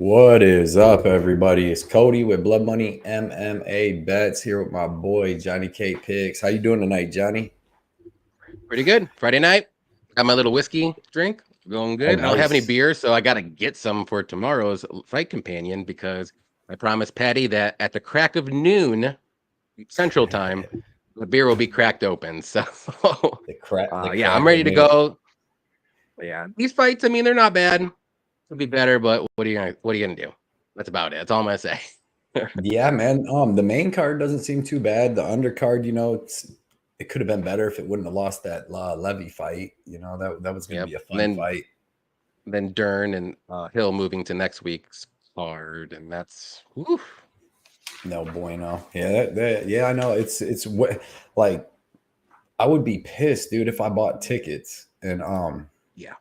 What is up, everybody? It's Cody with Blood Money MMA Bets here with my boy JohnnyKpicks. How you doing tonight, Johnny? Pretty good. Friday night. Got my little whiskey drink. Going good. Oh, I don't have any nice. beer, so I got to get some for tomorrow's fight companion because I promised Patty that at the crack of noon Central Time, the beer will be cracked open. So, The crack, yeah, I'm ready to go. Yeah, these fights, I mean, they're not bad. Could be better, but what are you gonna do? That's about it. That's all I'm gonna say. Yeah, man. The main card doesn't seem too bad. The undercard, it could have been better if it wouldn't have lost that Levy fight. That was going to Yep. be a fun fight. Then Dern and Hill moving to next week's card, and that's whew. No bueno. Yeah, I know. It's like I would be pissed, dude, if I bought tickets and Yeah.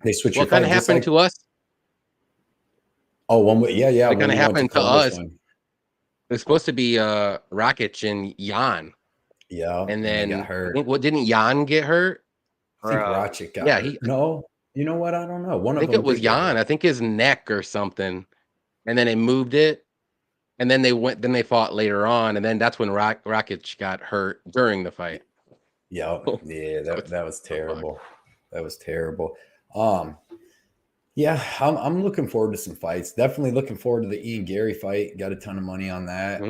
they switch What your fight. kind of happened to us? Oh, one way. Yeah. What kind of happened to us? One. It was supposed to be Rakic and Yeon. Yeah. And then got hurt. Didn't Yeon get hurt? I think Rakic got hurt. No, you know what? I don't know. I think it was Yeon. I think his neck or something. And then they moved it. And then they fought later on. And then that's when Rakic got hurt during the fight. Yeah. That was terrible. That was terrible. Yeah, I'm looking forward to some fights. Definitely looking forward to the Ian Garry fight. Got a ton of money on that.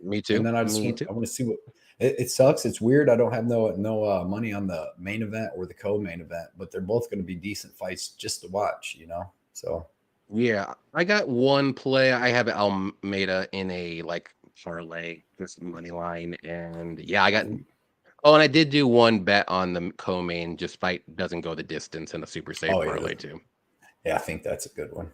Me too. And then I want to see what it sucks. It's weird. I don't have no money on the main event or the co-main event, but they're both going to be decent fights just to watch. So yeah, I got one play. I have Almeida in a parlay, this money line, and yeah, I got. Oh, and I did do one bet on the co-main. Just fight doesn't go the distance in a super safe parlay too. Yeah, I think that's a good one.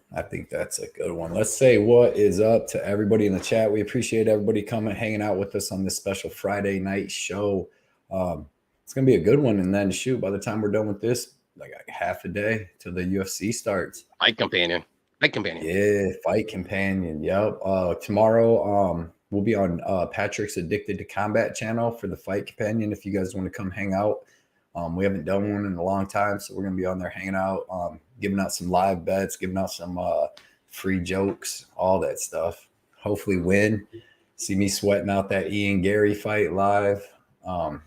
Let's say what is up to everybody in the chat. We appreciate everybody coming, hanging out with us on this special Friday night show. It's going to be a good one. And then, by the time we're done with this, like half a day till the UFC starts. Fight companion. Yeah, fight companion. Yep. Tomorrow, we'll be on Patrick's Addicted to Combat channel for the fight companion if you guys want to come hang out. We haven't done one in a long time, so we're going to be on there hanging out, giving out some live bets, giving out some free jokes, all that stuff. Hopefully win. See me sweating out that Ian Garry fight live. But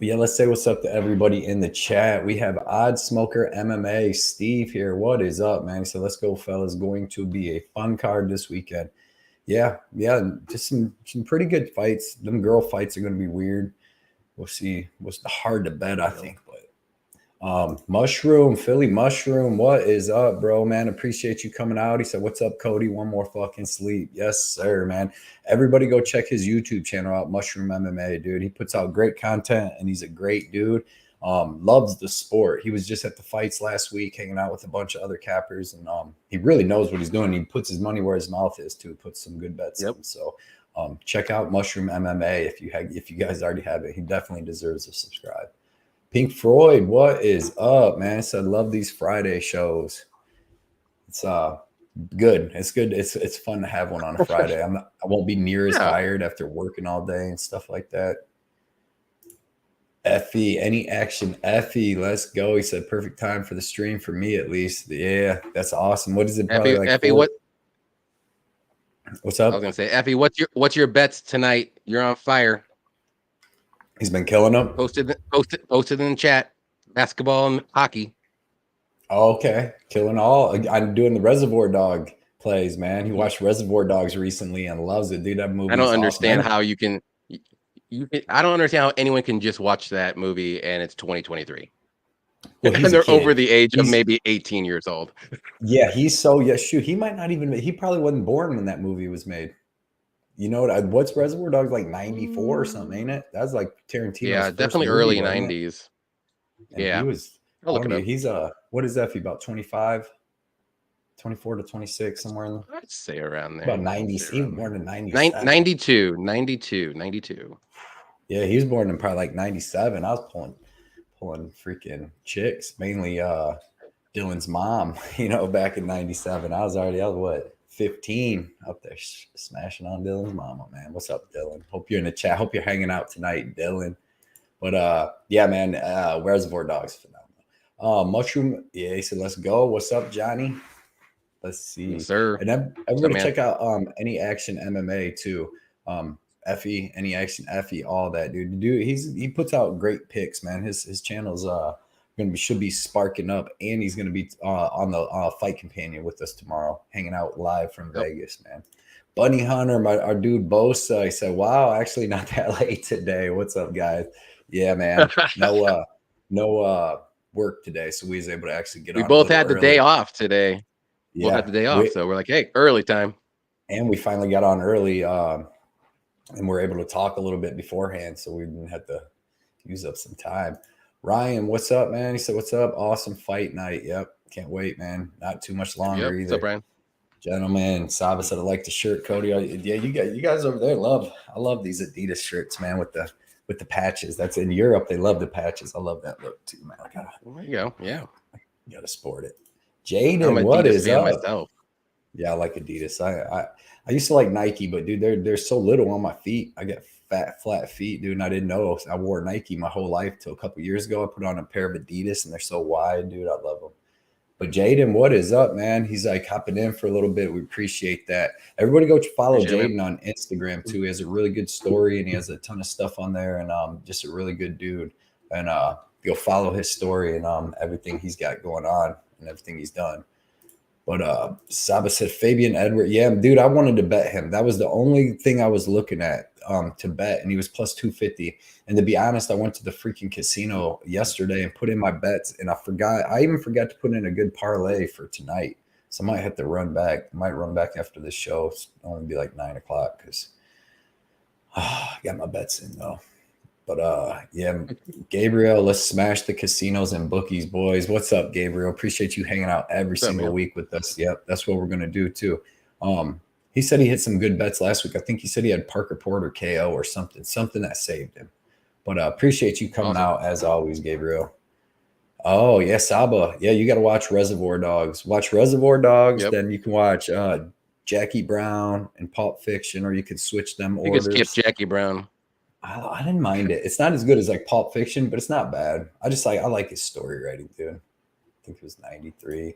yeah, let's say what's up to everybody in the chat. We have Odd Smoker MMA Steve here. What is up, man? So let's go, fellas. Going to be a fun card this weekend. Yeah. Just some pretty good fights. Them girl fights are going to be weird. We'll see. What's hard to bet, I think. But Philly Mushroom, what is up, bro, man? Appreciate you coming out. He said, what's up, Cody? One more fucking sleep. Yes, sir, man. Everybody go check his YouTube channel out, Mushroom MMA, dude. He puts out great content, and he's a great dude. Loves the sport. He was just at the fights last week hanging out with a bunch of other cappers, and he really knows what he's doing. He puts his money where his mouth is, too. Puts some good bets in. So check out Mushroom MMA if you guys already have it. He definitely deserves a subscribe. Pink Floyd, what is up, man? So I love these Friday shows. It's good. It's good. It's fun to have one on a Friday. I won't be near as tired after working all day and stuff like that. Effie, any action? Effie, let's go. He said perfect time for the stream for me at least. Yeah, that's awesome. What is it? Probably Effie, what's up? I was gonna say, Effie, what's your bets tonight? You're on fire. He's been killing them. Posted in the chat. Basketball and hockey. Oh, okay, killing all. I'm doing the Reservoir Dog plays, man. He watched Reservoir Dogs recently and loves it, dude. That movie. I don't understand how you can. I don't understand how anyone can just watch that movie and it's 2023. Well, and they're over the age of maybe 18 years old. Yeah, shoot, he might not even. He probably wasn't born when that movie was made. You know what's Reservoir Dogs, like 94 or something, ain't it? That's like Tarantino's. Yeah, definitely early 90s. Yeah, he was. He's what is that? About 25, 24 to 26, somewhere in the. I'd say around there. About 90s, even more than 92. Yeah, he was born in probably like 97. I was pulling freaking chicks, mainly Dylan's mom. Back in 97, I was what? 15 up there smashing on Dylan's mama, man. What's up, Dylan? Hope you're in the chat. Hope you're hanging out tonight, Dylan. But yeah, man, Reservoir Dogs phenomenal. Mushroom, yeah, he said, let's go. What's up, Johnny? Let's see. Yes, sir. And then everybody check out Any Action MMA too. Effie, Any Action Effie, all that dude. He puts out great picks, man. His channel's should be sparking up, and he's gonna be on the Fight Companion with us tomorrow, hanging out live from Vegas, man. Bunny Hunter, our dude Bosa, he said, "Wow, actually not that late today. What's up, guys? Yeah, man. No work today, so we was able to actually get we on. Both had the day off today. Yeah, both had the day off, so we're like, hey, early time. And we finally got on early, and we're able to talk a little bit beforehand, so we didn't have to use up some time. Ryan, what's up, man? He said, "What's up? Awesome fight night. Yep, can't wait, man. Not too much longer either." What's up, Bryan? Gentlemen, Saba said, "I like the shirt, Cody." Yeah, you guys over there I love these Adidas shirts, man, with the patches. That's in Europe. They love the patches. I love that look too, man. There you go. Yeah, you gotta sport it. Jaden, what is up? Myself. Yeah, I like Adidas. I used to like Nike, but dude, they're so little on my feet. I get flat feet, dude, and I didn't know I wore Nike my whole life till a couple years ago. I put on a pair of Adidas, and they're so wide, dude. I love them. But Jaden, what is up, man? He's like hopping in for a little bit. We appreciate that. Everybody go follow Jaden on Instagram too. He has a really good story, and he has a ton of stuff on there, and just a really good dude. And go follow his story and everything he's got going on and everything he's done. But Saba said Fabian Edward. Yeah, dude, I wanted to bet him. That was the only thing I was looking at to bet, and he was plus 250. And to be honest, I went to the freaking casino yesterday and put in my bets, and I even forgot to put in a good parlay for tonight. So I might have to run back. I might run back after this show. It's only be like 9 o'clock because I got my bets in though. But yeah, Gabriel, let's smash the casinos and bookies, boys. What's up, Gabriel? Appreciate you hanging out every single week with us. Yep, that's what we're gonna do too. He said he hit some good bets last week. I think he said he had Parker Porter KO or something that saved him. But appreciate you coming out as always, Gabriel. Oh yeah, Saba. Yeah, you got to watch Reservoir Dogs. Watch Reservoir Dogs, then you can watch Jackie Brown and Pulp Fiction, or you can switch them orders. You can skip Jackie Brown. I didn't mind it. It's not as good as like Pulp Fiction, but it's not bad. I like his story writing, dude. I think it was 93.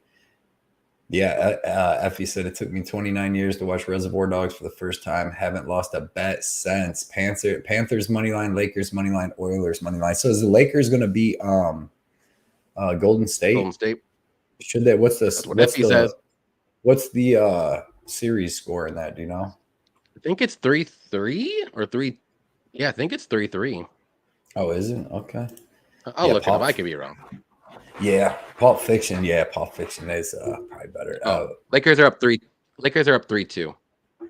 Yeah, Effie said it took me 29 years to watch Reservoir Dogs for the first time. Haven't lost a bet since. Panthers money line, Lakers money line, Oilers money line. So is the Lakers going to be Golden State? Golden State. Should they? What's the series score in that? Do you know? I think it's 3-3 or 3. Yeah, I think it's 3-3. Oh, is it? Okay. I'll look it up. I could be wrong. Yeah, Pulp Fiction. Yeah, Pulp Fiction is probably better. Lakers are up 3. Lakers are up 3-2.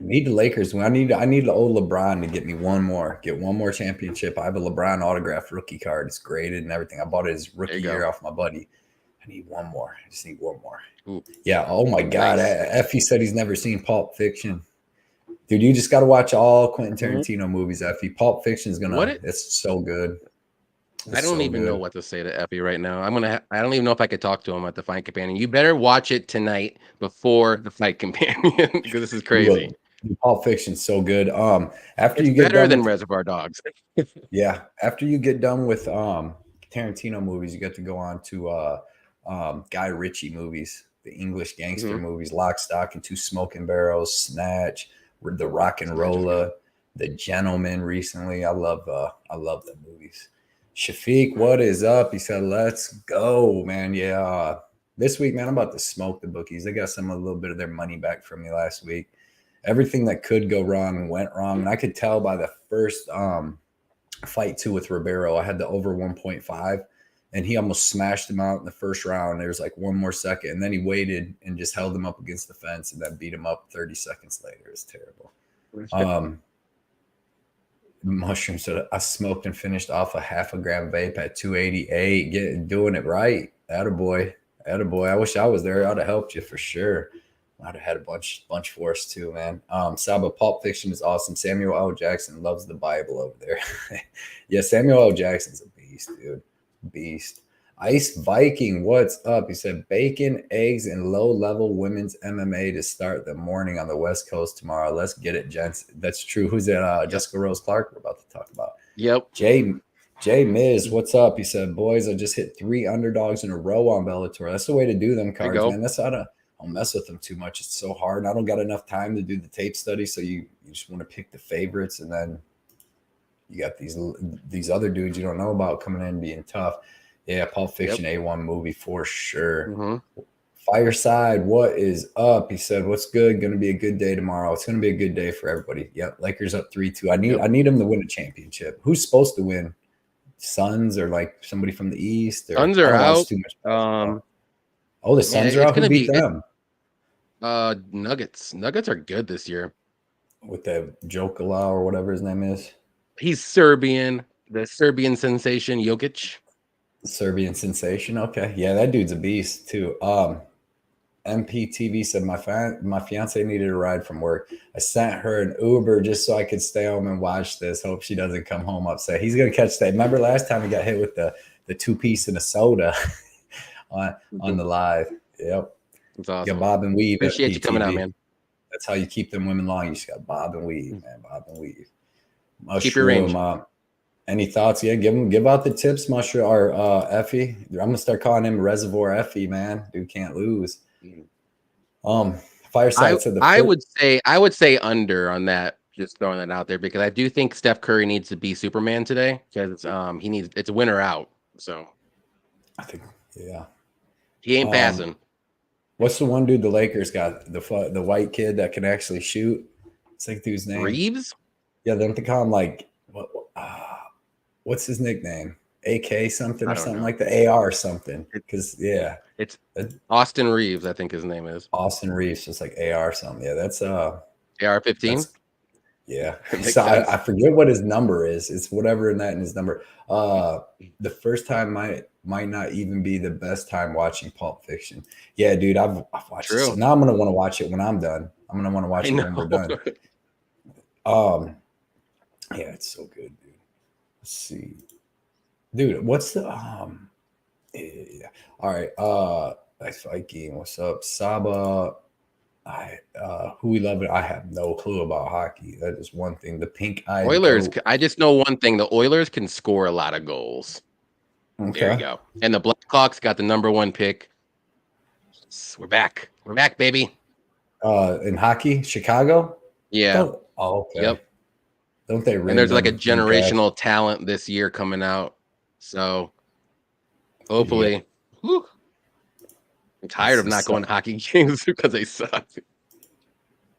Need the Lakers. I need the old LeBron to get me one more championship. I have a LeBron autographed rookie card. It's graded and everything. I bought it his rookie year off my buddy. I need one more. I just need one more. Ooh. Yeah. Oh my God. Effie said he's never seen Pulp Fiction. Dude, you just got to watch all Quentin Tarantino movies, Effie. Pulp Fiction is it's so good. I don't even know what to say to Effie right now. I don't even know if I could talk to him at the Fight Companion. You better watch it tonight before the Fight Companion because this is crazy. Pulp Fiction's so good. After it's you get better than Reservoir Dogs. Yeah, after you get done with Tarantino movies, you get to go on to Guy Ritchie movies, the English gangster movies, Lock, Stock, and Two Smoking Barrels, Snatch, The Rock and Rolla, The Gentleman. Recently, I love the movies. Shafiq, what is up? He said, "Let's go, man." Yeah, this week, man, I'm about to smoke the bookies. They got a little bit of their money back from me last week. Everything that could go wrong went wrong, and I could tell by the first fight too with Ribeiro. I had the over 1.5, and he almost smashed him out in the first round. There was like one more second, and then he waited and just held him up against the fence, and then beat him up 30 seconds later. It was terrible. Mushroom said, "I smoked and finished off a half a gram vape at 288. Doing it right. Attaboy. I wish I was there. I'd have helped you for sure. I'd have had a bunch for us too, man. Saba, Pulp Fiction is awesome. Samuel L. Jackson loves the Bible over there." Yeah, Samuel L. Jackson's a beast, dude. Beast. Ice Viking, what's up? He said, "Bacon, eggs, and low-level women's MMA to start the morning on the West Coast tomorrow. Let's get it, gents." That's true. Who's that? Jessica Rose Clark we're about to talk about. Yep. Jay Miz, what's up? He said, "Boys, I just hit 3 underdogs in a row on Bellator." That's the way to do them cards, man. That's don't mess with them too much. It's so hard. And I don't got enough time to do the tape study. So you just want to pick the favorites, and then you got these other dudes you don't know about coming in being tough. Yeah, Pulp Fiction, A1 movie for sure. Mm-hmm. Fireside, what is up? He said, "What's good? Going to be a good day tomorrow. It's going to be a good day for everybody." Yep, Lakers up 3-2. I need them to win a championship. Who's supposed to win? Suns or like somebody from the East? Or, Suns are out. Too much the Suns are out. Who beat them? Nuggets. Nuggets are good this year. With the Jokala or whatever his name is. He's Serbian. The Serbian sensation, Jokic. Serbian sensation. Okay, yeah, that dude's a beast too. MPTV said my fiance needed a ride from work. I sent her an Uber just so I could stay home and watch this. Hope she doesn't come home upset. He's gonna catch that. Remember last time he got hit with the 2-piece and a soda on the live. Yep. That's awesome. Got bob and weave. Appreciate you coming out, man. That's how you keep them women long. You just got bob and weave, man. Bob and weave. Mushroom, keep your range. Any thoughts? Yeah, give out the tips, Mushroom or Effie. I'm gonna start calling him Reservoir Effie, man. Dude can't lose. Fireside said I would say under on that. Just throwing that out there because I do think Steph Curry needs to be Superman today because it's a winner out. So I think he ain't passing. What's the one dude the Lakers got? The white kid that can actually shoot. It's like dude's name. Reeves. Yeah, they don't think call him like what's his nickname? AK something or something like the AR or something. Because it's Austin Reeves. I think his name is Austin Reeves. Just like AR something. Yeah, that's AR-15. Yeah, so I forget what his number is. It's whatever in his number. The first time might not even be the best time watching Pulp Fiction. Yeah, dude, I've watched it. So now I'm gonna want to watch it when I'm done. I'm gonna want to watch it when we're done. Yeah, it's so good, dude. Let's see, dude. What's the Yeah. All right. Nice Viking. What's up, Saba? Who we love it. I have no clue about hockey. That is one thing. The pink eye Oilers. I just know one thing. The Oilers can score a lot of goals. Okay. There you go. And the Blackhawks got the #1 pick. We're back. We're back, baby. In hockey, Chicago. Yeah. Okay. Yep. Don't they? And there's like a generational talent this year coming out. So hopefully. Yeah. I'm tired of not going to hockey games because they suck.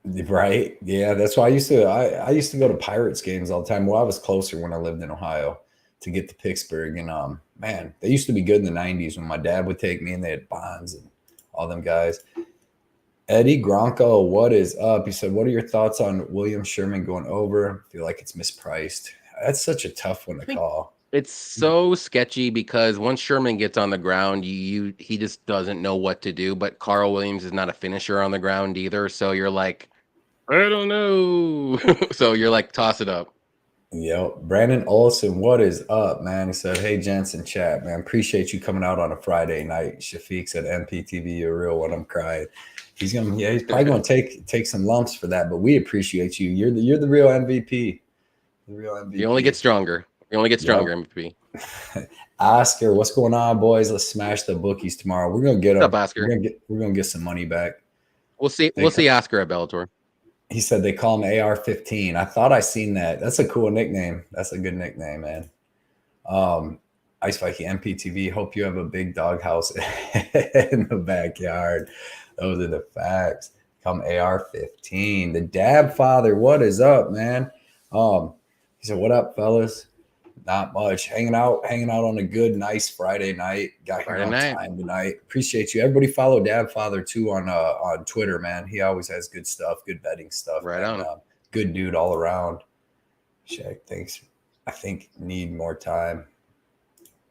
Right? Yeah, that's why I used to go to Pirates games all the time. Well, I was closer when I lived in Ohio to get to Pittsburgh, and man, they used to be good in the '90s when my dad would take me, and they had Bonds and all them guys. Eddie Gronko, what is up? He said, "What are your thoughts on William Sherman going over? I feel like it's mispriced." That's such a tough one to call. It's so sketchy because once Sherman gets on the ground, he just doesn't know what to do. But Carl Williams is not a finisher on the ground either. So you're like, I don't know. So you're like, toss it up. Yep. Brandon Olson, what is up, man? He said, "Hey, Jensen chat, man. Appreciate you coming out on a Friday night." Shafiq said, "MPTV, you're real when I'm crying." He's probably gonna take some lumps for that, but we appreciate you. You're the real MVP. The real MVP. You only get stronger. You only get stronger, MVP. Oscar, what's going on, boys? Let's smash the bookies tomorrow. We're gonna get them. What's up, Oscar? We're gonna get some money back. We'll see. We'll see Oscar at Bellator. He said they call him AR-15. I thought I seen that. That's a cool nickname. That's a good nickname, man. Ice Viking MPTV. Hope you have a big doghouse in the backyard. Those are the facts. Come AR-15. The Dab Father. What is up, man? He said, "What up, fellas?" Not much. Hanging out on a good, nice Friday night. Got here on time tonight. Appreciate you. Everybody follow Dab Father too on Twitter, man. He always has good stuff, good betting stuff. Right on. Good dude all around. Shaq, thanks. I think need more time.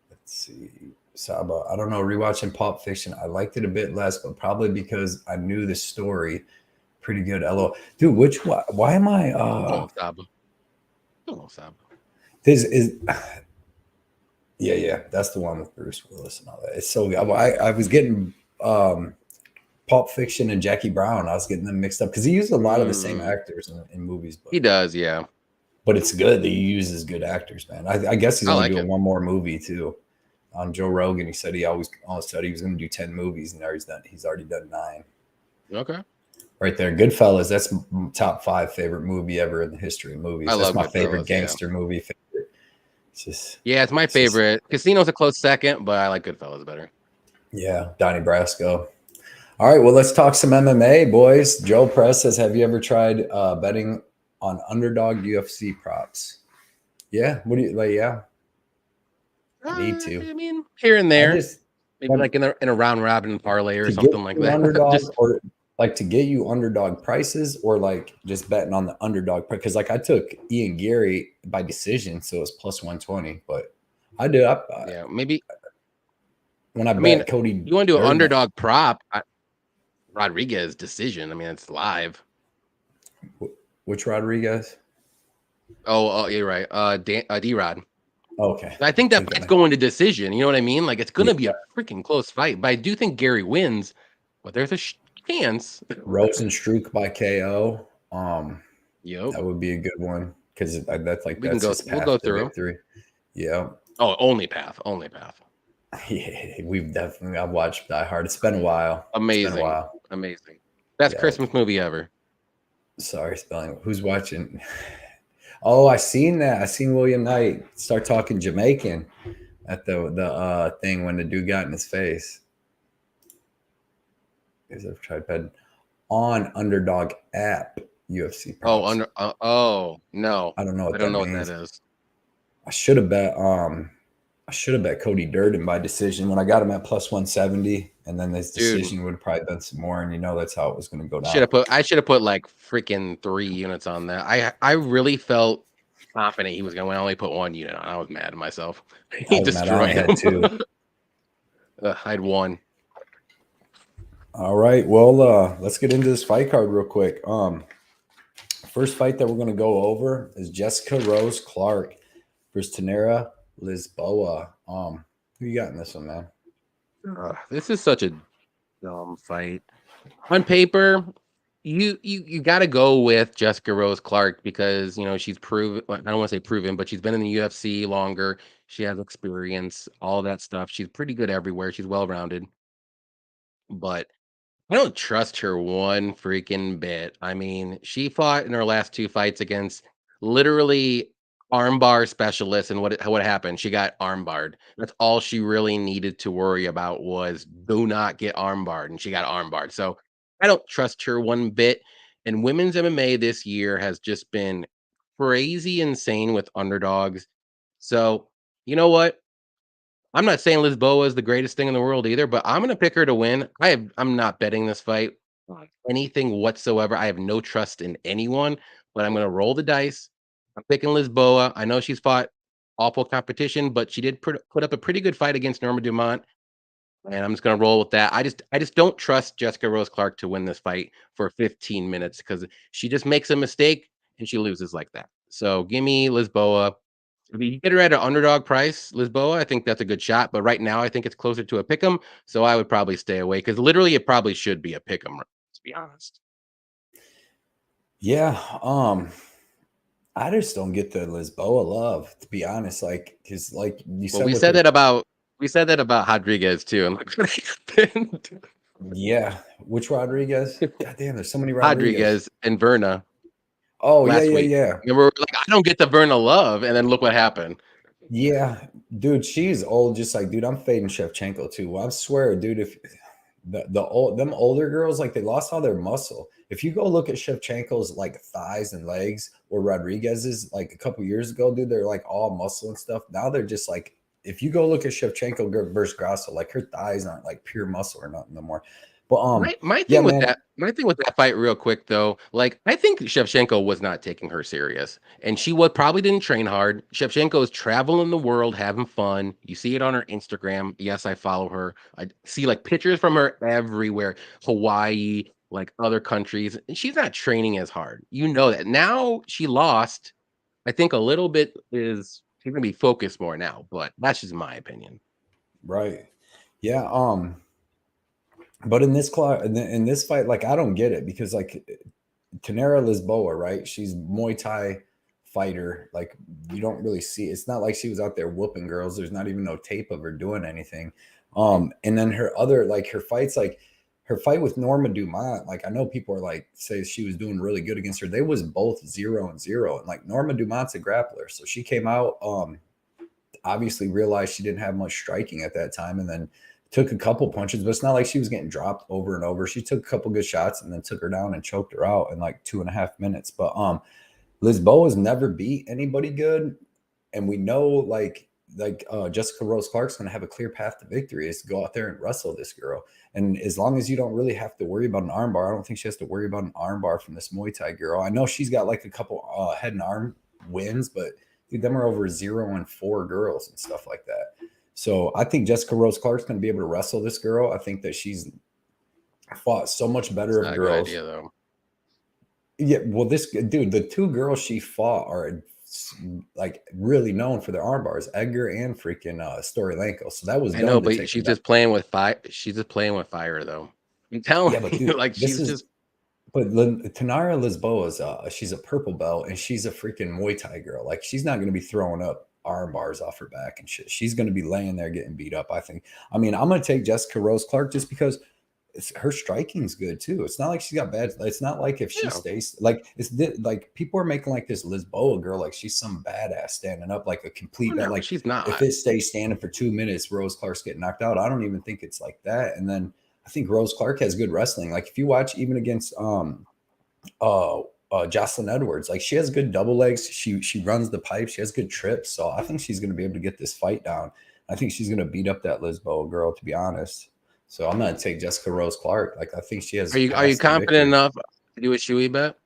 Let's see. Saba, I don't know. Rewatching Pulp Fiction, I liked it a bit less, but probably because I knew the story pretty good. LO, dude. Why am I? Saba. Saba. This is, yeah, that's the one with Bruce Willis and all that. It's so good. I was getting Pulp Fiction and Jackie Brown. I was getting them mixed up because he used a lot of the same actors in movies. But, he does, yeah. But it's good that he uses good actors, man. I guess he's only doing one more movie too. On Joe Rogan, he said he always said he was going to do 10 movies, and now he's already done 9. Okay. Right there. Goodfellas. That's top 5 favorite movie ever in the history of movies. I That's love my Goodfellas, favorite gangster movie. It's just, yeah, it's my favorite. Casino's a close second, but I like Goodfellas better. Yeah, Donnie Brasco. All right, well, let's talk some MMA, boys. Joe Press says, have you ever tried betting on underdog UFC props? Yeah. What do you like? Yeah. Need to. I mean, here and I there, just maybe like in a round robin parlay or to get something like you that. underdog Just or like to get you underdog prices or like just betting on the underdog because like I took Ian Garry by decision, so it's plus 120. But I did yeah, maybe. when I I mean, bet Cody you want to do an Durden, underdog prop? Rodriguez decision. I mean, it's live. which Rodriguez? Oh, you're right. D-Rod. Okay, I think that fight's going to decision. You know what I mean? Like it's going yeah. to be a freaking close fight. But I do think Garry wins. But there's a chance. Rozenstruik by KO. Yep. That would be a good one because that's like We can that's go. his We'll path go to through. victory. Yeah. Oh, only path. Only path. Yeah, I've watched Die Hard. It's been a while. Amazing. It's been a while. Amazing. Best Christmas movie ever. Sorry, spelling. Who's watching? Oh, I seen that. I seen William Knight start talking Jamaican at the thing when the dude got in his face. Because I've tried betting on Underdog app UFC props. No. I don't know what I don't that know means. what that is. I should have bet Cody Durden by decision when I got him at plus 170, and then this decision would have probably been some more, and that's how it was going to go down. I should have put like freaking 3 units on that. I really felt confident he was going to win. I only put 1 unit on. I was mad at myself. He destroyed him. I had 2. I had 1. All right, well, let's get into this fight card real quick. First fight that we're going to go over is Jessica Rose Clark versus Tainara Lisboa. Who you got in this one, man? This is such a dumb fight. On paper, you got to go with Jessica Rose Clark because she's proven. I don't want to say proven, but she's been in the UFC longer. She has experience, all that stuff. She's pretty good everywhere. She's well rounded, but I don't trust her one freaking bit. I mean, she fought in her last 2 fights against literally armbar specialists, and what happened? She got armbarred. That's all she really needed to worry about was do not get armbarred, and she got armbarred. So I don't trust her one bit. And women's MMA this year has just been crazy insane with underdogs. So you know what? I'm not saying Lisboa is the greatest thing in the world either, but I'm gonna pick her to win. I'm not betting this fight on anything whatsoever. I have no trust in anyone, but I'm gonna roll the dice. I'm picking Lisboa. I know she's fought awful competition, but she did put up a pretty good fight against Norma Dumont, and I'm just gonna roll with that. I just don't trust Jessica Rose Clark to win this fight for 15 minutes because she just makes a mistake and she loses like that. So give me Lisboa. If you get her at an underdog price, Lisboa, I think that's a good shot. But right now, I think it's closer to a pick 'em, so I would probably stay away because literally it probably should be a pick 'em. To be honest. Yeah, I just don't get the Lisboa love, to be honest. Like, because like you Well, said, we with said her, that about Rodriguez too, and look what happened. yeah. Which Rodriguez? God damn, there's so many Rodriguez. Rodriguez and Verna Oh yeah, last yeah, week. yeah. And we're like, I don't get the Verna love, and then look what happened. Yeah, dude, she's old. Just like, dude, I'm fading Shevchenko too. Well, I swear, dude, if them older girls, like they lost all their muscle. If you go look at Shevchenko's like thighs and legs or Rodriguez's like a couple years ago, dude, they're like all muscle and stuff. Now they're just like, if you go look at Shevchenko versus Grasso, like her thighs aren't like pure muscle or nothing no more. But My yeah, thing with man, that fight, real quick though, like I think Shevchenko was not taking her serious, and she probably didn't train hard. Shevchenko is traveling the world, having fun. You see it on her Instagram. Yes, I follow her. I see like pictures from her everywhere, Hawaii, like other countries. And she's not training as hard. You know that. Now she lost. I think a little bit is she's gonna be focused more now, but that's just my opinion. right? Yeah, but in in this fight, like I don't get it because like Tainara Lisboa, right? She's Muay Thai fighter. Like you don't really see. It's not like she was out there whooping girls. There's not even no tape of her doing anything. And then her other like her fights, like her fight with Norma Dumont, like I know people are like say she was doing really good against her. They was both 0-0, and like Norma Dumont's a grappler, so she came out obviously realized she didn't have much striking at that time, and then took a couple punches, but it's not like she was getting dropped over and over. She took a couple good shots and then took her down and choked her out in like 2.5 minutes. But Lisboa has never beat anybody good, and we know like Jessica Rose Clark's going to have a clear path to victory is to go out there and wrestle this girl. And as long as you don't really have to worry about an armbar, I don't think she has to worry about an armbar from this Muay Thai girl. I know she's got like a couple head and arm wins, but dude, them are over 0-4 girls and stuff like that. So I think Jessica Rose Clark's going to be able to wrestle this girl. I think that she's fought so much better of girls. Idea, though. Yeah, well, this dude, the two girls she fought are like really known for their arm bars, Edgar and freaking Storylenko. So that was I know, but she's just playing with fire. She's just playing with fire, though. I'm telling you, dude, like she's just. But Tainara Lisboa she's a purple belt and she's a freaking Muay Thai girl. Like she's not going to be throwing up arm bars off her back and shit. She's going to be laying there getting beat up, I think. I mean, I'm going to take Jessica Rose Clark just because her striking's good too. It's not like she's got bad. It's not like if she stays like it's like people are making like this Lisboa girl like she's some badass standing up like a complete like she's not. If it stays standing for 2 minutes, Rose Clark's getting knocked out. I don't even think it's like that. And then I think Rose Clark has good wrestling. Like if you watch even against Jocelyn Edwards, like she has good double legs. She runs the pipe. She has good trips. So I think she's going to be able to get this fight down. I think she's going to beat up that Lisboa girl, to be honest. So I'm going to take Jessica Rose Clark. Like I think she has. Are you confident enough to do a shoey bet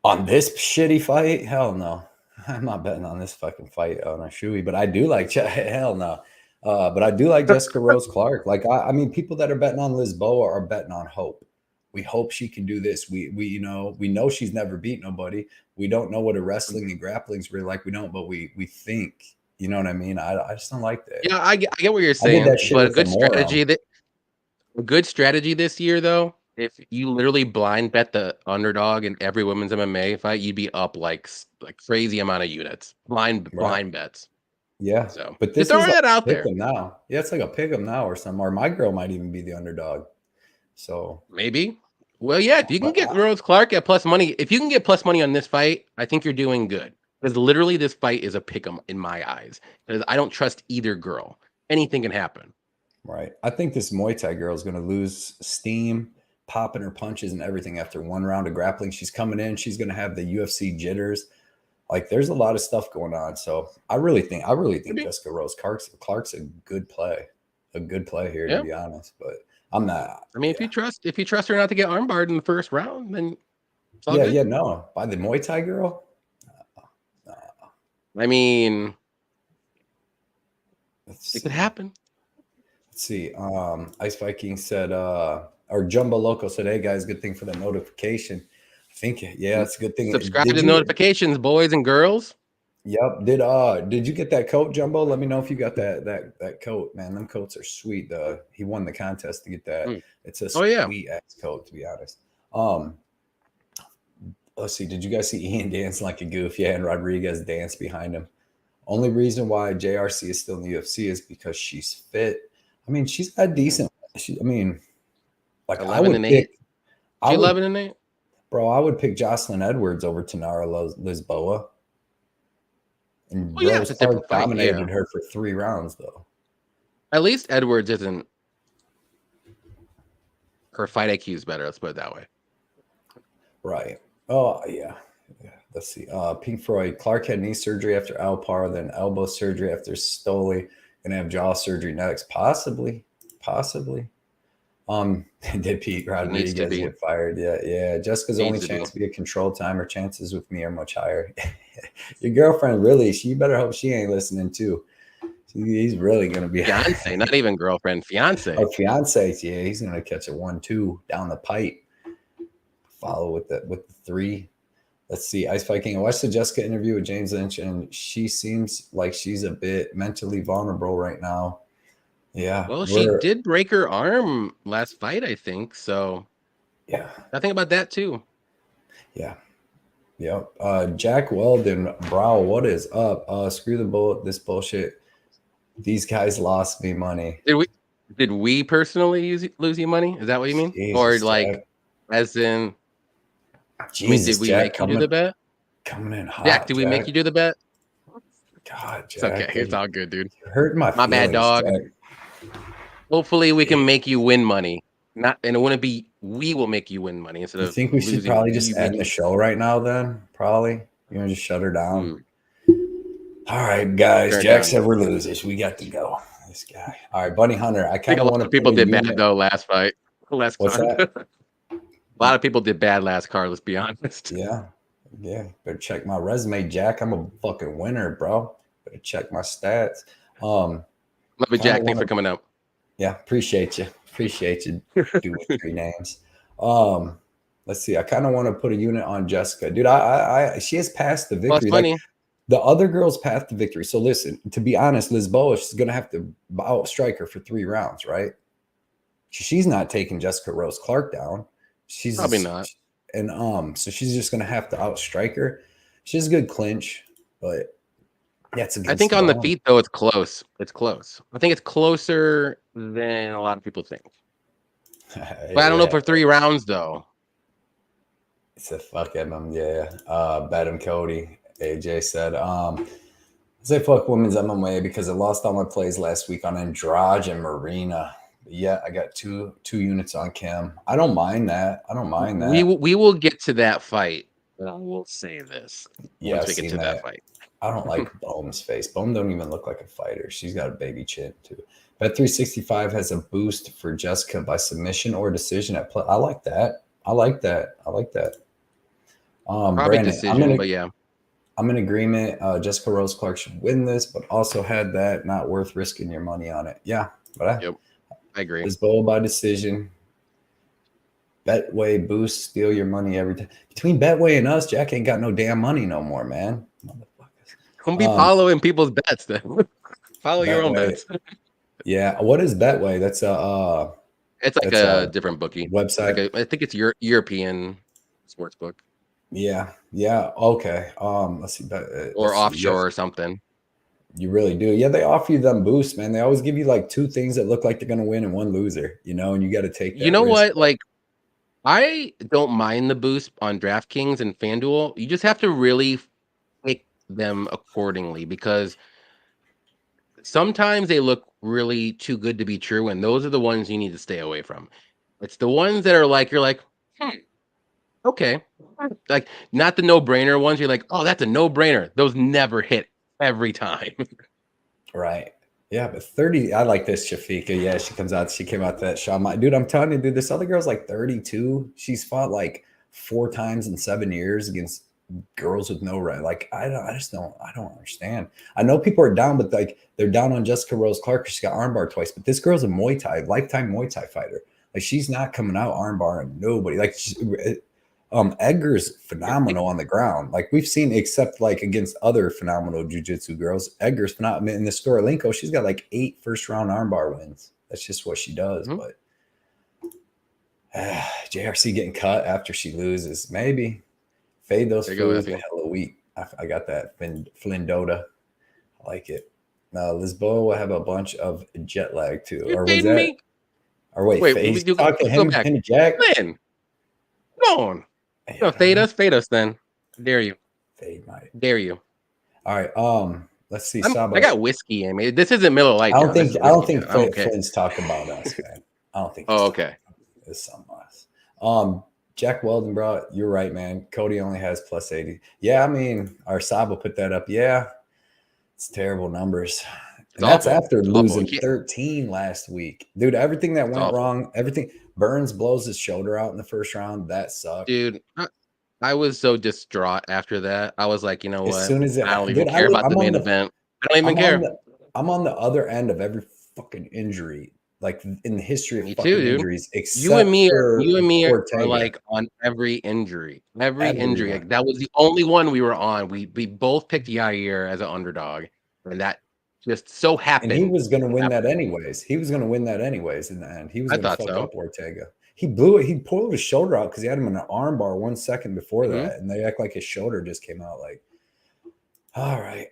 on this shitty fight? Hell no. I'm not betting on this fucking fight on a shoey, but I do like hell no. But I do like Jessica Rose Clark. Like I mean, people that are betting on Lisboa are betting on hope. We hope she can do this. We know she's never beat nobody. We don't know what her wrestling and grappling's really like. We don't, but we think. You know what I mean? I just don't like that. Yeah, I get what you're saying. But a good strategy this year, though, if you literally blind bet the underdog in every women's MMA fight, you'd be up like crazy amount of units. Blind bets. Yeah. So, but this is like that out there now. Yeah, it's like a pick 'em now or something. Or my girl might even be the underdog. So maybe. Well, yeah, if you can get Rose Clark at plus money, if you can get plus money on this fight, I think you're doing good. Because literally this fight is a pick 'em in my eyes. Because I don't trust either girl. Anything can happen. Right. I think this Muay Thai girl is going to lose steam, popping her punches and everything after one round of grappling. She's coming in. She's going to have the UFC jitters. Like there's a lot of stuff going on. So I really think Jessica Rose Clark's a good play here, to be honest. But I'm not. I mean, if you trust her not to get armbarred in the first round, then no. By the Muay Thai girl. I mean, it could happen. Let's see. Ice Viking said, or Jumbo Loco said, "Hey guys, good thing for the notification." I think, yeah, it's a good thing. Subscribe to notifications, boys and girls. Yep. Did you get that coat, Jumbo? Let me know if you got that coat, man. Them coats are sweet. He won the contest to get that. It's a sweet ass coat, to be honest. Let's see. Did you guys see Ian dance like a goof? Yeah, and Rodriguez dance behind him. Only reason why JRC is still in the UFC is because she's fit. I mean, she's got decent. Like 11-8. 11-8. Bro, I would pick Jocelyn Edwards over Tainara Lisboa. And Rose Clark dominated her for 3 rounds, though. At least Edwards isn't. Her fight IQ is better. Let's put it that way. Right. Oh, yeah. Let's see. Pink Floyd. Clark had knee surgery after Alpar, then elbow surgery after Stoli. Gonna have jaw surgery next. Possibly. Did Pete Rodriguez get fired? Yeah. Jessica's only chance to be a control time. Her chances with me are much higher. Your girlfriend, really, you better hope she ain't listening too. He's really gonna be fiance, not even girlfriend, fiance. Oh, fiance, yeah, he's gonna catch a 1-2 down the pipe. Follow with the 3. Let's see. Ice Viking. I watched the Jessica interview with James Lynch, and she seems like she's a bit mentally vulnerable right now. Yeah. Well, she did break her arm last fight, I think. So yeah. I think about that too. Yeah. Yep. Jack Weldon, bro, what is up? Screw this bullshit. These guys lost me money. Did we personally lose you money? Is that what you mean? Or Jesus, like, Jack. as in, did Jesus, we Jack, make you do the bet? coming in Jack, hot, did we make Jack. you do the bet? God, It's okay. Jack, It's all good, dude. you're hurting my My bad, feelings, dog. Jack. Hopefully, we can Yeah. make you win money. Not, and it wouldn't be we will make you win money instead You of think we should losing probably just you end the making. show right now? Then probably you want to just shut her down. Mm, All right, guys. turn it Jack down. said we're losers. We got to go. This guy. All right, Bunny Hunter. I I kind think a of lot want to of people put a did bad unit. though last fight, last What's card. that? A lot of people did bad last card. Let's be honest. Yeah, yeah. Better check my resume, Jack. I'm a fucking winner, bro. Better check my stats. Love it, Kind Jack. of Thanks want for to. coming out. Yeah, appreciate you. Appreciate you. Doing 3 names. Let's see. I kind of want to put a unit on Jessica, dude. She has passed the Plus victory. Like money. the other girls passed the victory. So listen, to be honest, Lisboa, she's gonna have to outstrike her for 3 rounds, right? She's not taking Jessica Rose Clark down. She's Probably not. and so she's just gonna have to outstrike her. She has a good clinch, but that's I against think the on the bone. feet though, it's close. It's close. I think it's closer than a lot of people think. But I don't know Yeah, for 3 rounds though. it's a fucking bet him Cody. AJ said, I say fuck women's MMA because I lost all my plays last week on Andrade and Marina. Yeah, I got two units on Kim. I don't mind that. I don't mind that. We will get to that fight. But I will say this Yeah, once I've we get seen to that that. fight. I don't like Böhm's face. Böhm don't even look like a fighter. She's got a baby chin too. Bet 365 has a boost for Jessica by submission or decision at play. I like that. I like that. I like that. Probably Brandon, decision, but yeah. I'm in agreement. Jessica Rose Clark should win this, but also had that not worth risking your money on it. Yeah, but Yep, I agree. Lisboa by decision. Betway boost, steal your money every time. Between Betway and us, Jack ain't got no damn money no more, man. Motherfuckers. Don't be following people's bets then. Follow your own Betway. bets. Yeah. What is Betway? That's It's like a different bookie website. Like I think it's your European sports book. Yeah. Yeah. Okay. Let's see. Or offshore Yes, or something. you really do. Yeah, they offer you them boosts, man. They always give you like 2 things that look like they're gonna win and 1 loser, and you got to take that You know risk. what? Like, I don't mind the boost on DraftKings and FanDuel. You just have to really pick them accordingly because sometimes they look really too good to be true, and those are the ones you need to stay away from. It's the ones that are like you're like, okay, like not the no-brainer ones. You're like, oh, that's a no-brainer. Those never hit every time. Right. Yeah, but 30, I like this Shafika. Yeah, she came out that shot. Dude, I'm telling you, dude, this other girl's like 32. She's fought like 4 times in 7 years against girls with no right. Like, I don't understand. I know people are down, but like they're down on Jessica Rose Clark because she got armbar twice. But this girl's a Muay Thai, lifetime Muay Thai fighter. Like, she's not coming out armbarring nobody. Like, Edgar's phenomenal on the ground. Like, we've seen, except like against other phenomenal jiu-jitsu girls, Edgar's phenomenal. In the Storolenko, she's got like 8 first-round armbar wins. That's just what she does. Mhm. But JRC getting cut after she loses, maybe fade those foods. They're hella weak. I got that Flindota. I like it. Lisboa will have a bunch of jet lag too. You're Or was fading that? me? Or wait, face talking go him back. and Jack. Lynn, come on. No, fade us then. I dare you. Fade my. Dare you. All right. Let's see. I got whiskey in me. This isn't Miller Lite. I don't think Okay. Flynn's talking about us, man. I don't think. Oh, okay. It's something else. Jack Weldon, bro, you're right, man. Cody only has plus 80. Yeah, I mean, our Saba put that up. Yeah, it's terrible numbers. And that's after losing 13 last week. Dude, everything that went wrong, everything. Burns blows his shoulder out in the first round. That sucked. Dude, I was so distraught after that. I was like, you know what? As soon as I don't even care about the main event. I don't even care. I'm on the other end of every fucking injury, like in the history of fucking dude. injuries. Except you and me are like on every injury. Every injury. Like, that was the only one we were on. We both picked Yair as an underdog, and that just so happened. And he was going to win that anyways. He was going to win that anyways in the end. He was going to fuck up Ortega. He blew it. He pulled his shoulder out because he had him in an arm bar 1 second before that, and they act like his shoulder just came out. Like, all right.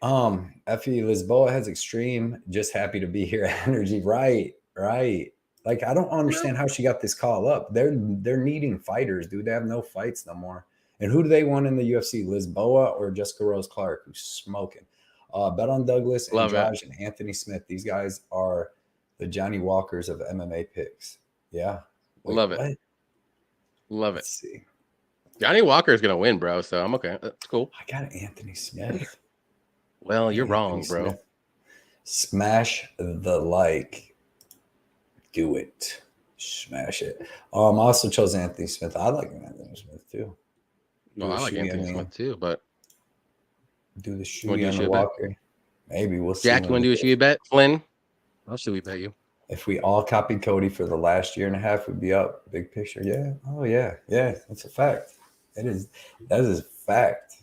Fe Lisboa has extreme. Just happy to be here. Energy, right? Right. Like, I don't understand how she got this call up. They're needing fighters, dude. They have no fights no more. And who do they want in the UFC? Lisboa or Jessica Rose Clark, who's smoking? Bet on Douglas, Love it. Andrade, and Anthony Smith. These guys are the Johnny Walkers of MMA picks. Yeah. Wait, Love it. what? Love Let's it. see. Johnny Walker is gonna win, bro. So I'm okay. That's cool. I got Anthony Smith. Well, you're Anthony wrong, bro. Smith. Smash the like. Do it. Smash it. I also chose Anthony Smith. I like Anthony Smith too. Well, I like Anthony Smith too, but do the shoey on the Walker. Maybe we'll see. Jack, you want to do a shoey bet? Flynn? How should we bet you? If we all copied Cody for the last year and a half, we'd be up. Big picture. Yeah. Oh, yeah. Yeah. That's a fact. That is a fact.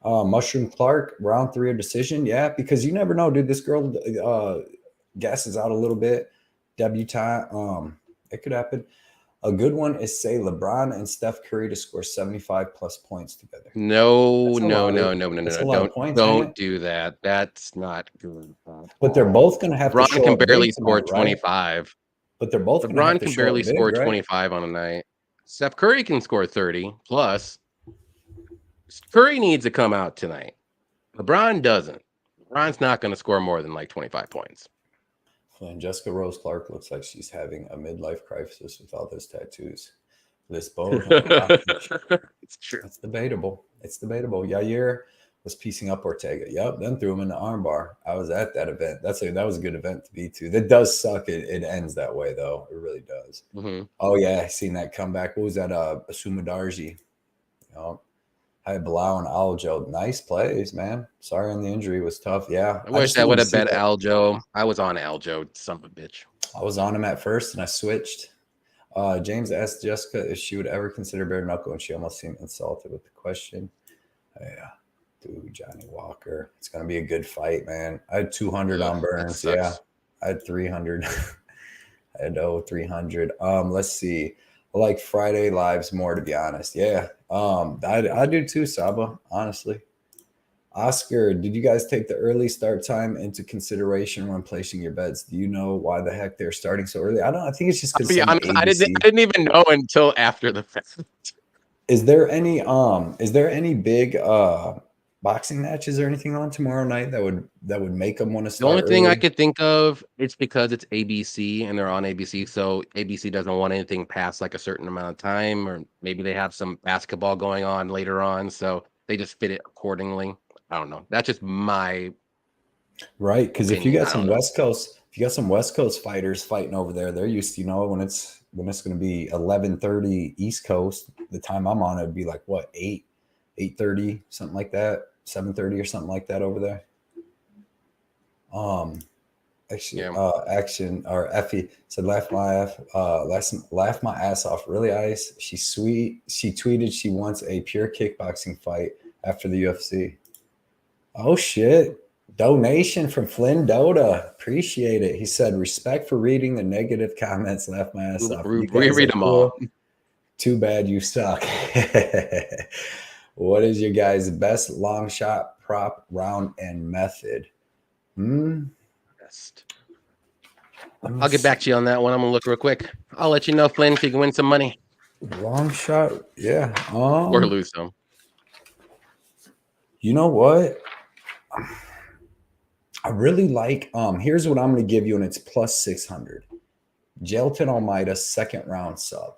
Mushroom Clark, round 3 of decision. Yeah, because you never know, dude. This girl gasses out a little bit. Debutante. It could happen. A good one is, say, LeBron and Steph Curry to score 75 plus points together. No. Don't do that. That's not good. But they're both going to have LeBron to show can up barely big score tonight, 25. Right? But they're both LeBron can barely score big, 25 on a night. Steph Curry can score 30 plus. Curry needs to come out tonight. LeBron doesn't. LeBron's not going to score more than like 25 points. And Jessica Rose Clark looks like she's having a midlife crisis with all those tattoos. Lisboa. It's true. It's debatable. Yair was piecing up Ortega. Yep. Then threw him in the armbar. I was at that event. That was a good event to be to. That does suck. It ends that way though. It really does. Mm-hmm. Oh yeah, I seen that comeback. What was that? Asuma Darji. I had Bilal and Aljo. Nice plays, man. Sorry on the injury. It was tough. Yeah. I wish I would have bet Aljo. I was on Aljo, son of a bitch. I was on him at first and I switched. James asked Jessica if she would ever consider bare knuckle, and she almost seemed insulted with the question. Yeah. Dude, Johnny Walker. It's going to be a good fight, man. I had 200 on Burns. Yeah. I had 300. I had 300. Let's see. I like Friday lives more, to be honest. Yeah. I do too, Saba, honestly. Oscar, did you guys take the early start time into consideration when placing your bets? Do you know why the heck they're starting so early? I think it's just because I didn't even know until after the fact. Is there any big boxing matches or anything on tomorrow night that would make them want to start? The only thing I could think of, it's because it's ABC and they're on ABC, so ABC doesn't want anything past like a certain amount of time, or maybe they have some basketball going on later on, so they just fit it accordingly. I don't know. That's just my right. Because if you got some West Coast fighters fighting over there, they're used to, when it's going to be 11:30 East Coast. The time I'm on, it'd be like what, 8:30, something like that, 7:30 or something like that over there. Action or Effie said, laugh my ass off. Really, Ice? She's sweet. She tweeted she wants a pure kickboxing fight after the UFC. Oh shit. Donation from Flynn Doda. Appreciate it. He said, respect for reading the negative comments. Laugh my ass off. We read them all. Too bad you suck. What is your guys' best long shot prop round and method? Best. I'll get back to you on that one. I'm gonna look real quick. I'll let you know, Flynn, if you can win some money. Long shot, yeah. Or lose some. You know what? I really like. Here's what I'm going to give you, and it's plus 600. Jailton Almeida second round sub.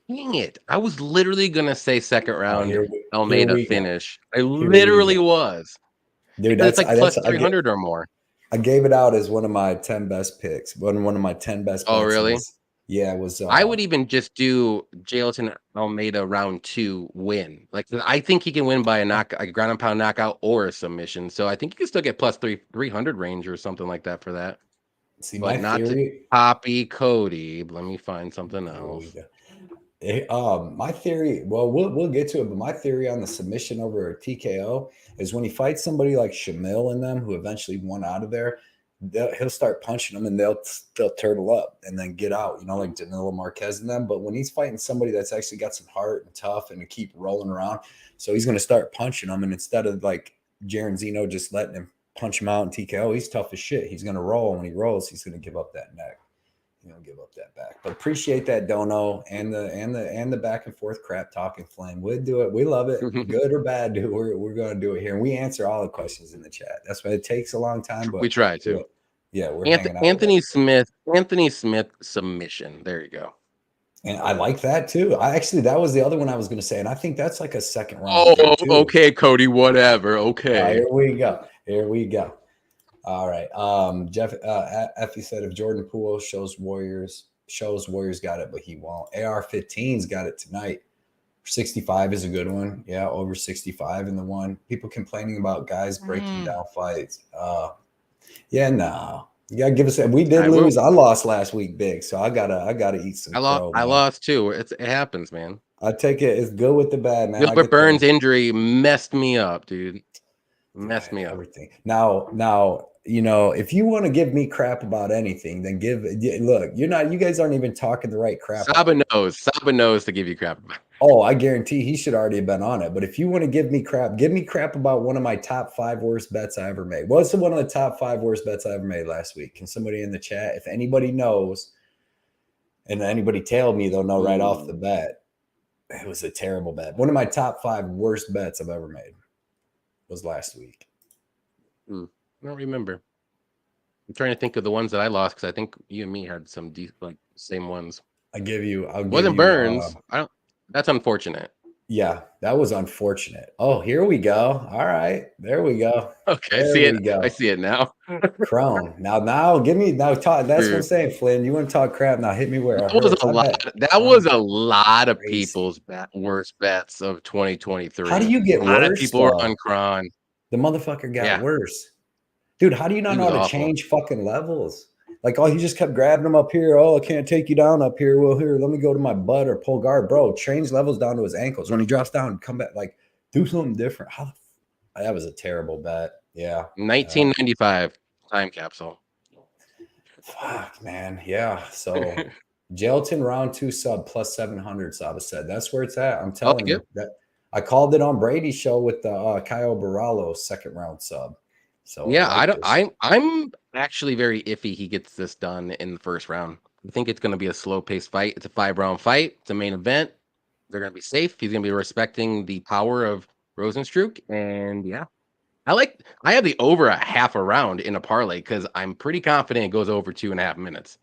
Dang it! I was literally going to say second round Almeida finish. I literally was. Dude, that's like plus 300 or more. I gave it out as one of my 10 best picks. One of my 10 best. Oh, really? Yeah, it was. I would even just do Jailton Almeida round 2 win. Like, I think he can win by a ground and pound knockout or a submission. So I think you can still get plus 300 range or something like that for that. See, but not to copy Cody. Let me find something else. My theory, well, we'll get to it, but my theory on the submission over TKO is when he fights somebody like Shamil and them, who eventually won out of there, he'll start punching them and they'll turtle up and then get out, like Danilo Marquez and them. But when he's fighting somebody that's actually got some heart and tough and to keep rolling around, so he's going to start punching them. And instead of like Jairzinho just letting him punch him out in TKO, he's tough as shit. He's going to roll. When he rolls, he's going to give up that neck. give up that back. But appreciate that dono and the back and forth crap talking flame. We'll do it. We love it. Good or bad, dude. We're gonna do it here. And we answer all the questions in the chat. That's why it takes a long time, but we try to. We're hanging out. Anthony Smith submission. There you go. And I like that too. That was the other one I was gonna say, and I think that's like a second round. Oh, okay, Cody, whatever. Okay. Here we go. All right. Jeff Effie said if Jordan Poole shows Warriors got it, but he won't. AR-15's got it tonight. 65 is a good one. Yeah, over 65 in the one. People complaining about guys breaking down fights. No. You gotta give us that. We did lose. I lost last week, big. So I gotta eat some. I lost too. It happens, man. I take it. It's good with the bad, man. Gilbert Burns' injury messed me up, dude. Messed me up. Everything. Now, if you want to give me crap about anything, then look, you guys aren't even talking the right crap. Saba knows to give you crap about. Oh, I guarantee he should already have been on it. But if you want to give me crap about one of my top 5 worst bets I ever made. What's one of the top 5 worst bets I ever made last week? Can somebody in the chat, if anybody knows, and anybody tell me, they'll know right off the bat. It was a terrible bet. One of my top 5 worst bets I've ever made was last week. I don't remember. I'm trying to think of the ones that I lost because I think you and me had some same ones. Wasn't Burns. That's unfortunate. Yeah, that was unfortunate. Oh, here we go. All right, there we go. Okay, I see it now. Crone. Now give me talk. That's what I'm saying, Flynn. You want to talk crap? Now hit me where that was a lot of people's worst bets of 2023. How do you get worse? A lot of people are on Kron. The motherfucker got worse. Dude, how do you not know how to change fucking levels? Like, he just kept grabbing them up here. Oh, I can't take you down up here. Well, here, let me go to my butt or pull guard. Bro, change levels down to his ankles. When he drops down, come back, do something different. That was a terrible bet. Yeah. 1995 time capsule. Fuck, man. Yeah. So, Jailton round 2 sub plus 700, Saba said. That's where it's at. I'm telling you. That I called it on Brady's show with the Kyle Baralo second round sub. So yeah, I'm actually very iffy he gets this done in the first round. I think it's going to be a slow-paced fight. It's a 5-round fight. It's a main event. They're going to be safe. He's going to be respecting the power of Rozenstruik. And yeah, I have the over a half a round in a parlay because I'm pretty confident it goes over 2.5 minutes.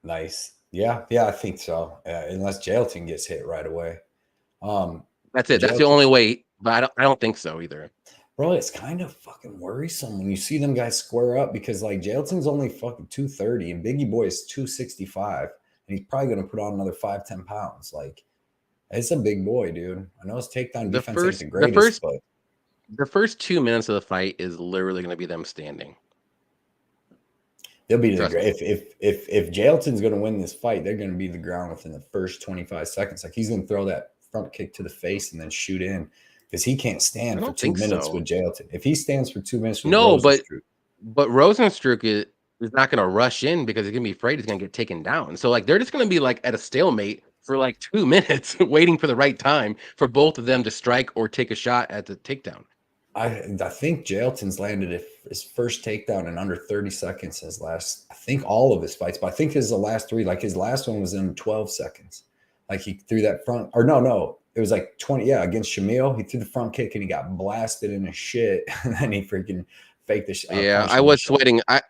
Nice. Yeah, I think so. Unless Jailton gets hit right away. That's it. That's the only way. But I don't think so either. Bro, it's kind of fucking worrisome when you see them guys square up because Jailton's only fucking 230 and Biggie Boy is 265 and he's probably going to put on another 5-10 pounds. It's a big boy, dude. I know his takedown defense ain't the greatest, but the first 2 minutes of the fight is literally going to be them standing. They'll be if Jailton's going to win this fight, they're going to be the ground within the first 25 seconds. He's going to throw that front kick to the face and then shoot in. Because he can't stand for 2 minutes with Jailton. If he stands for 2 minutes with Rozenstruik. But Rozenstruik is not going to rush in because he's going to be afraid he's going to get taken down. So they're just going to be at a stalemate for 2 minutes waiting for the right time for both of them to strike or take a shot at the takedown. I think Jailton's landed his first takedown in under 30 seconds I think all of his fights, but I think his last 3, his last one was in 12 seconds. He threw that front, or no. It was 20, against Shamil. He threw the front kick and he got blasted in his shit. And then he freaking faked the shit. Yeah, I was sweating. I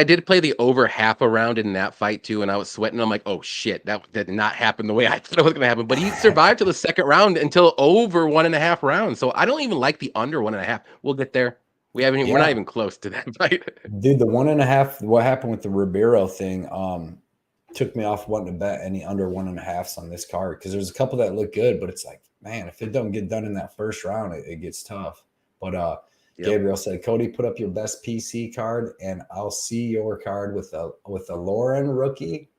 did play the over half a round in that fight too, and I was sweating. I'm like, oh shit, that did not happen the way I thought it was going to happen. But he survived to the second round until over 1.5 rounds. So I don't even like the under 1.5. We'll get there. We're not even close to that fight. Dude, the 1.5, what happened with the Ribeiro thing, took me off wanting to bet any under 1.5s on this card because there's a couple that look good, but it's man, if it don't get done in that first round, it gets tough. But Gabriel said, Cody, put up your best PC card and I'll see your card with a Lauren rookie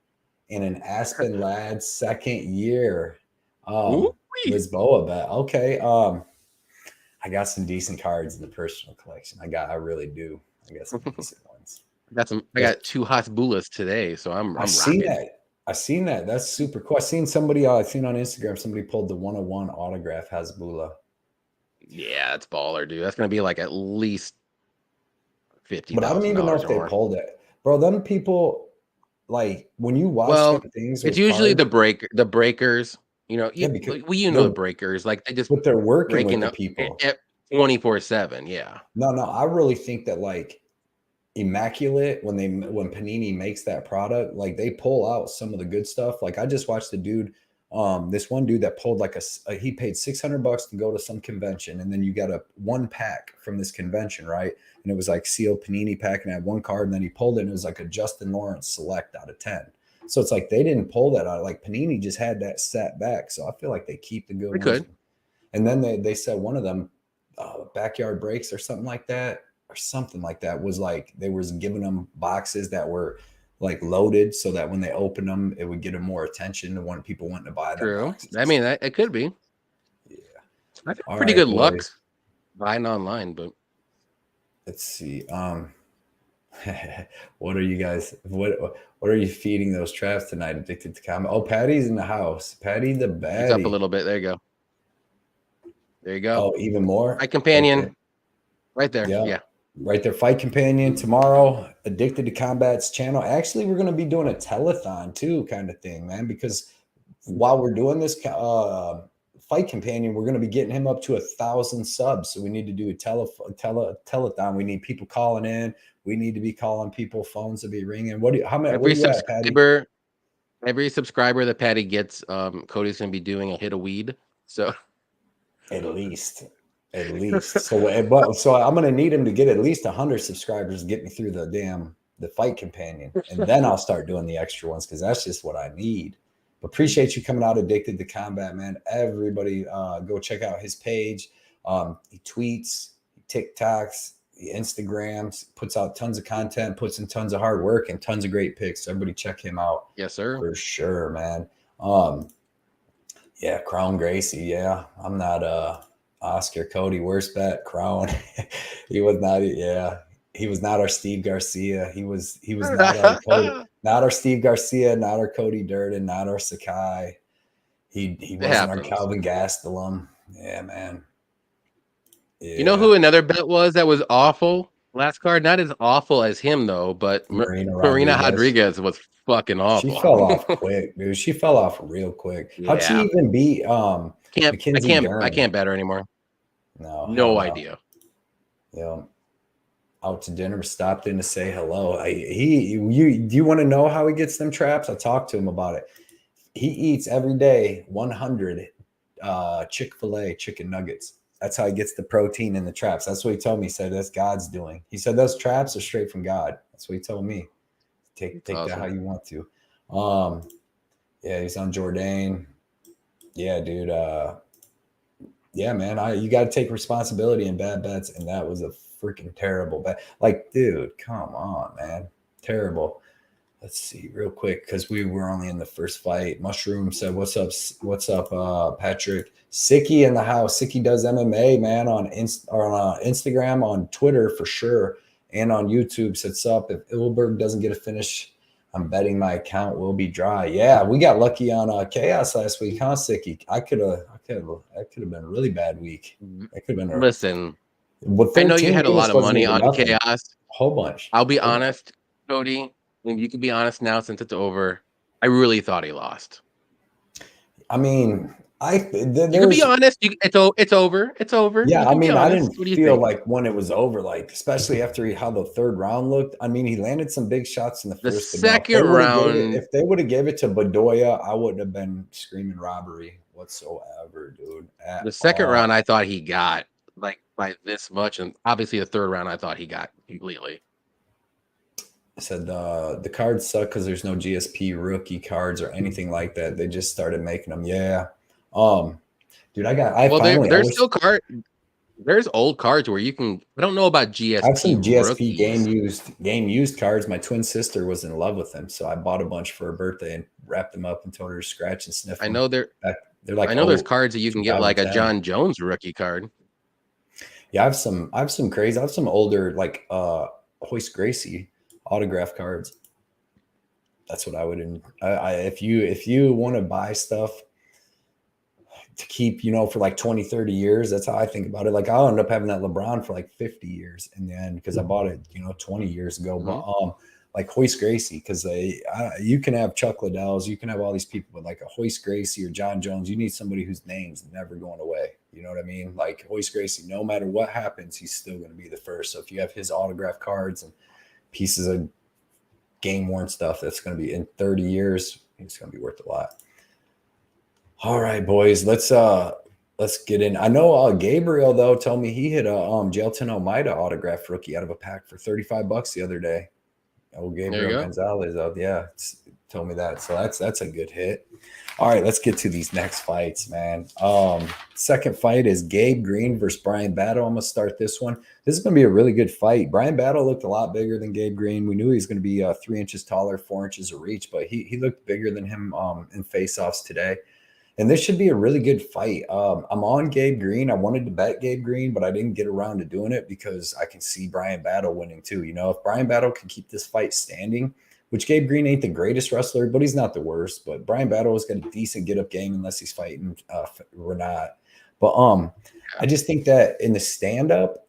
and an Aspen lad second year. Lisboa bet. Okay. I got some decent cards in the personal collection. I really do. I got some decent ones. I got 2 Hasbulas today, so I've seen that. I've seen that. That's super cool. I've seen somebody. I've seen on Instagram somebody pulled the 101 autograph Hasbula. Yeah, it's baller, dude. That's gonna be at least $50. But I don't even know if they pulled it, bro. Them people. like when you watch Well, certain things it's with usually cards, the breakers. You know, yeah, because you know they're the breakers. Like they just but they're working with breaking the up people. 24/7. Yeah, No, I really think that like immaculate when Panini makes that product, like they pull out some of the good stuff. Like I just watched the dude, this one dude that pulled like he paid $600 to go to some convention, and then you got a one pack from this convention, right? And it was like sealed Panini pack, and I had one card, and then he pulled it, and it was like a Justin Lawrence select out of 10. So it's like they didn't pull that out. Like Panini just had that sat back. So I feel like they keep the good we ones. could. And then they said one of them, backyard breaks or something like that, was like they was giving them boxes that were like loaded so that when they opened them, it would get them more attention to when people wanting to buy them True. boxes. I mean, it could be. Yeah. I've had All pretty right, good luck boys. buying online, but Let's see. What are you guys? What are you feeding those traps tonight? Addicted to comment. Oh, Patty's in the house. Patty the it's up a baddie. little bit. There you go. There you go. Oh, even more. My companion, Okay. right there. Yeah. Right there. Fight Companion tomorrow. Addicted to Combat's channel. Actually, we're going to be doing a telethon too, kind of thing, man. Because while we're doing this Fight Companion, we're going to be getting him up to 1,000 subs. So we need to do a telethon. We need people calling in. We need to be calling people. Phones to be ringing. What are you at, Patty? Every subscriber that Patty gets, Cody's gonna be doing a hit of weed. So At least. So I'm gonna need him to get at least 100 subscribers to get me through the Fight Companion, and then I'll start doing the extra ones because that's just what I need. But appreciate you coming out, Addicted to Combat, man. Everybody, go check out his page. He tweets, he TikToks, he Instagrams, puts out tons of content, puts in tons of hard work and tons of great picks. So everybody check him out. yes, sir. For sure, man. Yeah, Crown Gracie. Yeah, I'm not Oscar Cody. Worst bet, Crown. He was not. Yeah, he was not our Steve Garcia. He was not our Cody, not our Steve Garcia, not our Cody Durden, not our Sakai. He wasn't our Calvin Gastelum. Yeah, man. Yeah. You know who another bet was that was awful? Last card, not as awful as him though, but Marina Rodriguez was fucking awful. She fell off quick, dude. She fell off real quick. Yeah. How'd she even beat I can't bet her anymore. No idea. Yeah. Out to dinner, stopped in to say hello. Do you want to know how he gets them traps? I talked to him about it. He eats every day 100 Chick-fil-A chicken nuggets. That's how he gets the protein in the traps. That's what he told me. He said that's God's doing. He said those traps are straight from God. That's what he told me. Take awesome. That how you want to. Yeah, he's on Jourdain. Yeah, dude. Yeah, man. You got to take responsibility in bad bets, and that was a freaking terrible bet. Like, dude, come on, man. Terrible. Let's see real quick because we were only in the first fight. Mushroom said, "What's up, Patrick? Sicky in the house. Sicky does MMA, man, on Instagram, on Twitter for sure, and on YouTube. Sets up. If Ulberg doesn't get a finish, I'm betting my account will be dry. Yeah, we got lucky on Chaos last week, huh, Sicky? That could have been a really bad week. That could have been. Listen, I know you had a lot of money on Chaos. A whole bunch. I'll be honest, Cody. And you can be honest now since it's over. I really thought he lost. I mean, you can be honest. It's over. It's over. Yeah, I mean, I didn't feel like when it was over, like especially after how the third round looked. I mean, he landed some big shots in the first. The second round, if they would have gave it to Bedoya, I wouldn't have been screaming robbery whatsoever, dude. The second round, I thought he got like by this much, and obviously the third round, I thought he got completely. I said the cards suck because there's no GSP rookie cards or anything like that. They just started making them. Yeah. Dude, there's still card. There's old cards where you can. I don't know about GSP. I have some GSP rookies. game used cards. My twin sister was in love with them, so I bought a bunch for her birthday and wrapped them up and told her to scratch and sniff them. I know they're like. I know there's cards that you can get like a John Jones rookie card. Yeah, I have some crazy. I have some older like Hoist Gracie autograph cards. That's what I would. If you want to buy stuff to keep, for like 20, 30 years, that's how I think about it. Like I'll end up having that LeBron for like 50 years in the end because I bought it, 20 years ago. Mm-hmm. But like Hoist Gracie, because you can have Chuck Liddells, you can have all these people, but like a Hoist Gracie or John Jones, you need somebody whose name's never going away. You know what I mean? Like Hoist Gracie, no matter what happens, he's still going to be the first. So if you have his autograph cards and pieces of game worn stuff, that's going to be in 30 years, it's going to be worth a lot. All right, boys, let's get in. I know Gabriel though told me he hit a Jailton Almeida autograph rookie out of a pack for $35 the other day. Oh, Gabriel Gonzalez told me that. So that's a good hit. All right, let's get to these next fights, man. Second fight is Gabe Green versus Bryan Battle. I'm gonna start this one. This is gonna be a really good fight. Bryan Battle looked a lot bigger than Gabe Green. We knew he was gonna be 3 inches taller, 4 inches of reach, but he looked bigger than him in face-offs today. And this should be a really good fight. I'm on Gabe Green. I wanted to bet Gabe Green, but I didn't get around to doing it because I can see Bryan Battle winning too. You know, if Bryan Battle can keep this fight standing, which Gabe Green ain't the greatest wrestler, but he's not the worst. But Bryan Battle has got a decent get-up game unless he's fighting Renat. But I just think that in the stand-up,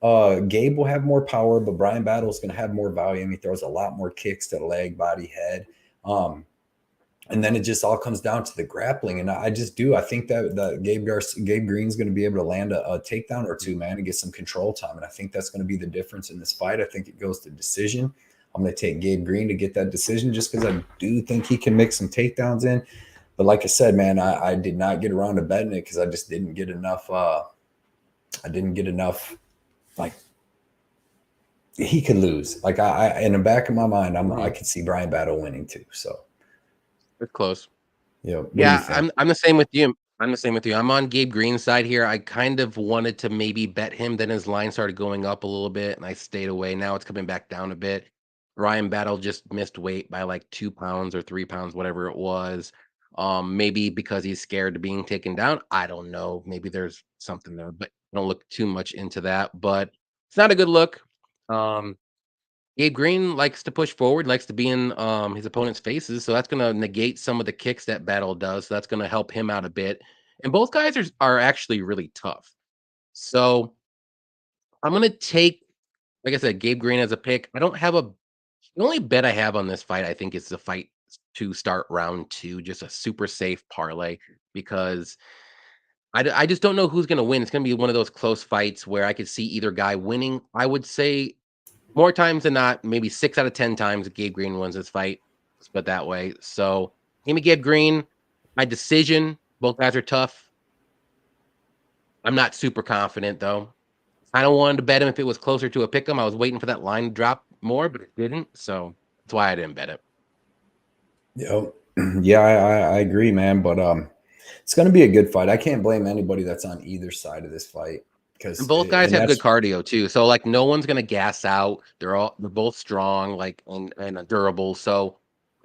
Gabe will have more power, but Bryan Battle is going to have more volume. He throws a lot more kicks to the leg, body, head. And then it just all comes down to the grappling. And I think that Gabe Green's going to be able to land a takedown or two, man, and get some control time. And I think that's going to be the difference in this fight. I think it goes to decision. I'm going to take Gabe Green to get that decision just because I do think he can make some takedowns in. But like I said, man, I did not get around to betting it because I just didn't get enough. Like, he could lose. Like I in the back of my mind, I could see Bryan Battle winning too. So. It's close. Yeah. I'm the same with you. I'm on Gabe Green's side here. I kind of wanted to maybe bet him. Then his line started going up a little bit, and I stayed away. Now it's coming back down a bit. Bryan Battle just missed weight by like 2 pounds or 3 pounds, whatever it was. Maybe because he's scared of being taken down. I don't know. Maybe there's something there, but don't look too much into that. But it's not a good look. Gabe Green likes to push forward, likes to be in his opponent's faces, so that's going to negate some of the kicks that Battle does. So that's going to help him out a bit. And both guys are actually really tough. So I'm going to take, like I said, Gabe Green as a pick. I don't have the only bet I have on this fight, I think, is the fight to start round 2, just a super safe parlay because I just don't know who's going to win. It's going to be one of those close fights where I could see either guy winning. I would say more times than not, maybe 6 out of 10 times Gabe Green wins this fight. But that way. So give me Gabe Green. My decision. Both guys are tough. I'm not super confident though. I don't want to bet him if it was closer to a pick 'em. I was waiting for that line to drop more, but it didn't. So that's why I didn't bet it. Yep. Yeah, I agree, man. But it's going to be a good fight. I can't blame anybody that's on either side of this fight. And both guys have good cardio too, so like no one's gonna gas out. They're both strong, like and durable. So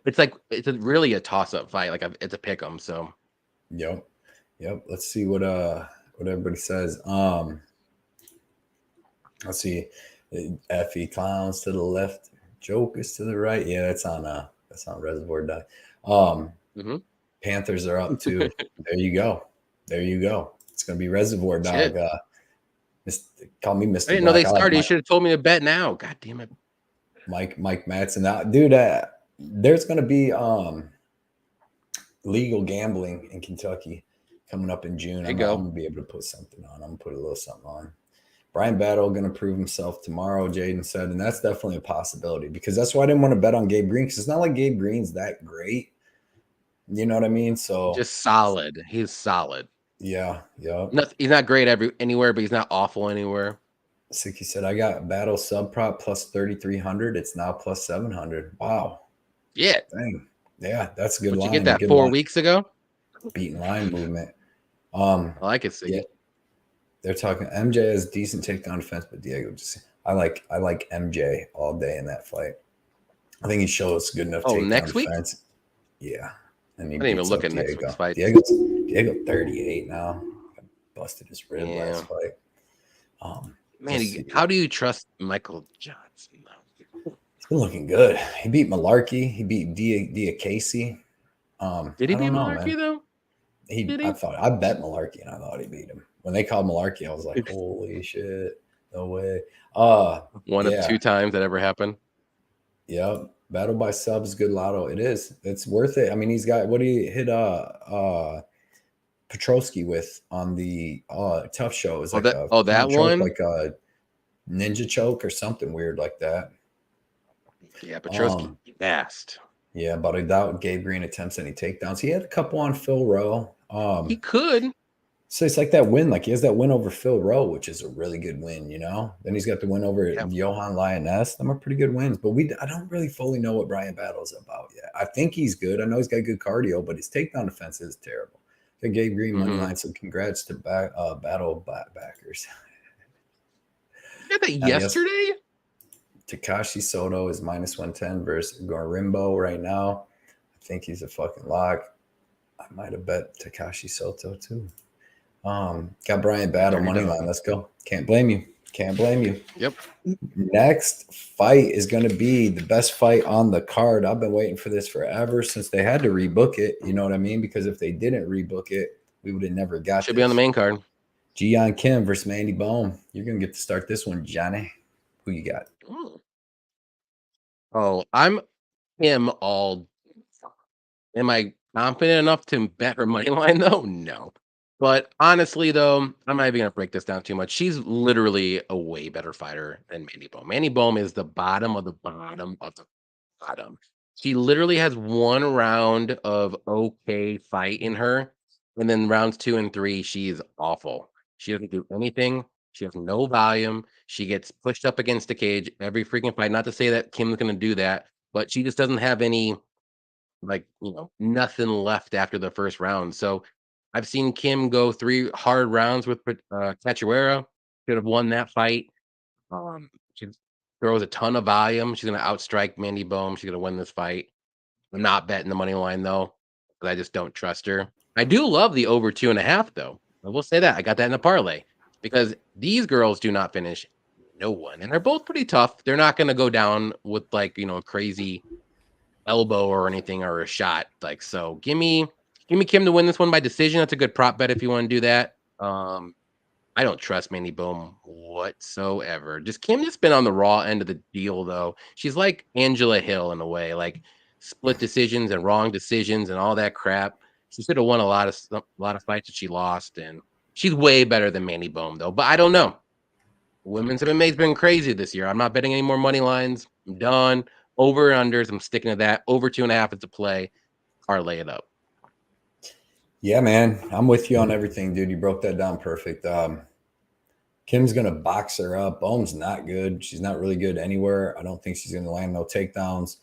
it's really a toss up fight. Like it's a pick 'em. So yep. Let's see what everybody says. Let's see. Fe Clowns to the left, Jokers to the right. Yeah, that's on Reservoir Dog. Panthers are up too. There you go. It's gonna be Reservoir Dog. Call me Mr. I didn't know they started. You should have told me to bet now. God damn it. Mike Madsen. Now, dude, there's going to be legal gambling in Kentucky coming up in June. I'm going to be able to put something on. I'm going to put a little something on. Bryan Battle going to prove himself tomorrow, Jaden said, and that's definitely a possibility because that's why I didn't want to bet on Gabe Green because it's not like Gabe Green's that great. You know what I mean? So just solid. He's solid. Yeah. He's not great anywhere, but he's not awful anywhere. Sicky said, I got Battle sub prop plus 3,300. It's now plus 700. Wow. Yeah. Dang. Yeah, that's a good line. You get that 4 weeks ago? Beating line movement. I like it, Siggy. Yeah. They're talking MJ has decent takedown defense, but Diego just I like MJ all day in that fight. I think he shows good enough takedown next defense. Week? Yeah. And I didn't even look at next week's fight. Diego 38 now. Busted his rib last fight. Man, how do you trust Michael Johnson? He's been looking good. He beat Malarkey. He beat Dia Casey. Did he beat Malarkey though? I bet Malarkey and I thought he beat him. When they called Malarkey, I was like, holy shit. No way. 1 of 2 times that ever happened. Yep. Battle by subs, good lotto. It is. It's worth it. I mean, he's got what he hit Petrosky with on the tough show. It was like a that choke, one, like a ninja choke or something weird like that. Yeah, Petrosky fast. Yeah, but I doubt Gabe Green attempts any takedowns. He had a couple on Phil Rowe. He could. So it's like that win. Like he has that win over Phil Rowe, which is a really good win, you know? Then he's got the win over Johan Lioness. Them are pretty good wins. But I don't really fully know what Bryan Battle's about yet. I think he's good. I know he's got good cardio, but his takedown defense is terrible. The Gabe Green money line, so congrats to Battle backers. You got that yesterday? Takashi Soto is minus 110 versus Gorimbo right now. I think he's a fucking lock. I might have bet Takashi Soto too. Got Bryan Battle money line. Let's go. Can't blame you. Can't blame you. Yep. Next fight is going to be the best fight on the card. I've been waiting for this forever since they had to rebook it. You know what I mean? Because if they didn't rebook it, we would have never got Should be on the main card. Yeon Kim versus Mandy Böhm. You're going to get to start this one, Johnny. Who you got? Oh, I'm him all. Am I confident enough to bet her money line though? No. But honestly, though, I'm not even gonna break this down too much. She's literally a way better fighter than Mandy Böhm. Mandy Böhm is the bottom of the bottom of the bottom. She literally has one round of okay fight in her, and then rounds 2 and 3, she's awful. She doesn't do anything. She has no volume. She gets pushed up against the cage every freaking fight. Not to say that Kim's gonna do that, but she just doesn't have any, like, nothing left after the first round. So I've seen Kim go 3 hard rounds with Cachoeira. Could have won that fight. She throws a ton of volume. She's gonna outstrike Mandy Böhm. She's gonna win this fight. I'm not betting the money line though, because I just don't trust her. I do love the over 2.5 though. I will say that I got that in a parlay because these girls do not finish no one, and they're both pretty tough. They're not gonna go down with like a crazy elbow or anything or a shot. Like, so give me Kim to win this one by decision. That's a good prop bet if you want to do that. I don't trust Mandy Böhm whatsoever. Just Kim just been on the raw end of the deal though. She's like Angela Hill in a way, like split decisions and wrong decisions and all that crap. She should have won a lot of fights that she lost, and she's way better than Mandy Böhm though. But I don't know. Women's MMA's been crazy this year. I'm not betting any more money lines. I'm done. Over and unders, I'm sticking to that. Over 2.5 is a play. Parlay it up. Yeah, man. I'm with you on everything, dude. You broke that down perfect. Kim's going to box her up. Böhm's not good. She's not really good anywhere. I don't think she's going to land no takedowns.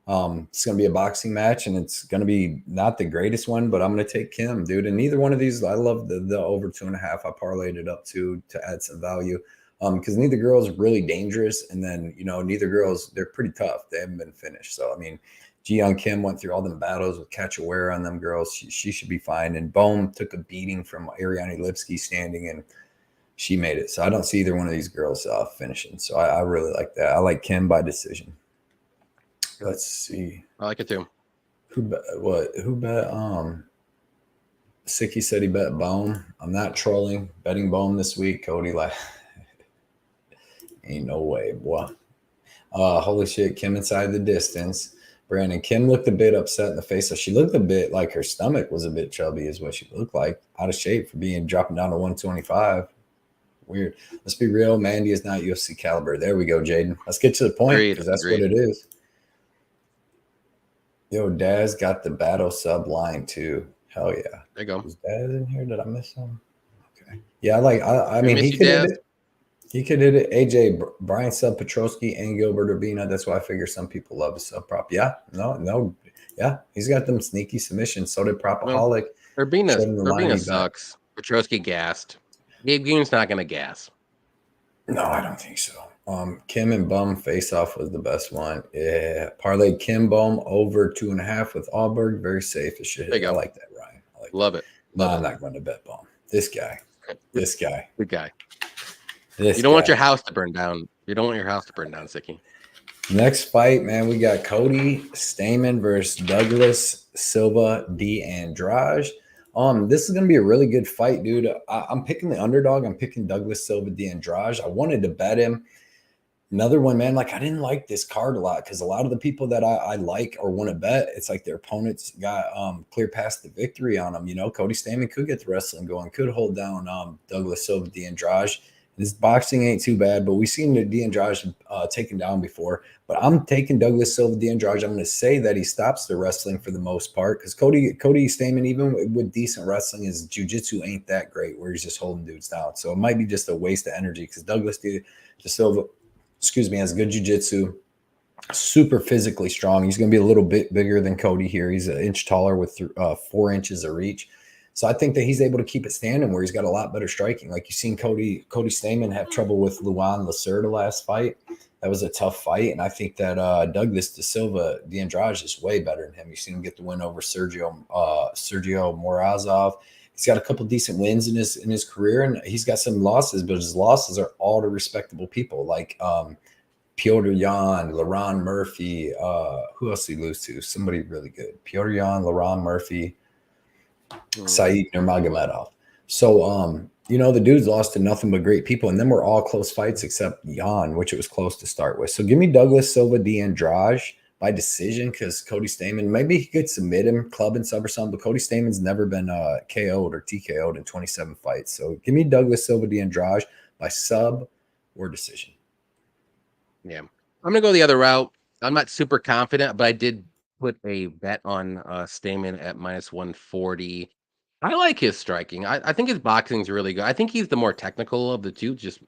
It's going to be a boxing match, and it's going to be not the greatest one, but I'm going to take Kim, dude. And neither one of these, I love the over 2.5. I parlayed it up to add some value. Because neither girl is really dangerous, and then neither girls, they're pretty tough. They haven't been finished. So I mean, Yeon Kim went through all them battles with Cachoeira on them girls. She should be fine. And Böhm took a beating from Ariane Lipsky standing, and she made it. So I don't see either one of these girls finishing. So I really like that. I like Kim by decision. Let's see. I like it too. Who bet? Sicky said he bet Böhm. I'm not trolling. Betting Böhm this week. Cody ain't no way, boy. Holy shit, Kim inside the distance. Brandon, Kim looked a bit upset in the face. So she looked a bit like her stomach was a bit chubby is what she looked like. Out of shape for dropping down to 125. Weird. Let's be real. Mandy is not UFC caliber. There we go, Jaden. Let's get to the point because that's what it is. Yo, Daz got the battle sub line too. Hell yeah. There you go. Was Daz in here? Did I miss him? Okay. Yeah, I mean, he could hit it. He could hit it. AJ, Bryan sub Petrosky and Gilbert Urbina. That's why I figure some people love his sub prop. Yeah. No. Yeah. He's got them sneaky submissions. So did Propaholic. Urbina sucks. Petrosky gassed. Gabe Green's not going to gas. No, I don't think so. Kim and Böhm face off was the best one. Yeah. Parlay Kim Böhm over 2.5 with Ulberg. Very safe as shit. I like that, Ryan. Love it. No, I'm not going to bet Böhm. This guy. Good guy. You don't want your house to burn down. You don't want your house to burn down, Sicky. Next fight, man, we got Cody Stamann versus Douglas Silva D. Andrade. This is going to be a really good fight, dude. I'm picking the underdog. I'm picking Douglas Silva D. Andrade. I wanted to bet him. Another one, man, like I didn't like this card a lot because a lot of the people that I like or want to bet, it's like their opponents got clear past the victory on them. You know, Cody Stamann could get the wrestling going, could hold down Douglas Silva, Andrade. His boxing ain't too bad, but we've seen the Andrade taken down before. But I'm taking Douglas Silva, Andrade. I'm going to say that he stops the wrestling for the most part because Cody Stamann, even with decent wrestling, his jiu-jitsu ain't that great where he's just holding dudes down. So it might be just a waste of energy because Douglas Silva, has good jiu-jitsu, super physically strong. He's going to be a little bit bigger than Cody here. He's an inch taller with 4 inches of reach. So I think that he's able to keep it standing where he's got a lot better striking. Like you've seen Cody Stamann have trouble with Luan Lacerda last fight. That was a tough fight. And I think that Douglas Silva, Andrade is way better than him. You've seen him get the win over Sergio Morozov. He's got a couple decent wins in his career, and he's got some losses, but his losses are all to respectable people like Petr Yan, LaRon Murphy. Who else did he lose to? Somebody really good. Petr Yan, LaRon Murphy, Said Nurmagomedov. So, the dudes lost to nothing but great people, and then we're all close fights except Yeon, which it was close to start with. So give me Douglas Silva, Andrade by decision because Cody Stamann, maybe he could submit him, club and sub or something, but Cody Stamann's never been KO'd or TKO'd in 27 fights. So give me Douglas Silva, Andrade by sub or decision. Yeah. I'm going to go the other route. I'm not super confident, but I did put a bet on Stamann at minus 140. I like his striking. I think his boxing is really good. I think he's the more technical of the two, just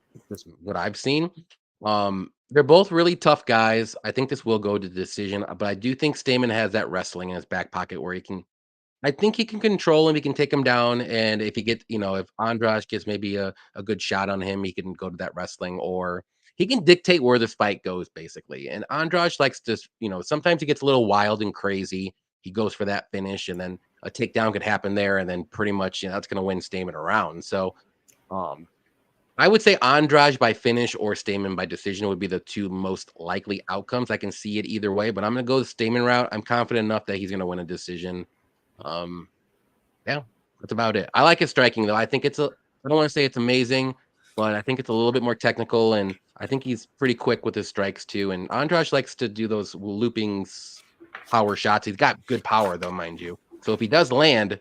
what I've seen. They're both really tough guys. I think this will go to decision, but I do think Stamann has that wrestling in his back pocket where I think he can control him. He can take him down. And if he gets, if Andrade gets maybe a good shot on him, he can go to that wrestling or he can dictate where this fight goes basically. And Andrade likes to, sometimes he gets a little wild and crazy. He goes for that finish and then a takedown could happen there. And then pretty much, that's going to win Stamann around. So, I would say Andrade by finish or Stamann by decision would be the two most likely outcomes. I can see it either way, but I'm going to go the Stamann route. I'm confident enough that he's going to win a decision. Yeah, that's about it. I like his striking though. I think I don't want to say it's amazing, but I think it's a little bit more technical, and I think he's pretty quick with his strikes too. And Andrade likes to do those looping power shots. He's got good power though, mind you. So if he does land,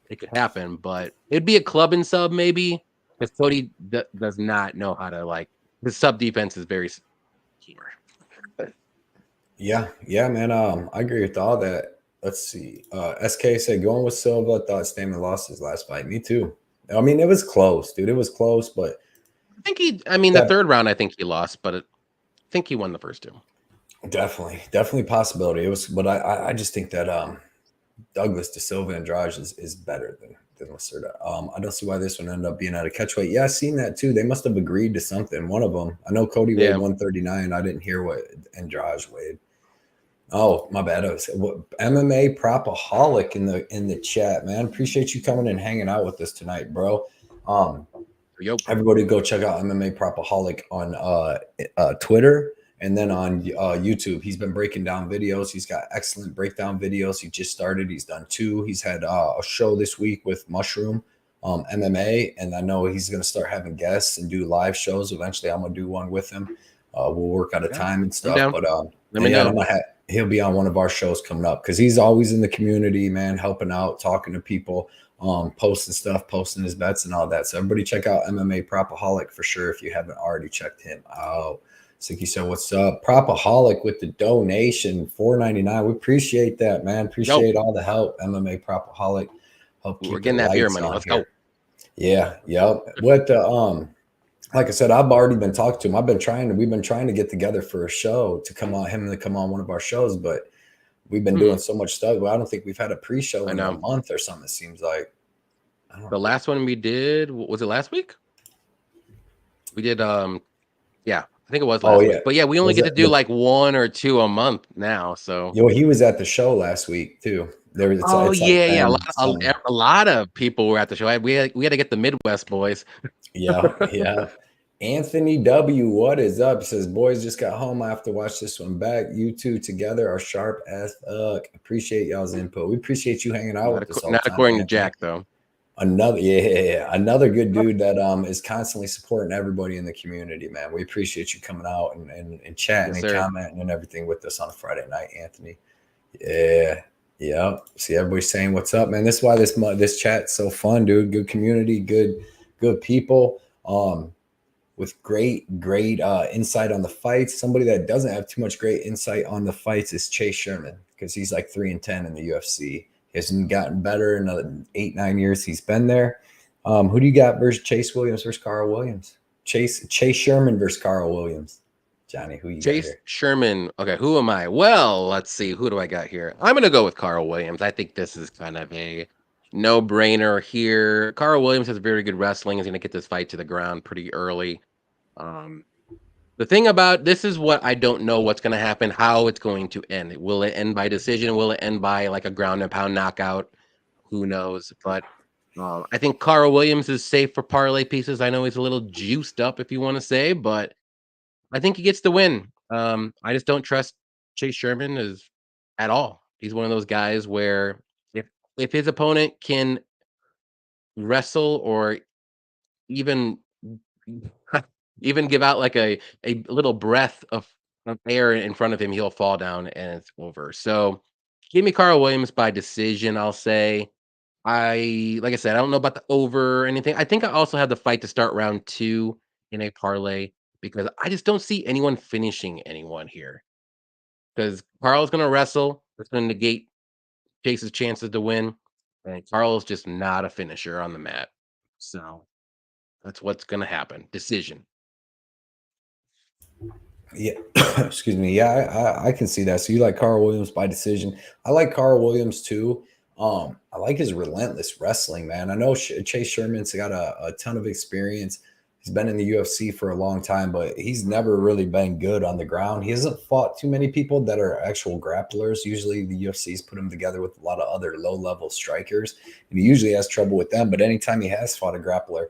it could happen, but it'd be a club and sub maybe. Because Cody does not know how to his sub defense is very poor. Yeah, man. I agree with all that. Let's see. SK said going with Silva. Thought Stamann lost his last fight. Me too. I mean, it was close, dude. It was close, but I think the third round, I think he lost, but I think he won the first two. Definitely possibility. It was, but I just think that Douglas Silva Andrade is better than Lacerda. I don't see why this one ended up being at a catchweight. Yeah, I seen that too. They must have agreed to something. One of them. I know Cody weighed 139. I didn't hear what Andrade weighed. Oh, my bad. MMA Propaholic in the chat, man. Appreciate you coming and hanging out with us tonight, bro. Everybody go check out MMA Propaholic on Twitter. And then on YouTube, he's been breaking down videos. He's got excellent breakdown videos. He just started. He's done 2. He's had a show this week with Mushroom MMA. And I know he's going to start having guests and do live shows. Eventually, I'm going to do one with him. We'll work out a time and stuff. But he'll be on one of our shows coming up because he's always in the community, man, helping out, talking to people, posting stuff, posting his bets and all that. So everybody check out MMA Propaholic for sure if you haven't already checked him out. Sicky said, "What's up, Propaholic with the donation, $4.99. We appreciate that, man. Appreciate all the help, MMA Propaholic. We're getting that beer money. Let's go. Yeah, yep. What like I said, I've already been talking to him. We've been trying to get together for a show to come on one of our shows, but we've been doing so much stuff. Well, I don't think we've had a pre-show in a month or something. It seems like the last one we did was it last week? We did I think it was last week. But yeah, we only get to do 1 or 2 a month now. So he was at the show last week too. A lot of people were at the show. We had to get the Midwest boys. Yeah. Anthony W, what is up? Says, boys just got home. I have to watch this one back. You two together are sharp as fuck. Appreciate y'all's input. We appreciate you hanging out with us all Not according to Jack, though. Another good dude that is constantly supporting everybody in the community, man. We appreciate you coming out and chatting Yes, and sir. commenting and everything with us on a Friday night, Anthony. Yeah. See everybody saying what's up, man. This is why this chat's so fun, dude. Good community, good people. With great insight on the fights. Somebody that doesn't have too much great insight on the fights is Chase Sherman, because he's like 3-10 in the UFC. He hasn't gotten better in the 8-9 years he's been there. Who do you got versus Chase Williams versus Karl Williams? Chase Sherman versus Karl Williams. Johnny, who you got Chase here? Sherman. Okay, who am I? Well, let's see. Who do I got here? I'm gonna go with Karl Williams. I think this is kind of a no-brainer here. Karl Williams has very good wrestling. He's gonna get this fight to the ground pretty early. Um, the thing about this is what I don't know what's gonna happen, how it's going to end. Will it end by decision? Will it end by like a ground and pound knockout? Who knows? But I think Karl Williams is safe for parlay pieces. I know he's a little juiced up, if you want to say, but I think he gets the win. I just don't trust Chase Sherman as at all. He's one of those guys where if if his opponent can wrestle or even even give out like a little breath of air in front of him, he'll fall down and it's over. So give me Karl Williams by decision, I'll say. Like I said, I don't know about the over or anything. I think I also have the fight to start round 2 in a parlay because I just don't see anyone finishing anyone here. Because Karl's gonna wrestle, it's gonna negate Chase's chances to win, and Karl's just not a finisher on the mat. So that's what's gonna happen. Decision. Yeah, excuse me. Yeah, I can see that. So you like Karl Williams by decision. I like Karl Williams too. I like his relentless wrestling, man. I know Chase Sherman's got a ton of experience. He's been in the UFC for a long time, but he's never really been good on the ground. He hasn't fought too many people that are actual grapplers. Usually the UFC's put him together with a lot of other low-level strikers, and he usually has trouble with them. But anytime he has fought a grappler,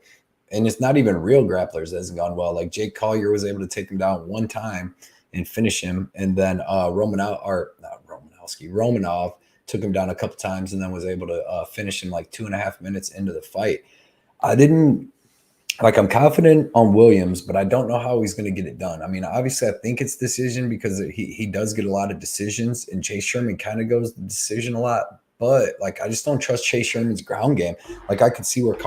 and it's not even real grapplers that hasn't gone well. Like Jake Collier was able to take him down one time and finish him, and then Romanov took him down a couple times and then was able to finish him like 2.5 minutes into the fight. I didn't I'm confident on Williams, but I don't know how he's going to get it done. I mean, obviously, I think it's decision because he does get a lot of decisions, and Chase Sherman kind of goes the decision a lot. But like, I just don't trust Chase Sherman's ground game. Like, I could see where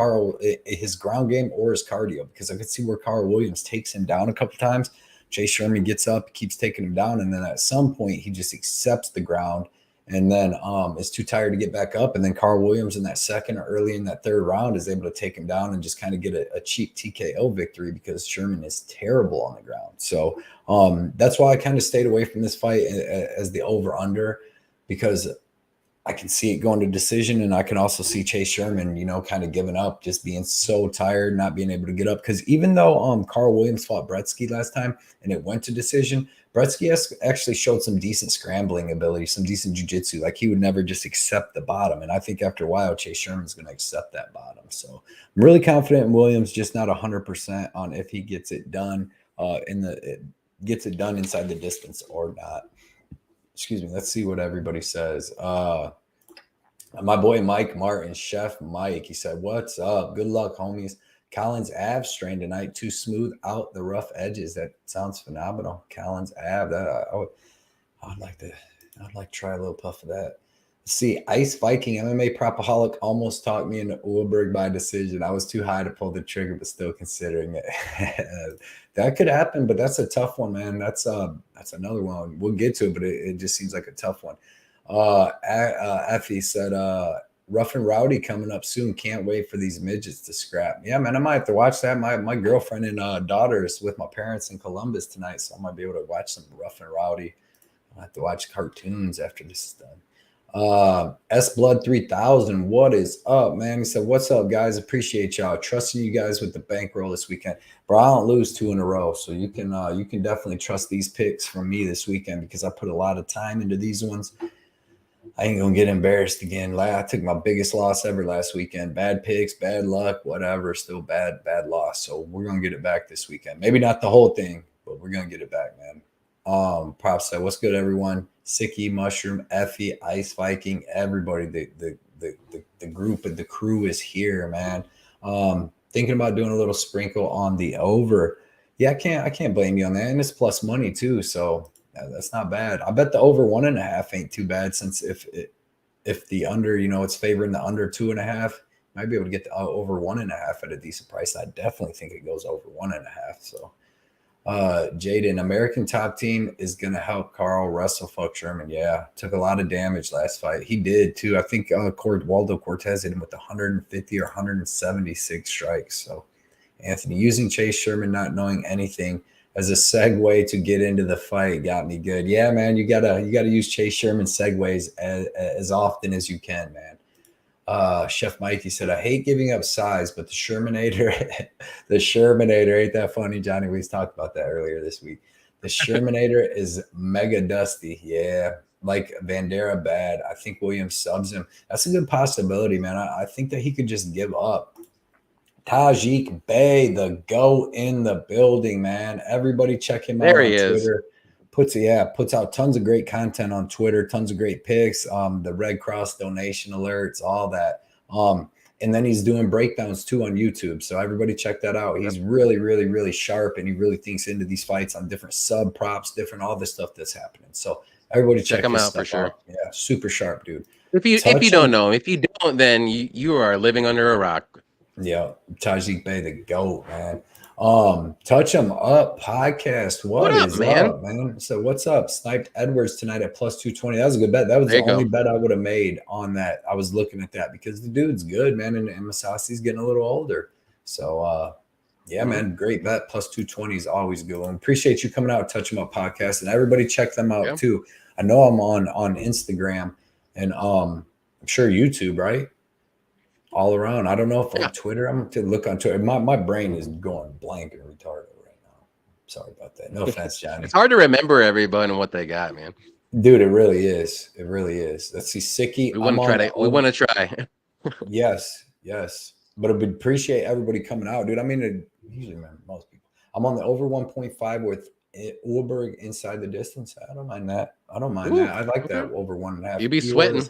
his ground game or his cardio, because I could see where Karl Williams takes him down a couple times. Chase Sherman gets up, keeps taking him down, and then at some point he just accepts the ground and then is too tired to get back up. And then Karl Williams in that second or early in that third round is able to take him down and just kind of get a cheap TKO victory because Sherman is terrible on the ground. So that's why I kind of stayed away from this fight as the over-under, because I can see it going to decision, and I can also see Chase Sherman, kind of giving up, just being so tired, not being able to get up. Because even though Karl Williams fought Bretsky last time and it went to decision, Bretsky actually showed some decent scrambling ability, some decent jiu-jitsu. Like, he would never just accept the bottom. And I think after a while, Chase Sherman's going to accept that bottom. So I'm really confident in Williams, just not 100% on if he gets it done gets it done inside the distance or not. Excuse me. Let's see what everybody says. My boy Mike Martin, Chef Mike, he said, "What's up? Good luck, homies. Collins Ave strain tonight. Too smooth out the rough edges." That sounds phenomenal. Collins Ave. I'd like to try a little puff of that. See, Ice Viking MMA Propaholic almost talked me into Ulberg by decision. I was too high to pull the trigger, but still considering it. That could happen, but that's a tough one, man. That's another one. We'll get to it, but it just seems like a tough one. Effie said, Rough and Rowdy coming up soon. Can't wait for these midgets to scrap. Yeah, man, I might have to watch that. My girlfriend and daughter is with my parents in Columbus tonight, so I might be able to watch some Rough and Rowdy. I'll have to watch cartoons after this is done. S Blood 3000, what is up, man? He said, "What's up, guys? Appreciate y'all. Trusting you guys with the bankroll this weekend. Bro, I don't lose 2 in a row, so you can definitely trust these picks from me this weekend because I put a lot of time into these ones. I ain't gonna get embarrassed again. I took my biggest loss ever last weekend. Bad picks, bad luck, whatever. Still bad loss. So we're gonna get it back this weekend. Maybe not the whole thing, but we're gonna get it back, man." Props said, "What's good, everyone? Sicky, Mushroom, Effie, Ice Viking, everybody. The the group and the crew is here, man. Thinking about doing a little sprinkle on the over. Yeah, I can't blame you on that. And it's plus money too. So that's not bad. I bet the over 1.5 ain't too bad, since if the under, it's favoring the under 2.5, might be able to get the over 1.5 at a decent price. I definitely think it goes over 1.5. So Jaden, American top team is going to help Karl wrestle fuck Sherman. Yeah, took a lot of damage last fight. He did too. I think Waldo Cortez hit him with 150 or 176 strikes. So Anthony, using Chase Sherman not knowing anything as a segue to get into the fight got me good. Yeah, man, you gotta use Chase Sherman segues as often as you can, man. Chef Mikey said, I hate giving up size, but the Shermanator, ain't that funny, Johnny? We talked about that earlier this week. The Shermanator is mega dusty. Yeah, like Bandera bad. I think Williams subs him. That's a good possibility, man. I think that he could just give up. Tajik Bey, the GOAT in the building, man. Everybody check him out on Twitter. Puts out tons of great content on Twitter, tons of great pics, the Red Cross donation alerts, all that. And then he's doing breakdowns too on YouTube. So everybody check that out. He's really, really, really sharp, and he really thinks into these fights on different sub props, different all this stuff that's happening. So everybody check him out for sure. Yeah, super sharp, dude. If you don't know him, if you don't, then you are living under a rock. Yeah, Tajik Bey, the GOAT, man. Touch 'em up podcast. What is up, man? So what's up? Sniped Edwards tonight at plus 220. That was a good bet. That was the only bet I would have made on that. I was looking at that because the dude's good, man, and Masasi's getting a little older. So yeah, man, great bet. Plus 220 is always good one. Appreciate you coming out, Touch 'em up podcast, and everybody check them out too. I know I'm on Instagram and I'm sure YouTube, right? All around. I don't know if on Twitter. I'm going to look on Twitter. My brain is going blank and retarded right now. Sorry about that. No offense, Johnny. It's hard to remember everybody and what they got, man. Dude, it really is. It really is. Let's see, Sicky. We want to try. Yes. But I would appreciate everybody coming out, dude. I mean, usually, man, most people. I'm on the over 1.5 with Ulberg inside the distance. I don't mind that. I like that over 1.5. You be sweating.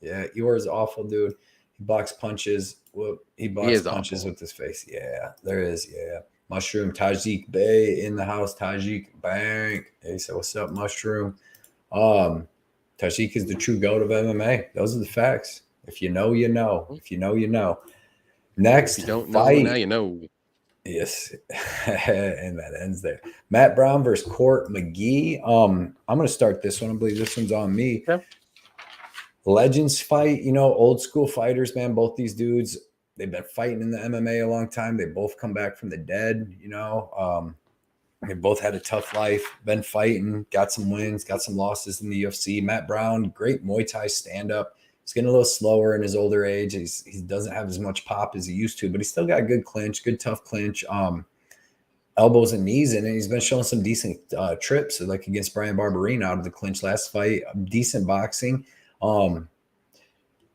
Yeah, Ihor is awful, dude. He blocks punches. He blocks punches with his face. Yeah, there is. Yeah. Mushroom. Tajik Bey in the house. Tajik Bank. Hey, so what's up, Mushroom? Tajik is the true GOAT of MMA. Those are the facts. If you know, you know. If you know, you know. Next, if you don't fight. Know, now you know. Yes. And that ends there. Matt Brown versus Court McGee. I'm going to start this one. I believe this one's on me. Yeah. Legends fight, old school fighters, man. Both these dudes, they've been fighting in the MMA a long time. They both come back from the dead, They both had a tough life, been fighting, got some wins, got some losses in the UFC. Matt Brown, great Muay Thai stand-up. He's getting a little slower in his older age. He doesn't have as much pop as he used to, but he's still got good clinch, good tough clinch, elbows and knees in it. He's been showing some decent trips, like against Bryan Barberena out of the clinch last fight. Decent boxing.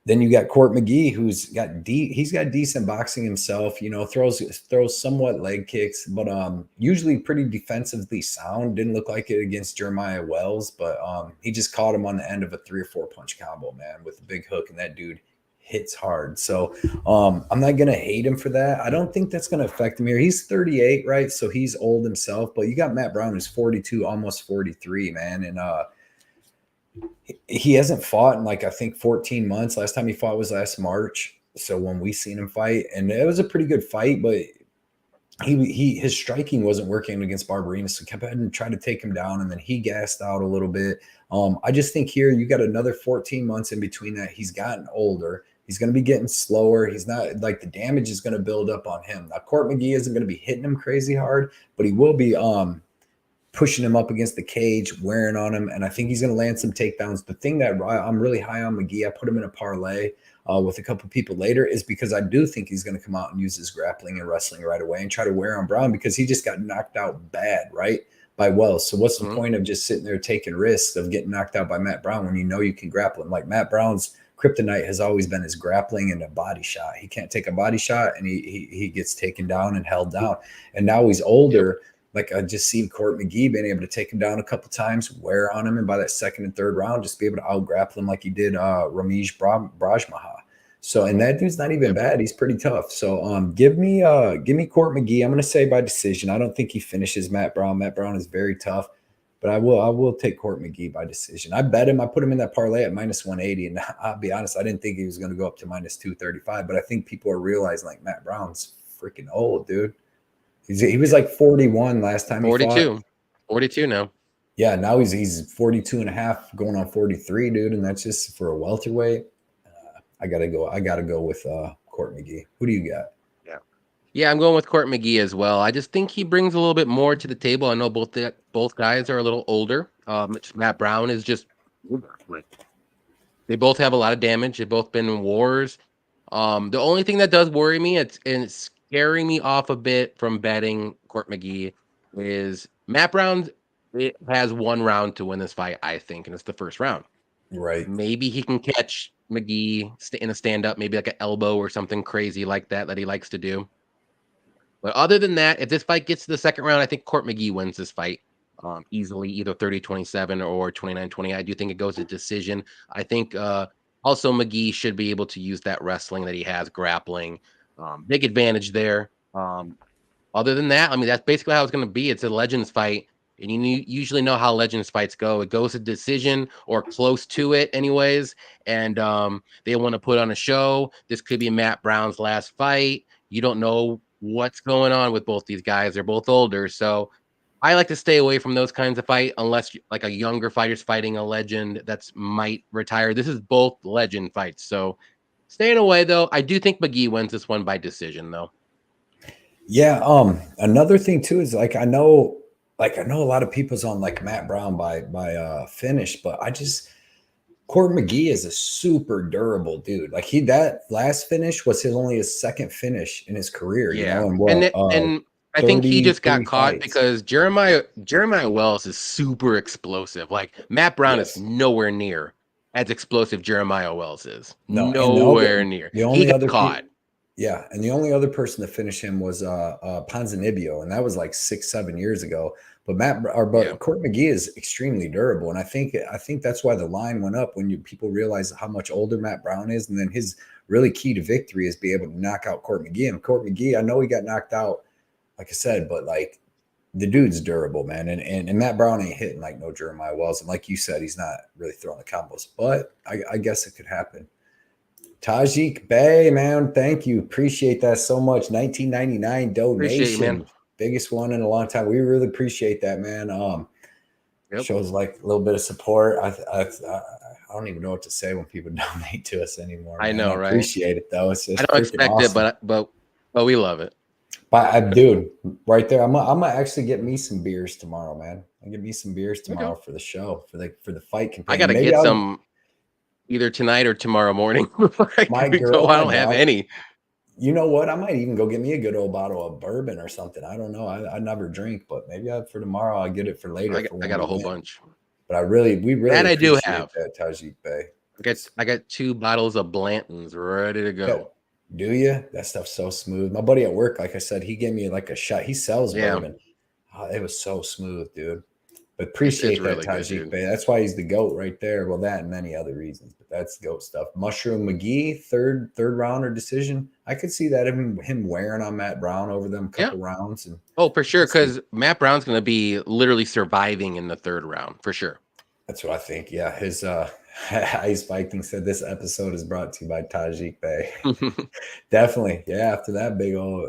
Then you got Court McGee, who's got he's got decent boxing himself, throws somewhat leg kicks, but usually pretty defensively sound. Didn't look like it against Jeremiah Wells, but he just caught him on the end of a 3 or 4 punch combo, man, with a big hook, and that dude hits hard. So I'm not gonna hate him for that. I don't think that's gonna affect him here. He's 38, right? So he's old himself, but you got Matt Brown, who's 42, almost 43, man, and he hasn't fought in I think 14 months. Last time he fought was last March. So when we seen him fight, and it was a pretty good fight, but his striking wasn't working against Barberena, so kept ahead and tried to take him down, and then he gassed out a little bit. I just think here you got another 14 months in between that. He's gotten older. He's going to be getting slower. He's not the damage is going to build up on him. Now, Court McGee isn't going to be hitting him crazy hard, but he will be pushing him up against the cage, wearing on him, and I think he's going to land some takedowns. The thing that I'm really high on McGee, I put him in a parlay with a couple people later, is because I do think he's going to come out and use his grappling and wrestling right away and try to wear on Brown, because he just got knocked out bad, right, by Wells. So what's the point of just sitting there taking risks of getting knocked out by Matt Brown when you know you can grapple him? Like, Matt Brown's kryptonite has always been his grappling and a body shot. He can't take a body shot, and he gets taken down and held down. And now he's older. like I just see Court McGee being able to take him down a couple times, wear on him, and by that second and third round, just be able to out grapple him like he did Ramesh Brajmaha. So, and that dude's not even bad. He's pretty tough. So, give me Court McGee. I'm gonna say by decision. I don't think he finishes Matt Brown. Matt Brown is very tough, but I will take Court McGee by decision. I bet him. I put him in that parlay at minus 180, and I'll be honest, I didn't think he was gonna go up to minus 235. But I think people are realizing like Matt Brown's freaking old, dude. He was like 41 last time 42. he fought. 42 now. Yeah, now he's 42 and a half, going on 43, dude, and that's just for a welterweight. I gotta go with Court McGee. Who do you got? Yeah, I'm going with Court McGee as well. I just think he brings a little bit more to the table. I know both guys are a little older. Matt Brown is just they both have a lot of damage. They've both been in wars. The only thing that does worry me, it's scaring me off a bit from betting Court McGee, is Matt Brown. It has one round to win this fight, I think, and it's the first round. Right. Maybe he can catch McGee in a stand-up, maybe like an elbow or something crazy like that he likes to do. But other than that, if this fight gets to the second round, I think Court McGee wins this fight easily, either 30-27 or 29-20. I do think it goes to decision. I think also McGee should be able to use that wrestling that he has, grappling. Big advantage there. Other than that, I mean, that's basically how it's going to be. It's a Legends fight. And you usually know how Legends fights go. It goes to decision or close to it anyways. And they want to put on a show. This could be Matt Brown's last fight. You don't know what's going on with both these guys. They're both older. So I like to stay away from those kinds of fight unless like a younger fighter's fighting a legend that's might retire. This is both legend fights. So staying away, though. I do think McGee wins this one by decision, though. Yeah. Another thing, too, is like I know a lot of people's on like Matt Brown by finish, but Court McGee is a super durable dude. Like that last finish was only his second finish in his career. Yeah, you know, and I think he just got caught fights. because Jeremiah Wells is super explosive. Like Matt Brown is nowhere near as explosive Jeremiah Wells is. No, nowhere near. He got caught. Yeah, and the only other person to finish him was Ponzinibbio, and that was like 6-7 years ago. But Court McGee is extremely durable, and I think that's why the line went up when people realize how much older Matt Brown is, and then his really key to victory is be able to knock out Court McGee. And Court McGee, I know he got knocked out, like I said, but like the dude's durable, man, and Matt Brown ain't hitting like no Jeremiah Wells, and like you said, he's not really throwing the combos, but I guess it could happen. Tajik Bey, man, thank you. Appreciate that so much. 1999 donation. You, biggest one in a long time. We really appreciate that, man. Shows like a little bit of support. I don't even know what to say when people donate to us anymore. Man. I know, right? Appreciate it though. It's just I don't expect awesome. it, but we love it. But dude, right there, I'm gonna actually get me some beers tomorrow, man. I'll get me some beers tomorrow for the show for the fight companion. I gotta get some either tonight or tomorrow morning. I don't have any. You know what? I might even go get me a good old bottle of bourbon or something. I don't know. I never drink, but maybe for tomorrow I'll get it for later. I got a whole bunch. But we really that I do have that Tajik Bey. I got 2 bottles of Blanton's ready to go. Do you? That stuff's so smooth. My buddy at work, like I said, he gave me like a shot. He sells bourbon. Oh, it was so smooth, dude. But appreciate that, really Tajik Bey. That's why he's the GOAT right there. Well, that and many other reasons, but that's GOAT stuff. Mushroom McGee, third round or decision. I could see that him wearing on Matt Brown over them couple rounds. And for sure, because Matt Brown's going to be literally surviving in the 3rd round for sure. That's what I think. Yeah, his Ice Viking said this episode is brought to you by Tajik Bey. Definitely, yeah. After that big old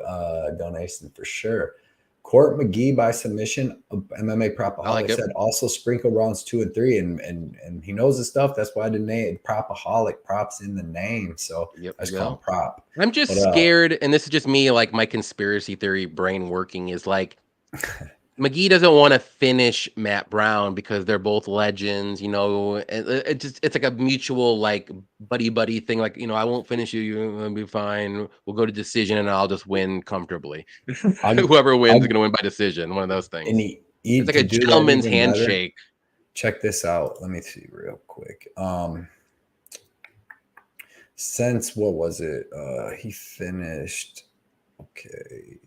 donation, for sure. Court McGee by submission. MMA Propaholic said also sprinkle rounds 2 and 3, and he knows his stuff. That's why the name Propaholic, props in the name. So let's call him Prop. I'm just scared, and this is just me, like my conspiracy theory brain working is like McGee doesn't want to finish Matt Brown because they're both legends, you know. It's like a mutual like buddy thing. Like, you know, I won't finish you. You're gonna be fine. We'll go to decision, and I'll just win comfortably. Whoever wins is gonna win by decision. One of those things. It's like a gentleman's handshake. Check this out. Let me see real quick. Since what was it? He finished. Okay.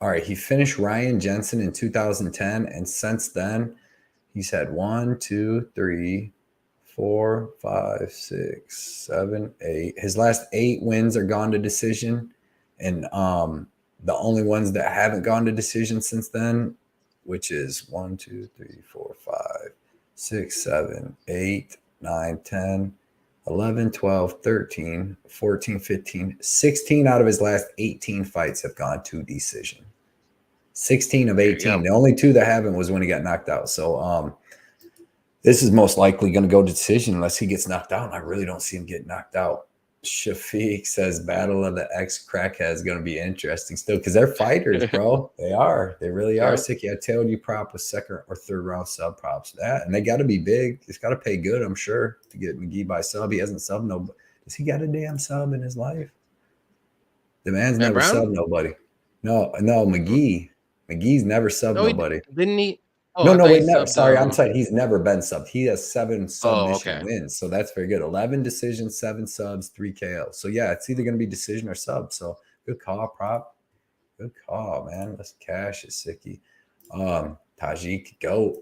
All right, he finished Ryan Jensen in 2010, and since then, he's had 1, 2, 3, 4, 5, 6, 7, 8. His last 8 wins are gone to decision, and the only ones that haven't gone to decision since then, which is 1, 2, 3, 4, 5, 6, 7, 8, 9, 10, 11, 12, 13, 14, 15, 16 out of his last 18 fights have gone to decision. 16 of 18. The only 2 that haven't was when he got knocked out. So this is most likely going to go to decision unless he gets knocked out. And I really don't see him get knocked out. Shafiq says Battle of the Ex-Crackheads is going to be interesting still because they're fighters, bro. They are. They really are. Sicky, I told you prop was 2nd or 3rd round sub props. That, and they got to be big. It's got to pay good, I'm sure, to get McGee by sub. He hasn't subbed nobody. Does he got a damn sub in his life? The man's never subbed nobody. No, McGee. McGee's never subbed nobody. Didn't he? Oh, no, wait, never. Sorry, I'm saying he's never been subbed. He has 7 submission wins, so that's very good. 11 decisions, 7 subs, 3 KO. So yeah, it's either going to be decision or sub. So good call, prop. Good call, man. Let's cash it, Sicky. Tajik, go.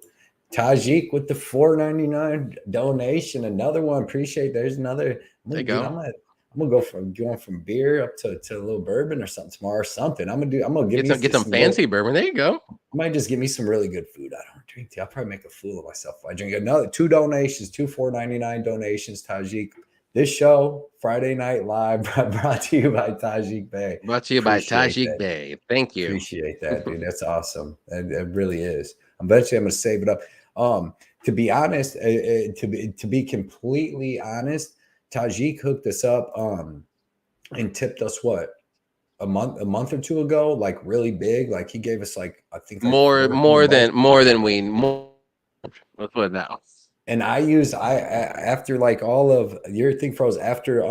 Tajik with the $4.99 donation. Another one. Appreciate. There's another. There you go. I'm gonna go from going from beer up to a little bourbon or something tomorrow or something. I'm gonna get some fancy bourbon. There you go. I might just give me some really good food. I don't drink tea. I'll probably make a fool of myself if I drink another 2 donations, 2 $4.99 donations. Tajik. This show, Friday Night Live, brought to you by Tajik Bey. Brought to you by Tajik Bey. Thank you. Appreciate that, dude. That's awesome. It really is. Eventually, I'm gonna save it up. To be honest, to be completely honest, Tajik hooked us up and tipped us what a month or 2 ago, like really big. Like he gave us like I think like more than we. Let's put it now. And I after like all of your thing froze after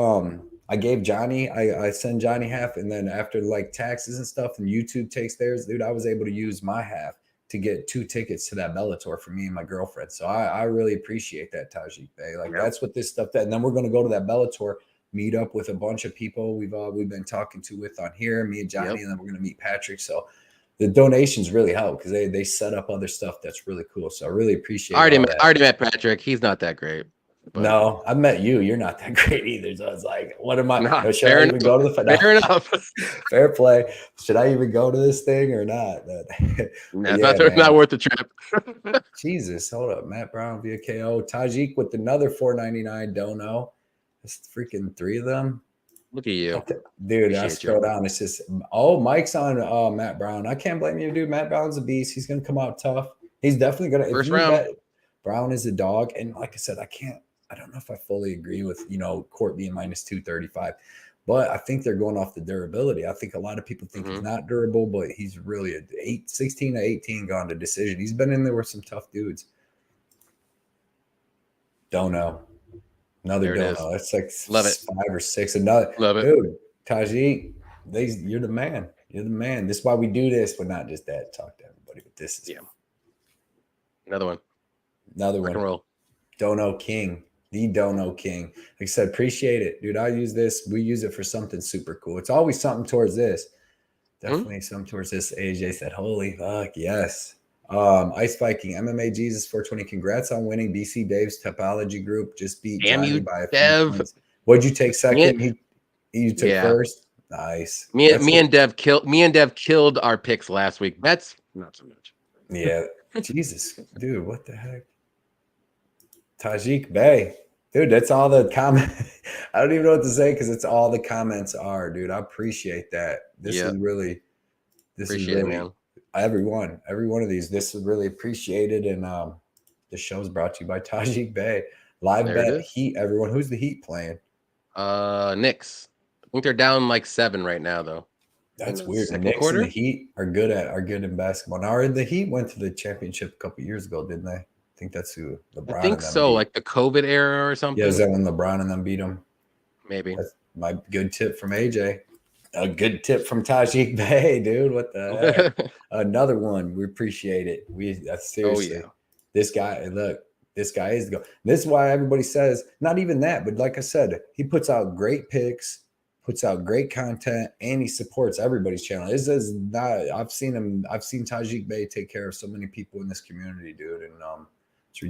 I gave Johnny I send Johnny half, and then after like taxes and stuff and YouTube takes theirs, dude, I was able to use my half to get 2 tickets to that Bellator for me and my girlfriend. So I really appreciate that, Tajik Bey. Like that's what this stuff and then we're gonna go to that Bellator, meet up with a bunch of people we've been talking to with on here, me and Johnny, and then we're gonna meet Patrick. So the donations really help because they set up other stuff that's really cool. So I really appreciate it. Already met Patrick. He's not that great. But. No, I met you. You're not that great either. So I was like, what am I? Nah, should I even go to the fight? Fair enough. Fair play. Should I even go to this thing or not? Not worth the trip. Jesus, hold up. Matt Brown via KO. Tajik with another $4.99 dono. It's freaking 3 of them. Look at you. Dude, I scroll down. It's just, Mike's on Matt Brown. I can't blame you, dude. Matt Brown's a beast. He's going to come out tough. He's definitely going to. First round. Brown is a dog. And like I said, I don't know if I fully agree with, Court being minus 235, but I think they're going off the durability. I think a lot of people think he's not durable, but he's really 16 to 18 gone to decision. He's been in there with some tough dudes. Don't know. Another dono. That's like Love it. 5 or 6. Another. Love it. Dude, Tajik, you're the man. You're the man. This is why we do this, but not just that. Talk to everybody. But this is another one. Another Rock one. and roll. Dono King. The Dono King. Like I said, appreciate it. Dude, I use this. We use it for something super cool. It's always something towards this. Definitely something towards this. AJ said, holy fuck, yes. Ice Viking, MMA Jesus 420. Congrats on winning. BC Dave's Topology Group. Just beat Johnny by a few points. What'd you take second? You took first. Nice. Me and Dev killed our picks last week. That's not so much. Yeah. Jesus. Dude, what the heck? Tajik Bey. Dude, that's all the comment. I don't even know what to say because it's all the comments are, dude. I appreciate that. This is really man. Every one of these. This is really appreciated. And the show's brought to you by Tajik Bey. Live bet Heat, everyone. Who's the Heat playing? Knicks. I think they're down like 7 right now, though. That's weird. The Knicks and the Heat are good in basketball. Now, the Heat went to the championship a couple years ago, didn't they? I think that's who LeBron. I think so, like the COVID era or something. Yeah, is that when LeBron and them beat them? Maybe. That's my good tip from AJ. A good tip from Tajik Bey, dude. What the heck? Another one. We appreciate it. Seriously. This guy is the go. This is why everybody says, not even that, but like I said, he puts out great picks. puts out great content, and he supports everybody's channel. This is not. I've seen Tajik Bey take care of so many people in this community, dude, and it's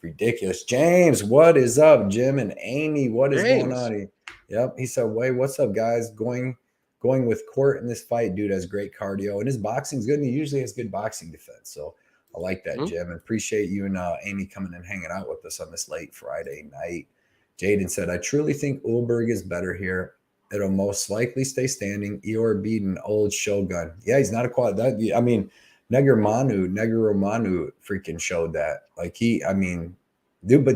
ridiculous. James, what is up? Jim and Amy, what is going on? Yep, he said, "Wait, what's up, guys? Going with Court in this fight, dude has great cardio, and his boxing's good, and he usually has good boxing defense. So I like that, Jim, and appreciate you and Amy coming and hanging out with us on this late Friday night." Jaden said, "I truly think Ulberg is better here. It'll most likely stay standing. Ihor beat an old Shogun. Yeah, he's not a quad. I mean, Negromanu freaking showed that. Like dude, but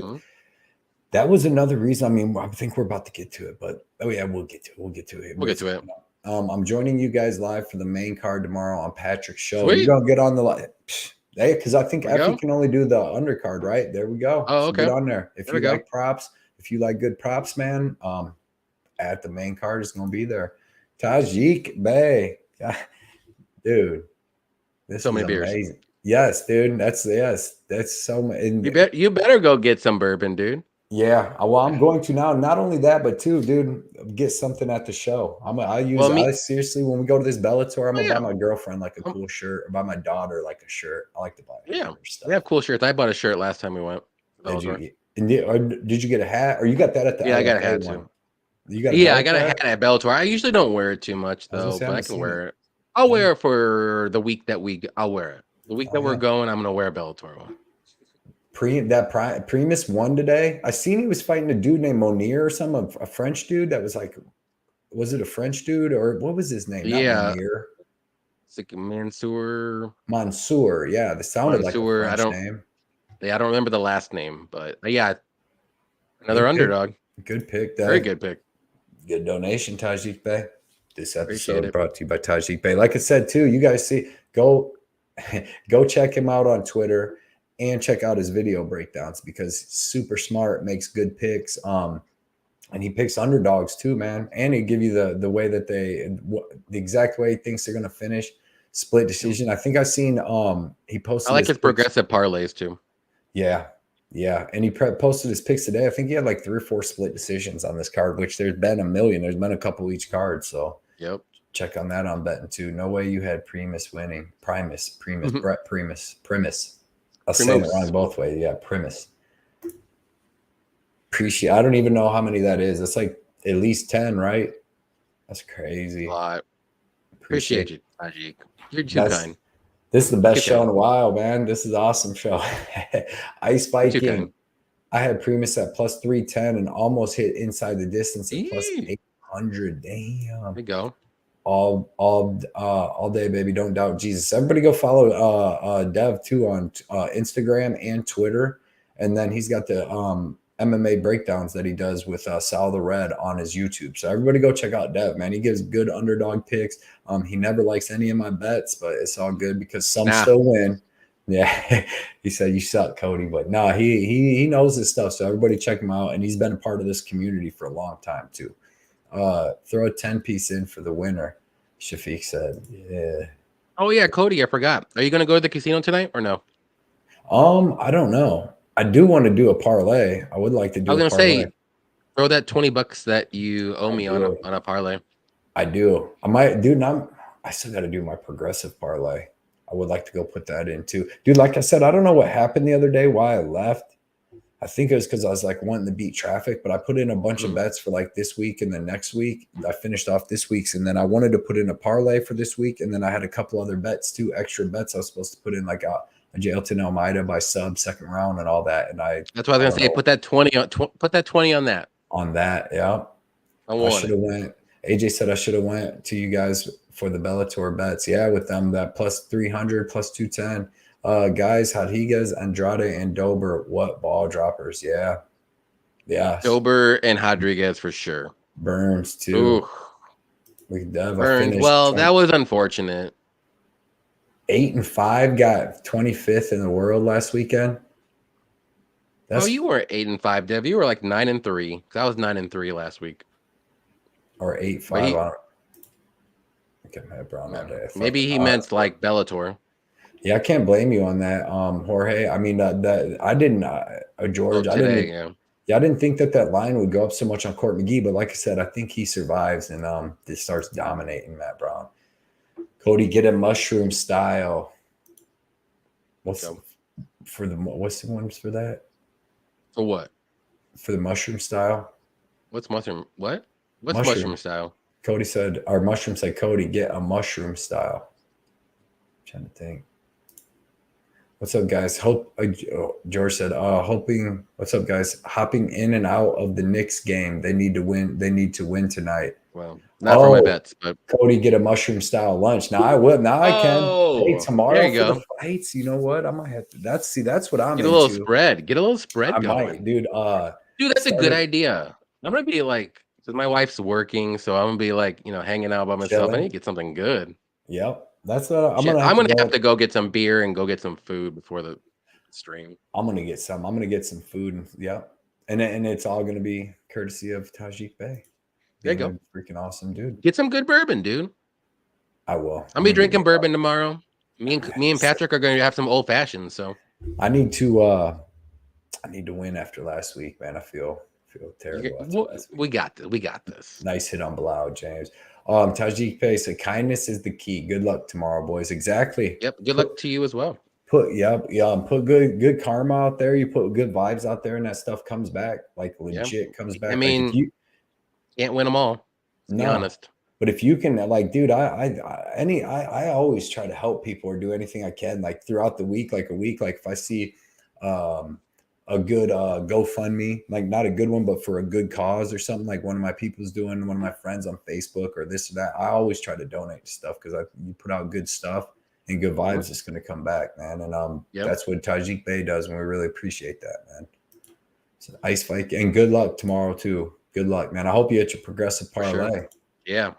that was another reason. I mean, I think we're about to get to it, but we'll get to it. We'll get to it. I'm joining you guys live for the main card tomorrow on Patrick's show. Sweet. You're gonna get on the live. Hey, because I think Effie can only do the undercard, right? There we go. Oh, okay. So get on there. If you like props, if you like good props, man, at the main card is going to be there. Tajik Bey. Dude. This so many beers. Amazing. Yes, dude. That's so much. You better go get some bourbon, dude. Yeah. Well, I'm going to now. Not only that, but too, dude, get something at the show. I seriously, when we go to this Bellator, I'm going to buy my girlfriend like a cool shirt, or buy my daughter like a shirt. I like to buy stuff. We have cool shirts. I bought a shirt last time we went. Did you get a hat, or you got that at the? Yeah, I got a hat too. I got a hat at Bellator. I usually don't wear it too much though, but I can wear it. I'll wear it for the week that I'll wear it. The week that we're going, I'm gonna wear a Bellator one. Primus won today. I seen he was fighting a dude named Monir or something, a French dude that was like, was it a French dude or what was his name? Not Monir. It's like Mansour. Yeah, that sounded like a French name. Yeah, I don't remember the last name, but yeah, another underdog. Good pick. Very good pick. Good donation, Tajik Bey. This episode brought to you by Tajik Bey. Like I said, too, you guys go check him out on Twitter and check out his video breakdowns because he's super smart, makes good picks. And he picks underdogs too, man. And he give you the way that the exact way he thinks they're gonna finish. Split decision. I think I've seen he posted. I like his progressive parlays too. Yeah, and he posted his picks today. I think he had like 3 or 4 split decisions on this card, which there's been a million. There's been a couple each card, so check on that on betting too. No way you had Primus winning. Primus, Brett Primus. I'll say it wrong both ways. Yeah, Primus. I don't even know how many that is. That's like at least 10, right? That's crazy. A lot. Appreciate you, Tajik. You're too kind. This is the best show in a while, man. This is an awesome show. Ice Viking. I had Primus at plus 310 and almost hit inside the distance at plus 800. Damn. There we go. All day, baby. Don't doubt Jesus. Everybody go follow Dev too on Instagram and Twitter. And then he's got the MMA breakdowns that he does with Sal the Red on his YouTube. So everybody go check out Dev, man. He gives good underdog picks. He never likes any of my bets, but it's all good because some still win. Yeah. He said, you suck, Cody. But no, he knows his stuff. So everybody check him out. And he's been a part of this community for a long time too. Throw a 10-piece in for the winner, Shafiq said. Yeah. Oh yeah, Cody, I forgot. Are you gonna go to the casino tonight or no? I don't know. I do want to do a parlay. I would like to do a parlay. I was going to say, throw that $20 that you owe me on a parlay. I do. I might, dude, I still got to do my progressive parlay. I would like to go put that in too. Dude, like I said, I don't know what happened the other day, why I left. I think it was because I was like wanting to beat traffic, but I put in a bunch of bets for like this week and then next week. I finished off this week's and then I wanted to put in a parlay for this week. And then I had a couple other bets too, extra bets I was supposed to put in like a Jailton Almeida by sub second round and all that. And that's what I was gonna say. Put that 20 on. Put that 20 on that. On that, yeah. I should have went. AJ said I should have went to you guys for the Bellator bets. Yeah, with them that plus 300, plus 210. Guys, Rodriguez, Andrade, and Dober. What ball droppers? Yeah. Dober and Rodriguez for sure. Burns too. Burns. Well, that was unfortunate. 8-5, got 25th in the world last weekend. You were 8-5, Dev. You were like 9-3. I was 9-3 last week. Or 8-5. Get my brown all day. Maybe he meant like Bellator. Yeah, I can't blame you on that, Jorge. I mean, that I didn't, George. Today, Yeah, I didn't think that line would go up so much on Court McGee, but like I said, I think he survives and just starts dominating Matt Brown. Cody, get a mushroom style. What's the ones for that? For what? For the mushroom style. What's mushroom? What? What's mushroom style? Cody said, our mushroom said, Cody, get a mushroom style. I'm trying to think. What's up, guys? George said, hoping. What's up, guys? Hopping in and out of the Knicks game. They need to win. They need to win tonight. Well, not for my bets, but Cody, get a mushroom style lunch. Now I will. Now I can. Hey, tomorrow for the fights. You know what? I might have to. That's what I'm into. Get a little spread. Get a little spread going, might, dude. Dude, that's a good idea. I'm gonna be like, because my wife's working, so I'm gonna be like, hanging out by myself. I need to get something good. Yep. That's what I'm gonna have to go get some beer and go get some food before the stream. I'm gonna get some. I'm gonna get some food and and it's all gonna be courtesy of Tajik Bey. There you go. Freaking awesome, dude. Get some good bourbon, dude. I will. I'm gonna be drinking bourbon tomorrow. Me and Patrick are gonna have some old fashioned. So I need to win after last week, man. I feel terrible. We got this. We got this. Nice hit on Blau, James. Tajik Bey said, kindness is the key. Good luck tomorrow, boys. Exactly. Yep. Good luck to you as well. Put good karma out there. You put good vibes out there, and that stuff comes back. Like legit comes back. I mean, you can't win them all. To be honest. But if you can, like, dude, I always try to help people or do anything I can, like throughout the week, like if I see a good GoFundMe, like not a good one, but for a good cause or something, like one of my people's doing, one of my friends on Facebook or this or that, I always try to donate stuff because you put out good stuff and good vibes, it's going to come back, man. And that's what Tajik Bey does, and we really appreciate that, man. So ice fight, and good luck tomorrow too. Good luck, man. I hope you hit your progressive parlay. Sure. Yeah.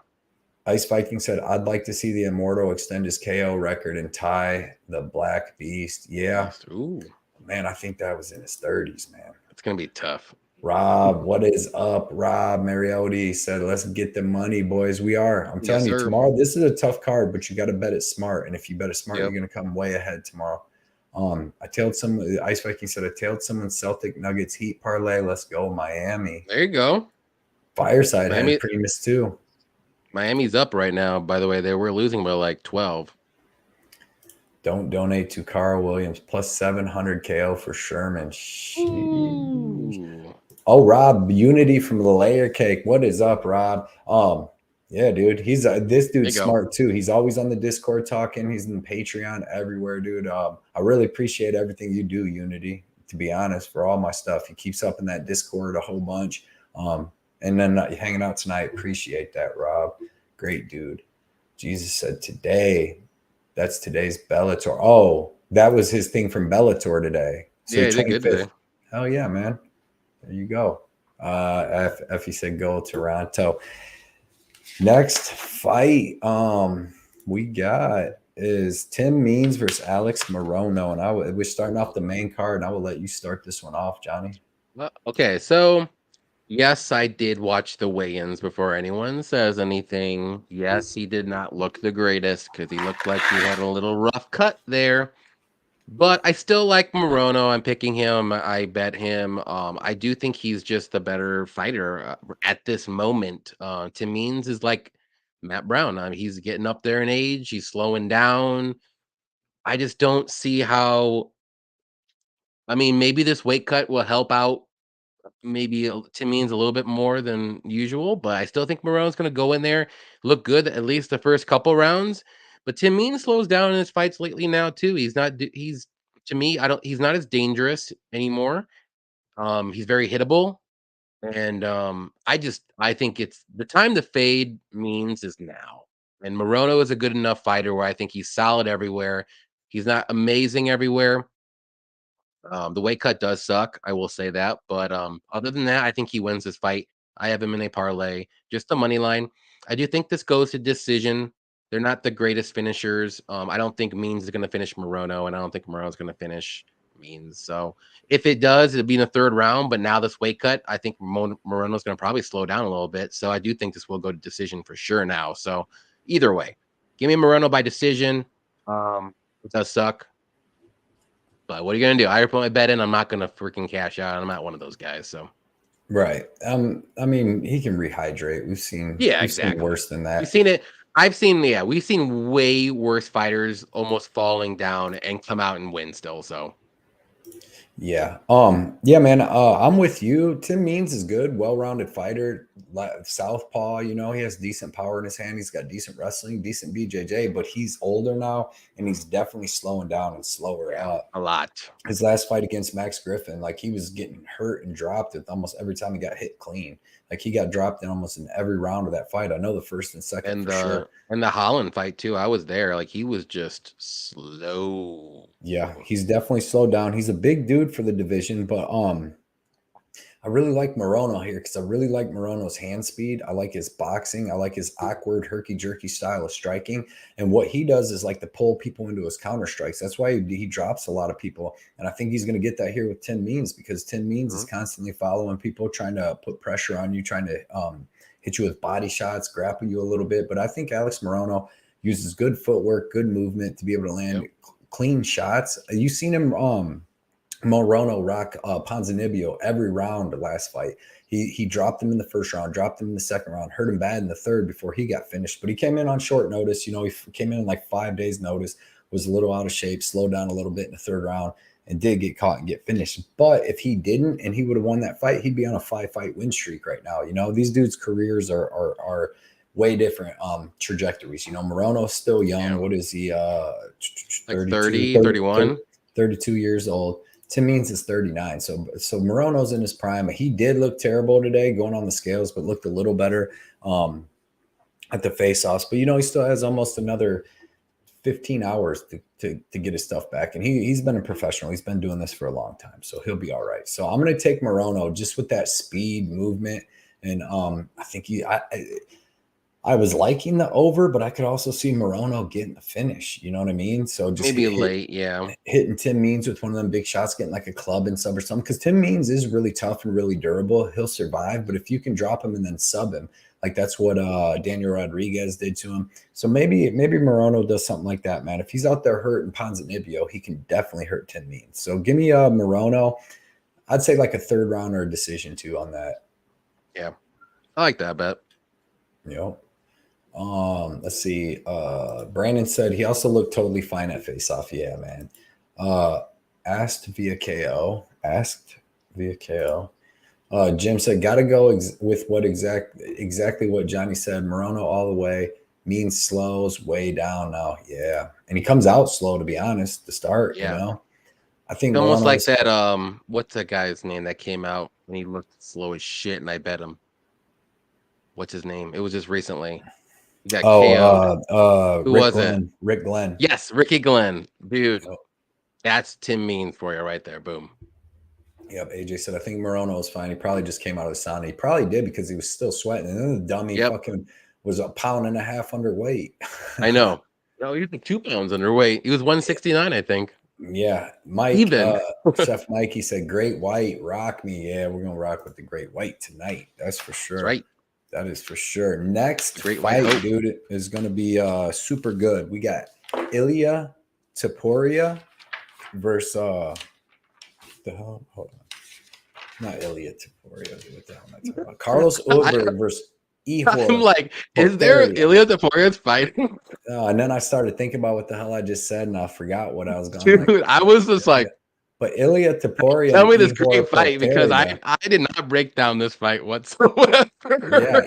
Ice Viking said, I'd like to see the Immortal extend his KO record and tie the Black Beast. Yeah. Ooh. Man, I think that was in his 30s, man. It's going to be tough. Rob, what is up? Rob Mariotti said, let's get the money, boys. We are. I'm telling you, tomorrow, this is a tough card, but you got to bet it smart. And if you bet it smart, you're going to come way ahead tomorrow. Ice Viking said, I tailed someone Celtic Nuggets Heat parlay. Let's go, Miami. There you go. Fireside had Primus too. Miami's up right now, by the way. They were losing by like 12. Don't donate to Carl Williams plus 700 KO for Sherman. Oh, Rob, Unity from the Layer Cake. What is up, Rob? Yeah, dude. He's this dude's smart too. He's always on the Discord talking. He's in Patreon everywhere, dude. I really appreciate everything you do, Unity. To be honest, for all my stuff, he keeps up in that Discord a whole bunch. And then hanging out tonight. Appreciate that, Rob. Great dude. Jesus said today. That's today's Bellator. Oh, that was his thing from Bellator today. So yeah, he did good today. Hell yeah, man. There you go. Effie said go Toronto. Next fight we got is Tim Means versus Alex Morono. And we're starting off the main card, and I will let you start this one off, Johnny. Okay, so yes, I did watch the weigh-ins before anyone says anything. Yes, he did not look the greatest because he looked like he had a little rough cut there. But I still like Morono. I'm picking him. I bet him. I do think he's just the better fighter at this moment. Tim Means is like Matt Brown. He's getting up there in age. He's slowing down. I just don't see how. I mean, maybe this weight cut will help out. Maybe Tim Means a little bit more than usual, but I still think Morono's going to go in there, look good at least the first couple rounds. But Tim Means slows down in his fights lately now too. He's not as dangerous anymore. He's very hittable, and I think it's the time to fade Means is now. And Morono is a good enough fighter where I think he's solid everywhere. He's not amazing everywhere. The weight cut does suck, I will say that. But other than that, I think he wins this fight. I have him in a parlay, just the money line. I do think this goes to decision. They're not the greatest finishers. I don't think Means is going to finish Morono, and I don't think Morono's going to finish Means. So if it does, it'll be in the third round. But now this weight cut, I think Morono's going to probably slow down a little bit. So I do think this will go to decision for sure now. So either way, give me Morono by decision. It does suck. But what are you going to do? I put my bet in. I'm not going to freaking cash out. I'm not one of those guys. So Right. I mean, he can rehydrate. Yeah, We've seen exactly. worse than We've that. seen it. We've seen way worse fighters almost falling down and come out and win still. So Yeah. Yeah, man. I'm with you. Tim Means is good, well-rounded fighter, southpaw. You know, he has decent power in his hand. He's got decent wrestling, decent BJJ, but he's older now, and he's definitely slowing down and slower. yeah, a lot. His last fight against Max Griffin, like he was getting hurt and dropped it almost every time he got hit clean. Like he got dropped in almost in every round of that fight. I know the first and second for sure. And the Holland fight too. I was there. Like he was just slow. Yeah, he's definitely slowed down. He's a big dude for the division, but I really like Morono here because I really like Morono's hand speed. I like his boxing. I like his awkward, herky-jerky style of striking. And what he does is like to pull people into his counter strikes. That's why he drops a lot of people. And I think he's going to get that here with Tim Means because Tim Means is constantly following people, trying to put pressure on you, trying to hit you with body shots, grapple you a little bit. But I think Alex Morono uses good footwork, good movement to be able to land clean shots. You've seen him Morono rock Ponzinibbio every round the last fight. He dropped him in the first round, dropped him in the second round, hurt him bad in the third before he got finished. But he came in on short notice. You know, he came in like 5 days notice, was a little out of shape, slowed down a little bit in the third round, and did get caught and get finished. But if he didn't and he would have won that fight, he'd be on a 5-fight win streak right now. You know, these dudes' careers are way different trajectories. You know, Morono's still young. Yeah. What is he? 30, 31? 32 years old. Tim Means is 39. So Morono's in his prime. He did look terrible today going on the scales, but looked a little better at the face-offs. But, you know, he still has almost another 15 hours to get his stuff back. And he's been a professional. He's been doing this for a long time. So he'll be all right. So I'm going to take Morono just with that speed, movement. And I think I was liking the over, but I could also see Morono getting the finish. You know what I mean? So just maybe late, hitting Tim Means with one of them big shots, getting like a club and sub or something. Because Tim Means is really tough and really durable. He'll survive, but if you can drop him and then sub him, like that's what Daniel Rodriguez did to him. So maybe Morono does something like that, man. If he's out there hurting Ponzinibbio, he can definitely hurt Tim Means. So give me Morono. I'd say like a third round or a decision too on that. Yeah, I like that bet. Yep. Let's see. Brandon said he also looked totally fine at face off. Yeah, man. Asked via KO. Jim said, gotta go with what exactly what Johnny said. Morono all the way. Means slows way down now. Yeah. And he comes out slow, to be honest, to start, you know. I think it's almost like that, what's that guy's name that came out and he looked slow as shit and I bet him. What's his name? It was just recently. He got KO'd. Who was it? Rick Glenn. Yes, Ricky Glenn. Dude, that's Tim Means for you right there. Boom. Yep. AJ said, I think Morono was fine. He probably just came out of the sauna. He probably did because he was still sweating. And then the dummy fucking was 1.5 pounds underweight. I know. No, he was like 2 pounds underweight. He was 169, I think. Yeah. Mike, Chef Mike, he said, Great White, rock me. Yeah, we're going to rock with the Great White tonight. That's for sure. That's right. That is for sure. Next fight, dude, is going to be super good. We got Ilia Topuria versus the hell? Hold on. Not Ilia Topuria. What the hell am I talking about? Carlos Ulberg versus Ihor. I'm like, is there Ilia Topuria fighting? And then I started thinking about what the hell I just said, and I forgot what I was going. Dude, I was just like. But Ilia Topuria. Tell me this great fight because I did not break down this fight whatsoever. Yeah,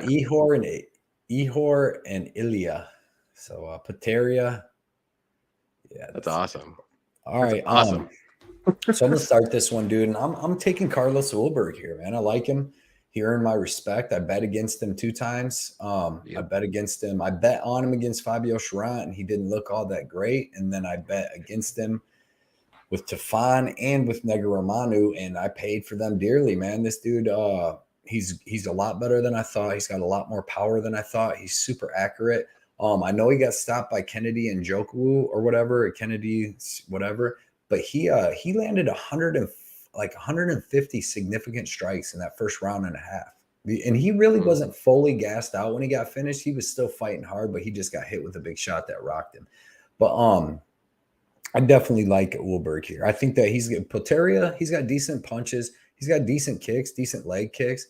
Ihor and Ilia. So Potieria. Yeah, that's awesome. All right, awesome. So I'm gonna start this one, dude, and I'm taking Carlos Ulberg here, man. I like him. He earned my respect. I bet against him 2 times. I bet against him. I bet on him against Fabio Cherant, and he didn't look all that great. And then I bet against him with Tafan and with Negaromanu, and I paid for them dearly, man. This dude, he's a lot better than I thought. He's got a lot more power than I thought. He's super accurate. I know he got stopped by Kennedy and Njoku or whatever, Kennedy, whatever, but he landed 150 significant strikes in that first round and a half. And he really wasn't fully gassed out when he got finished. He was still fighting hard, but he just got hit with a big shot that rocked him. But I definitely like Ulberg here. I think that he's got Potieria. He's got decent punches. he's got decent kicks, decent leg kicks.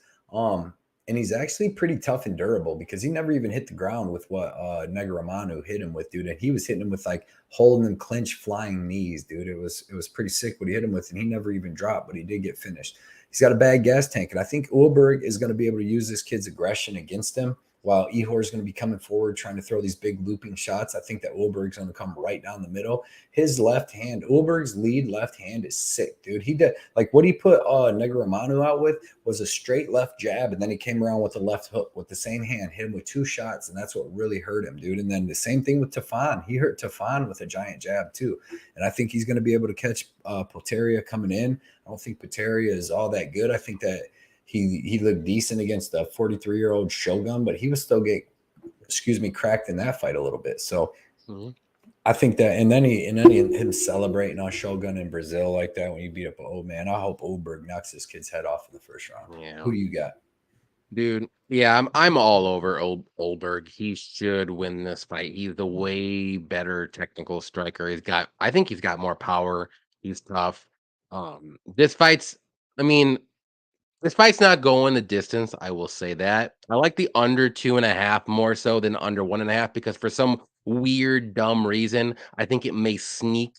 And he's actually pretty tough and durable because he never even hit the ground with what Neguramanu hit him with, dude. And he was hitting him with like holding them clinch flying knees, dude. It was pretty sick what he hit him with, and he never even dropped, but he did get finished. He's got a bad gas tank, and I think Ulberg is going to be able to use this kid's aggression against him. While Ihor is going to be coming forward trying to throw these big looping shots, I think that Ulberg's going to come right down the middle. His left hand, Ulberg's lead left hand is sick, dude. He did like what he put Neguramanu out with was a straight left jab, and then he came around with a left hook with the same hand, hit him with 2 shots, and that's what really hurt him, dude. And then the same thing with Tafan. He hurt Tafan with a giant jab too, and I think he's going to be able to catch Potieria coming in. I don't think Potieria is all that good. I think that he looked decent against a 43-year-old Shogun, but he was still cracked in that fight a little bit. So I think that, and then him celebrating on Shogun in Brazil like that when you beat up an old man. I hope Ulberg knocks this kid's head off in the first round. Yeah. Who do you got? Dude, yeah, I'm all over Ulberg. He should win this fight. He's the way better technical striker. I think he's got more power. He's tough. This fight's not going the distance. I will say that. I like the under 2.5 more so than under 1.5 because for some weird, dumb reason, I think it may sneak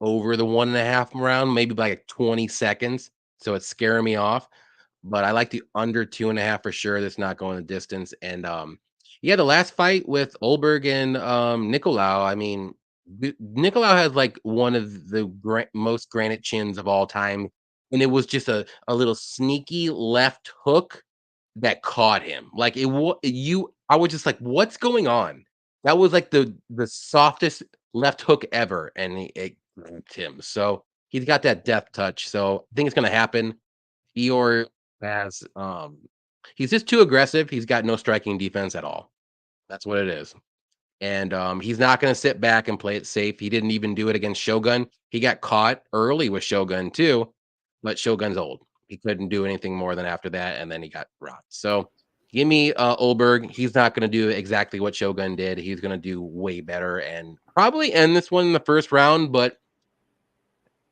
over the 1.5 round, maybe by like 20 seconds. So it's scaring me off. But I like the under 2.5 for sure. That's not going the distance. And the last fight with Ulberg and Nicolau. I mean, Nicolau has like one of the most granite chins of all time. And it was just a little sneaky left hook that caught him. Like I was just like, what's going on? That was like the softest left hook ever, and it grabbed him. So he's got that death touch. So I think it's gonna happen. Ihor has he's just too aggressive. He's got no striking defense at all. That's what it is. And he's not going to sit back and play it safe. He didn't even do it against Shogun. He got caught early with Shogun too, but Shogun's old. He couldn't do anything more than after that, and then he got rocked. So give me Ulberg. He's not going to do exactly what Shogun did. He's going to do way better and probably end this one in the first round, but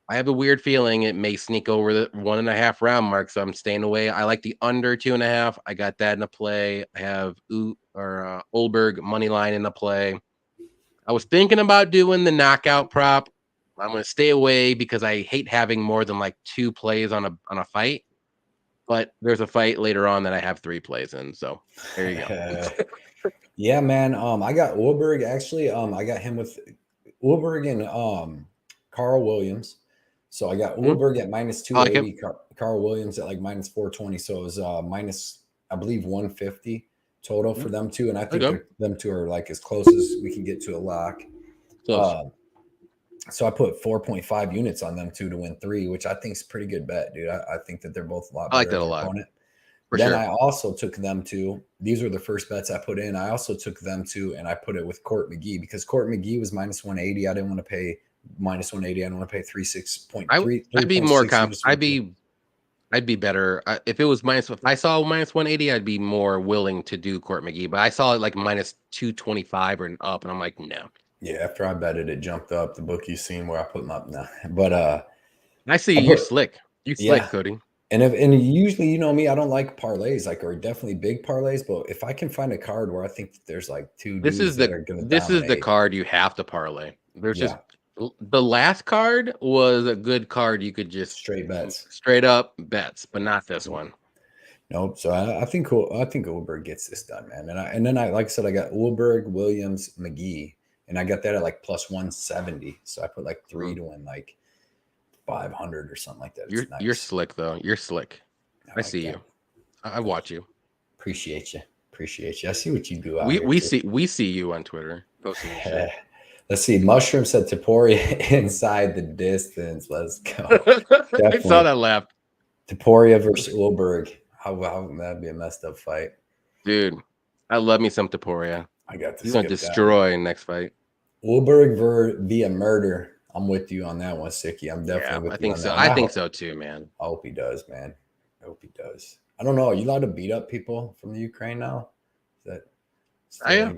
I have a weird feeling it may sneak over the 1.5 round mark, so I'm staying away. I like the under 2.5. I got that in a play. I have Ulberg money line in the play. I was thinking about doing the knockout prop. I'm going to stay away because I hate having more than like 2 plays on a fight. But there's a fight later on that I have 3 plays in, so there you go. Yeah, man. I got Ulberg actually. I got him with Ulberg and Carl Williams. So I got Ulberg at minus 280, Carl Williams at like minus 420. So it was minus, I believe, 150 total for them two. And I think them two are like as close as we can get to a lock. So I put 4.5 units on them two to win 3, which I think is a pretty good bet, dude. I think that they're both a lot better. I like that a lot. Opponent. Then I also took them to, these were the first bets I put in. I also took them to, and I put it with Court McGee because Court McGee was minus 180. I didn't want to pay minus 180. I don't want to pay 36.3. I'd be more confident. I'd be better if it was minus. If I saw minus 180, I'd be more willing to do Court McGee. But I saw it like minus 225 or up, and I'm like, no. Yeah, after I betted, it jumped up. The bookie seen where I put them up now. But I see you're slick. You slick, Cody. And usually, you know me, I don't like parlays, or definitely big parlays. But if I can find a card where I think that there's like 2 dudes that are going to This is the card you have to parlay. There's just the last card was a good card. You could just straight up bets, but not this one. Nope. So I think Ulberg gets this done, man. And then I like I said, I got Ulberg, Williams, McGee, and I got that at like plus 170. So I put like 3 to win like 500 or something like that. You're slick though. You're slick. I like see that. You. I watch you. Appreciate you. I see what you do. We see you on Twitter. Let's see. Mushroom said Topuria inside the distance. Let's go. I saw that laugh. Topuria versus Ulberg. How that'd be a messed up fight, dude. I love me some Topuria. I got to. He's gonna destroy next fight. Ulberg via murder. I'm with you on that one, Sicky. I'm definitely with you on that. I think so too, man. I hope he does, man. I hope he does. I don't know. Are you allowed to beat up people from the Ukraine now? Is that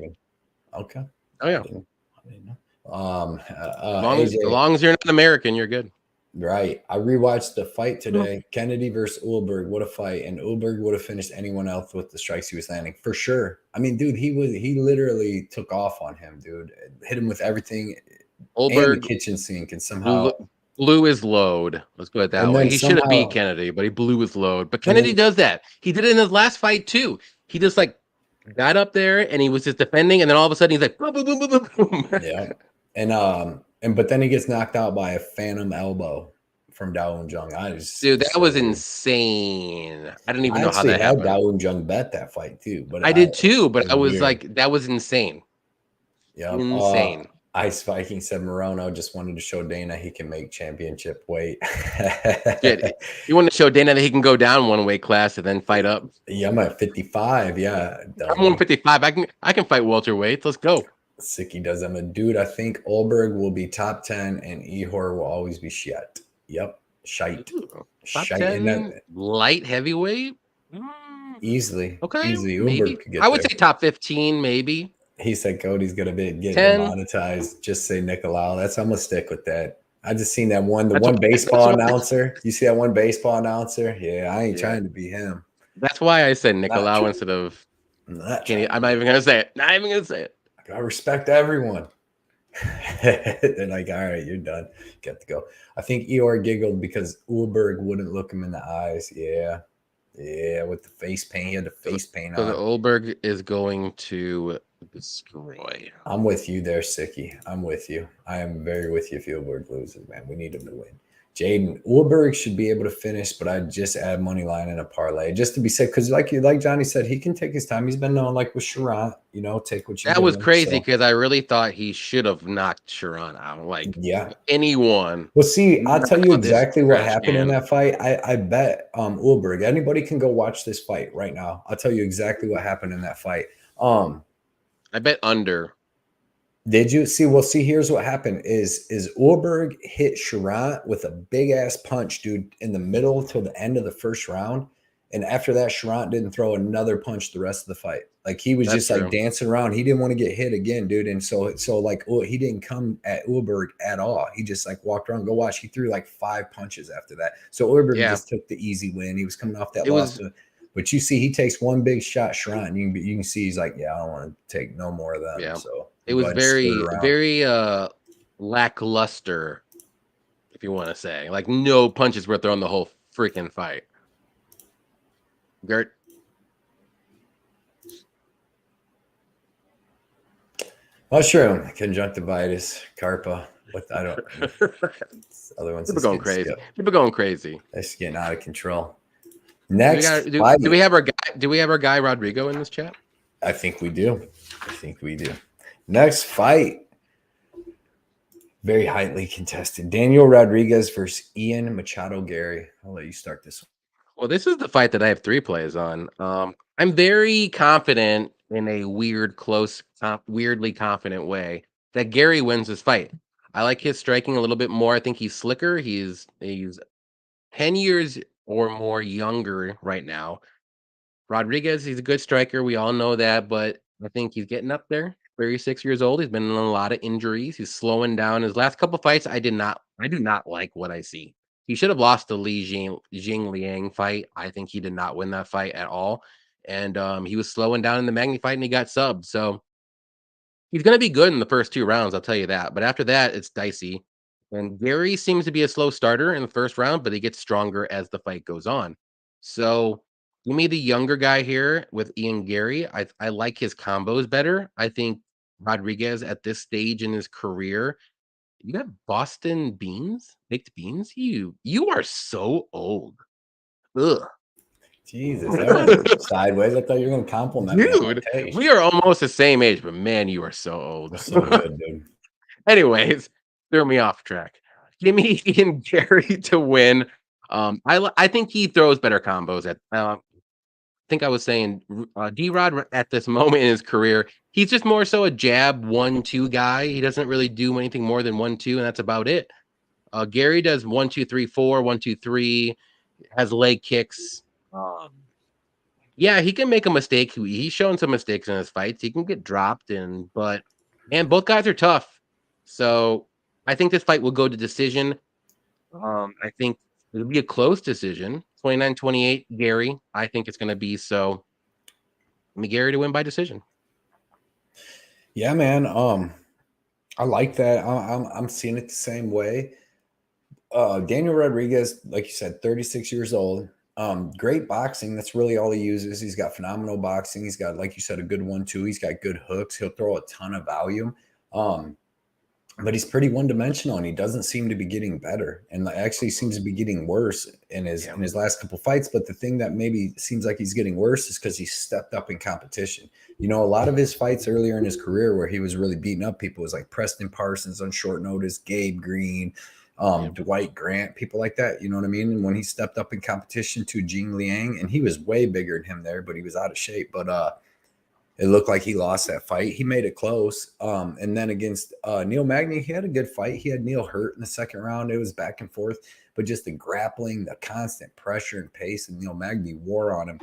okay? Oh yeah. I didn't know. As long as you're not American, you're good. Right. I rewatched the fight today. Kennedy versus Ulberg. What a fight. And Ulberg would have finished anyone else with the strikes he was landing. For sure. I mean, dude, he literally took off on him, dude. Hit him with everything and the Ulberg kitchen sink and somehow blew his load. Let's put it that way. He should have beat Kennedy, but he blew his load. But Kennedy does that. He did it in his last fight too. He just like got up there and he was just defending, and then all of a sudden he's like boom, boom, boom, boom, boom. Yeah. But then he gets knocked out by a phantom elbow from Dawoon Jung. Dude, that was insane. I didn't even know how that happened. Dawoon Jung bet that fight too, but I did too. But I was like, that was insane. Yeah, insane. Ice Viking said Morono just wanted to show Dana he can make championship weight. Dude, you want to show Dana that he can go down one weight class and then fight up? Yeah, I'm at 55. Yeah, I'm 155. I can fight welterweight. Let's go. Sicky does. I'm a dude. I think Ulberg will be top 10 and Ihor will always be shit. Yep, shite. Top 10 light heavyweight. Easily. Okay, easily. Maybe. I would say top 15, maybe. He said Cody's gonna get demonetized. Just say Nicolau. I'm gonna stick with that. I just seen that one baseball announcer. You see that one baseball announcer? Yeah, I ain't trying to be him. That's why I said Nicolau instead of Kenny. I'm not even gonna say it. Not even gonna say it. I respect everyone. They're like, all right, you're done. Get to go. I think Ihor giggled because Ulberg wouldn't look him in the eyes. Yeah. Yeah, with the face paint. He had the face paint on. So Ulberg is going to destroy. I'm with you there, Sicky. I'm with you. I am very with you if Ulberg loses, man. We need him to win. Jaden, Ulberg should be able to finish, but I'd just add money line in a parlay just to be safe. Because like Johnny said, he can take his time. He's been known like with Sharon, take what you That was crazy because I really thought he should have knocked Sharon out. Like anyone. Well, see, I'll tell you exactly what happened in that fight. I bet Ulberg. Anybody can go watch this fight right now. I'll tell you exactly what happened in that fight. I bet under. Did you see? Well, see, here's what happened is Ulberg hit Sharon with a big ass punch, dude, in the middle till the end of the first round. And after that, Sharon didn't throw another punch the rest of the fight. Like he was just like dancing around. He didn't want to get hit again, dude. And so like he didn't come at Ulberg at all. He just like walked around. Go watch. He threw like 5 punches after that. So Ulberg just took the easy win. He was coming off that loss. But you see, he takes one big shot, Sharon. You can see he's like, I don't want to take no more of them. Yeah. So it was very lackluster, if you want to say. Like no punches were thrown the whole freaking fight. Gert. Mushroom, conjunctivitis, Carpa. I don't. Other ones. People going crazy. People going crazy. It's getting out of control. Next, do we have our guy? Do we have our guy Rodrigo in this chat? I think we do. Next fight, very highly contested. Daniel Rodriguez versus Ian Machado Garry. I'll let you start this one. Well, this is the fight that I have 3 plays on. I'm very confident in a weirdly confident way that Garry wins this fight. I like his striking a little bit more. I think he's slicker. He's 10 years or more younger right now. Rodriguez, he's a good striker. We all know that, but I think he's getting up there. 36 years old. He's been in a lot of injuries. He's slowing down. His last couple fights, I do not like what I see. He should have lost the Jing Liang fight. I think he did not win that fight at all. And he was slowing down in the Magny fight and he got subbed. So he's going to be good in the first 2 rounds, I'll tell you that. But after that, it's dicey. And Garry seems to be a slow starter in the first round, but he gets stronger as the fight goes on. So give me the younger guy here with Ian Garry. I like his combos better. I think Rodriguez at this stage in his career, you got Boston beans, baked beans. You are so old. Ugh. Jesus, that went sideways. I thought you were going to compliment me. Dude, we are almost the same age, but man, you are so old. That's so good, dude. Anyways, threw me off track. Give me Ian Garry to win. I think he throws better combos. I think I was saying D-Rod at this moment in his career, he's just more so a jab 1-2 guy. He doesn't really do anything more than 1-2, and that's about it. Garry does 1-2-3-4, 1-2-3, has leg kicks. Yeah, he can make a mistake. He's shown some mistakes in his fights. He can get dropped but both guys are tough. So I think this fight will go to decision. I think it'll be a close decision. 29-28, Garry. I think it's going to be so. Let me Garry to win by decision. Yeah, man. I like that. I'm seeing it the same way. Daniel Rodriguez, like you said, 36 years old. Great boxing. That's really all he uses. He's got phenomenal boxing. He's got, like you said, a good 1-2. He's got good hooks. He'll throw a ton of volume. But he's pretty one-dimensional, and he doesn't seem to be getting better, and actually seems to be getting worse in his last couple fights. But the thing that maybe seems like he's getting worse is because he stepped up in competition. You know, a lot of his fights earlier in his career where he was really beating up people was like Preston Parsons on short notice, Gabe Green, Dwight Grant, people like that. You know what I mean? And when he stepped up in competition to Jing Liang, and he was way bigger than him there, but he was out of shape. But it looked like he lost that fight. He made it close. And then against Neil Magny, he had a good fight. He had Neil hurt in the second round. It was back and forth. But just the grappling, the constant pressure and pace of Neil Magny wore on him.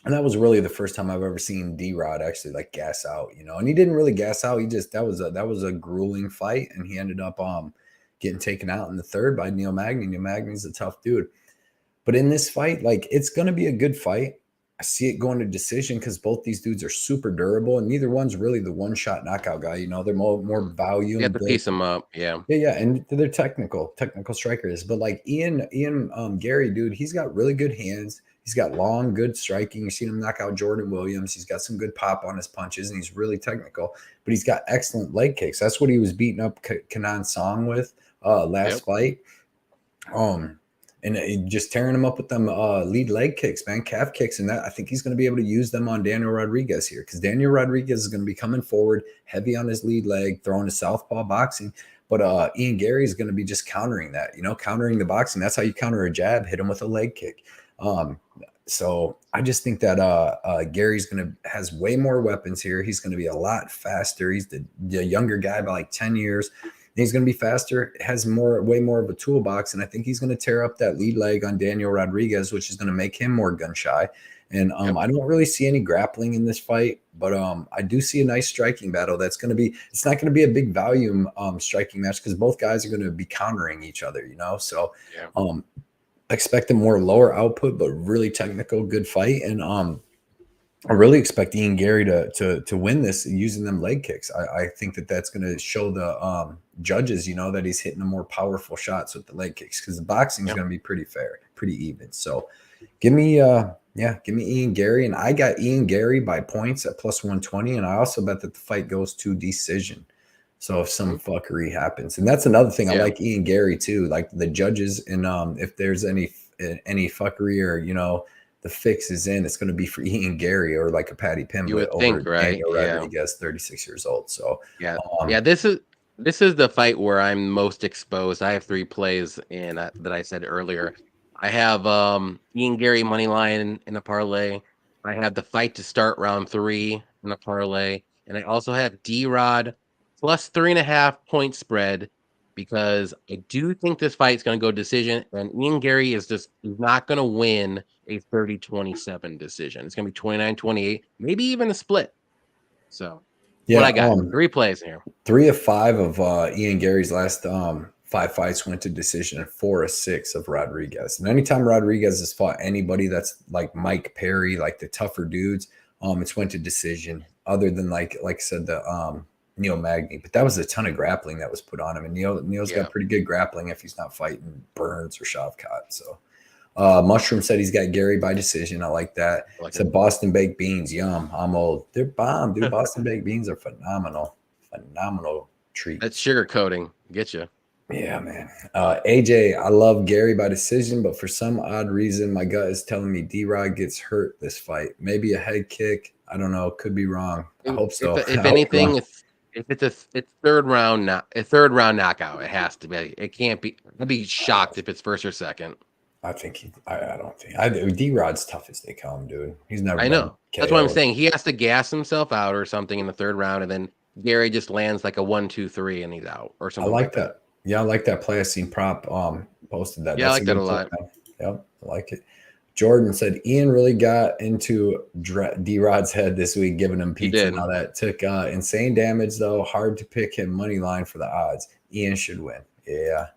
And that was really the first time I've ever seen D-Rod actually like gas out, you know. And he didn't really gas out. He just that was a grueling fight, and he ended up getting taken out in the third by Neil Magny. Neil Magny's a tough dude. But in this fight, like, it's going to be a good fight. I see it going to decision because both these dudes are super durable, and neither one's really the one-shot knockout guy. You know, they're more value. You have to piece them up, yeah. Yeah, and they're technical strikers. But like Ian, Garry, dude, he's got really good hands. He's got long, good striking. You've seen him knock out Jordan Williams. He's got some good pop on his punches, and he's really technical. But he's got excellent leg kicks. That's what he was beating up Kenan Song with last fight. And just tearing him up with them lead leg kicks, man, calf kicks. And that, I think he's going to be able to use them on Daniel Rodriguez here, because Daniel Rodriguez is going to be coming forward heavy on his lead leg, throwing a southpaw boxing. But Ian Garry is going to be just countering that, you know, countering the boxing. That's how you counter a jab, hit him with a leg kick. So I just think that Gary's has way more weapons here. He's going to be a lot faster. He's the younger guy by like 10 years. He's going to be faster, has way more of a toolbox, and I think he's going to tear up that lead leg on Daniel Rodriguez, which is going to make him more gun shy. And I don't really see any grappling in this fight, but I do see a nice striking battle. It's not going to be a big volume striking match because both guys are going to be countering each other, you know. So expect a more lower output, but really technical, good fight. And I really expect Ian Garry to win this using them leg kicks. I think that's going to show the judges, you know, that he's hitting the more powerful shots with the leg kicks, because the boxing is going to be pretty fair, pretty even. So give me Ian Garry, and I got Ian Garry by points at +120, and I also bet that the fight goes to decision. So if some fuckery happens, and that's another thing, I like Ian Garry too, like the judges, and if there's any fuckery or, you know, the fix is in, it's going to be for Ian Garry or like a Patty Pimblett over Daniel Rodriguez, 36 years old. So this is the fight where I'm most exposed. I have 3 plays in that I said earlier. I have Ian Garry money line in a parlay. I have the fight to start round 3 in a parlay, and I also have D-Rod plus 3.5 point spread, because I do think this fight is going to go decision, and Ian Garry is not going to win a 30-27 decision. It's going to be 29-28, maybe even a split. So what I got, 3 plays here. 3 of 5 of Ian Garry's last 5 fights went to decision, and 4 of 6 of Rodriguez. And anytime Rodriguez has fought anybody that's like Mike Perry, like the tougher dudes, it's went to decision, other than like I said, the Neil Magny. But that was a ton of grappling that was put on him, and Neil's got pretty good grappling if he's not fighting Burns or Shavkat. So Mushroom said he's got Garry by decision. I like that. Said Boston baked beans, yum. I'm old. They're bomb, dude. Boston baked beans are phenomenal treat. That's sugar coating, get you. Yeah, man. AJ, I love Garry by decision, but for some odd reason, my gut is telling me D-Rod gets hurt this fight. Maybe a head kick. I don't know. Could be wrong. I hope so. If anything, if it's third round knockout, it has to be. It can't be. I'd be shocked if it's first or second. I think I don't think D-Rod's tough as they come, dude. He's never. I know. That's what I'm saying. He has to gas himself out or something in the third round, and then Garry just lands like a 1-2-3 and he's out or something. I like that. Yeah, I like that play. I seen Prop posted that. Yeah, I like that a lot. Yep, I like it. Jordan said Ian really got into D-Rod's head this week, giving him pizza and all that. Took insane damage, though. Hard to pick him money line for the odds. Ian should win. Yeah.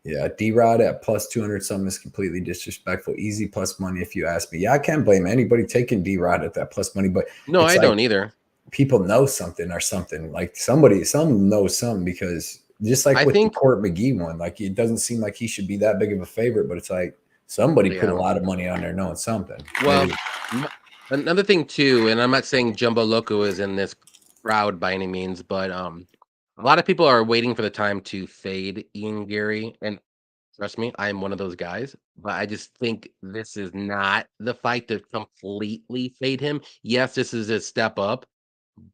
Yeah, D-Rod at plus 200 something is completely disrespectful. Easy plus money if you ask me. Yeah, I can't blame anybody taking D-Rod at that plus money, but No, it's I like don't either. people know something or something. Like some knows something because just like I with the think, Court McGee one, like it doesn't seem like he should be that big of a favorite, but it's like somebody put a yeah. lot of money on there knowing something. Well, Maybe. another thing too, and I'm not saying Jumbo Loco is in this crowd by any means, but a lot of people are waiting for the time to fade Ian Garry, and trust me, I am one of those guys. But I just think this is not the fight to completely fade him. Yes, this is a step up,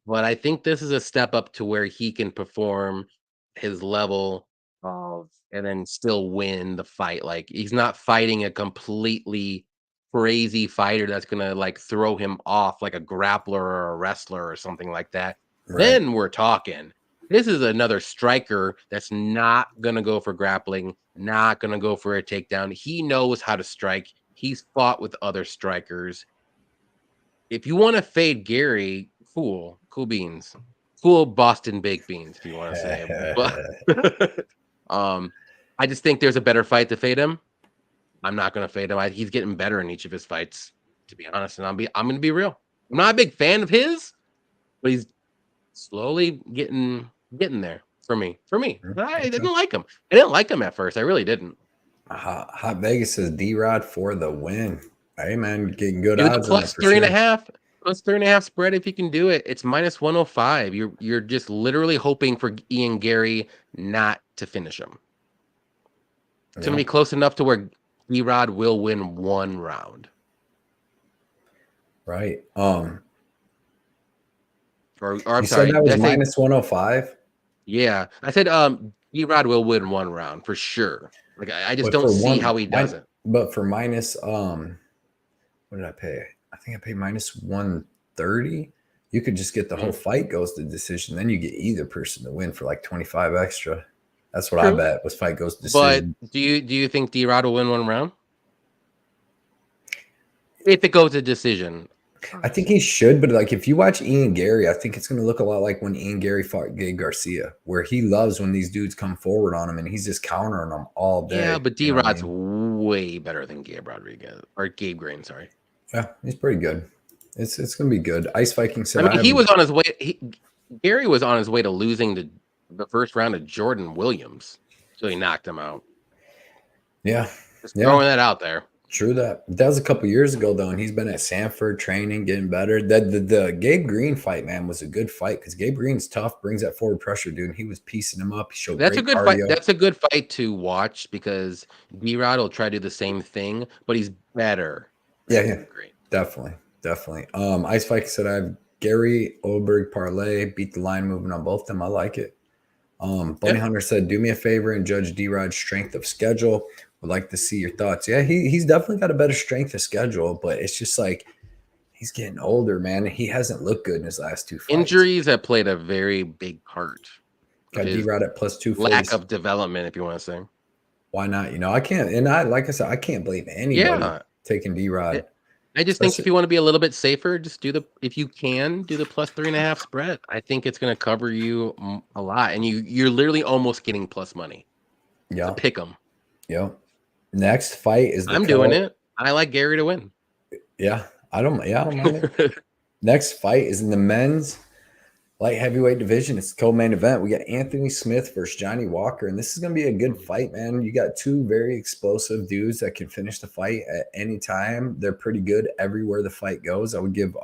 but I think this is a step up to where he can perform his level of and then still win the fight. Like he's not fighting a completely crazy fighter that's gonna like throw him off like a grappler or a wrestler or something like that. Right. Then we're talking. This is another striker that's not gonna go for grappling, not gonna go for a takedown. He knows how to strike. He's fought with other strikers. If you want to fade Garry, cool beans, cool Boston baked beans, if you want to say. But I just think there's a better fight to fade him. I'm not going to fade him. He's getting better in each of his fights, to be honest. And I'm going to be real. I'm not a big fan of his, but he's slowly getting there for me. I didn't like him. I didn't like him at first. I really didn't. Hot Vegas says D-Rod for the win. Hey man, getting good Do the odds on it plus for 3.5. Plus 3.5 spread if you can do it. It's minus 105. You're just literally hoping for Ian Garry not to finish him. It's gonna be close enough to where D-Rod will win one round. Right. Or I'm you sorry. said that was minus 105? Yeah. I said D-Rod will win one round for sure. Like I just But don't see how he does it. But for minus what did I pay? I think I paid minus 130. You could just get the whole fight goes to decision. Then you get either person to win for like 25 extra. That's what I bet was fight goes to decision. But do you think D-Rod will win one round? If it goes to decision. I think he should, but like if you watch Ian Garry, I think it's going to look a lot like when Ian Garry fought Gabe Garcia, where he loves when these dudes come forward on him and he's just countering them all day. Yeah, but D-Rod's way better than Gabe Rodriguez or Gabe Green. Sorry. Yeah, he's pretty good. It's going to be good. Ice Viking said, I mean, he was on his way. Garry was on his way to losing the first round of Jordan Williams, so he knocked him out. Yeah, just throwing that out there. True that. That was a couple years ago though, and he's been at Sanford training, getting better. The Gabe Green fight, man, was a good fight because Gabe Green's tough, brings that forward pressure, dude. And he was piecing him up. He showed that's great a good cardio. fight. That's a good fight to watch because D-Rod will try to do the same thing, but he's better. Yeah, definitely. Ice Viking said I have Garry Ulberg parlay, beat the line movement on both of them. I like it. Bunny Hunter said, do me a favor and judge D-Rod's strength of schedule. Would like to see your thoughts. Yeah, he's definitely got a better strength of schedule, but it's just like he's getting older, man. He hasn't looked good in his last two fights. Injuries have played a very big part. Got D-Rod at plus 240. Lack of development, if you want to say. Why not? You know, I can't, and like I said, I can't blame anybody taking D-Rod. I just think if you want to be a little bit safer, just if you can do the plus 3.5 spread. I think it's going to cover you a lot, and you're literally almost getting plus money. Yeah, pick them. Yeah. Next fight is I'm doing it. I like Garry to win. Yeah, I don't mind it. Next fight is in the men's light heavyweight division. It's the co-main event. We got Anthony Smith versus Johnny Walker, and this is going to be a good fight, man. You got two very explosive dudes that can finish the fight at any time. They're pretty good everywhere the fight goes. I would give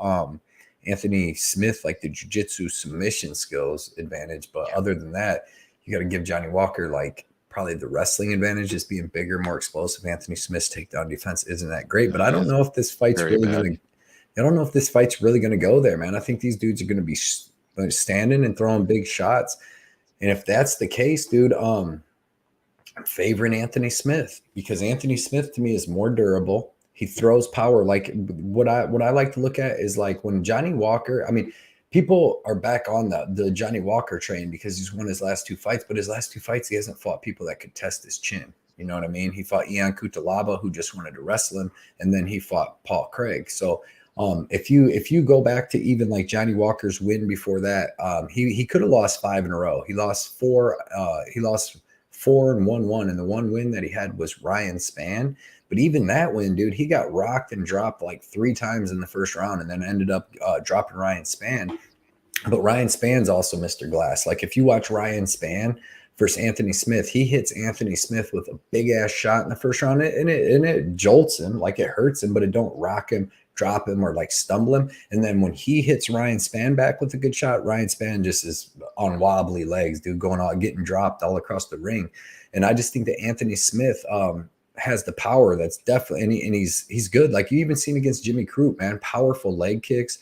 Anthony Smith like the jiu-jitsu submission skills advantage, but other than that, you got to give Johnny Walker like probably the wrestling advantage, just being bigger, more explosive. Anthony Smith's takedown defense isn't that great, but I don't know if this fight's really going to. I don't know if this fight's really going to go there, man. I think these dudes are going to be standing and throwing big shots, and if that's the case, dude, I'm favoring Anthony Smith because Anthony Smith to me is more durable. He throws power. Like what I like to look at is like when Johnny Walker. I mean, people are back on the Johnny Walker train because he's won his last two fights, but his last two fights, he hasn't fought people that could test his chin. You know what I mean? He fought Ion Cutelaba, who just wanted to wrestle him, and then he fought Paul Craig. So if you go back to even like Johnny Walker's win before that, he could have lost 5 in a row. He lost 4-1-1, and the one win that he had was Ryan Spann. But even that win, dude, he got rocked and dropped like 3 times in the first round, and then ended up dropping Ryan Spann. But Ryan Spann's also Mr. Glass. Like if you watch Ryan Spann versus Anthony Smith, he hits Anthony Smith with a big ass shot in the first round, and it jolts him, like it hurts him, but it don't rock him, drop him, or like stumble him. And then when he hits Ryan Spann back with a good shot, Ryan Spann just is on wobbly legs, dude, going out, getting dropped all across the ring. And I just think that Anthony Smith has the power that's definitely, and he's good. Like you even seen against Jimmy Crute, man, powerful leg kicks,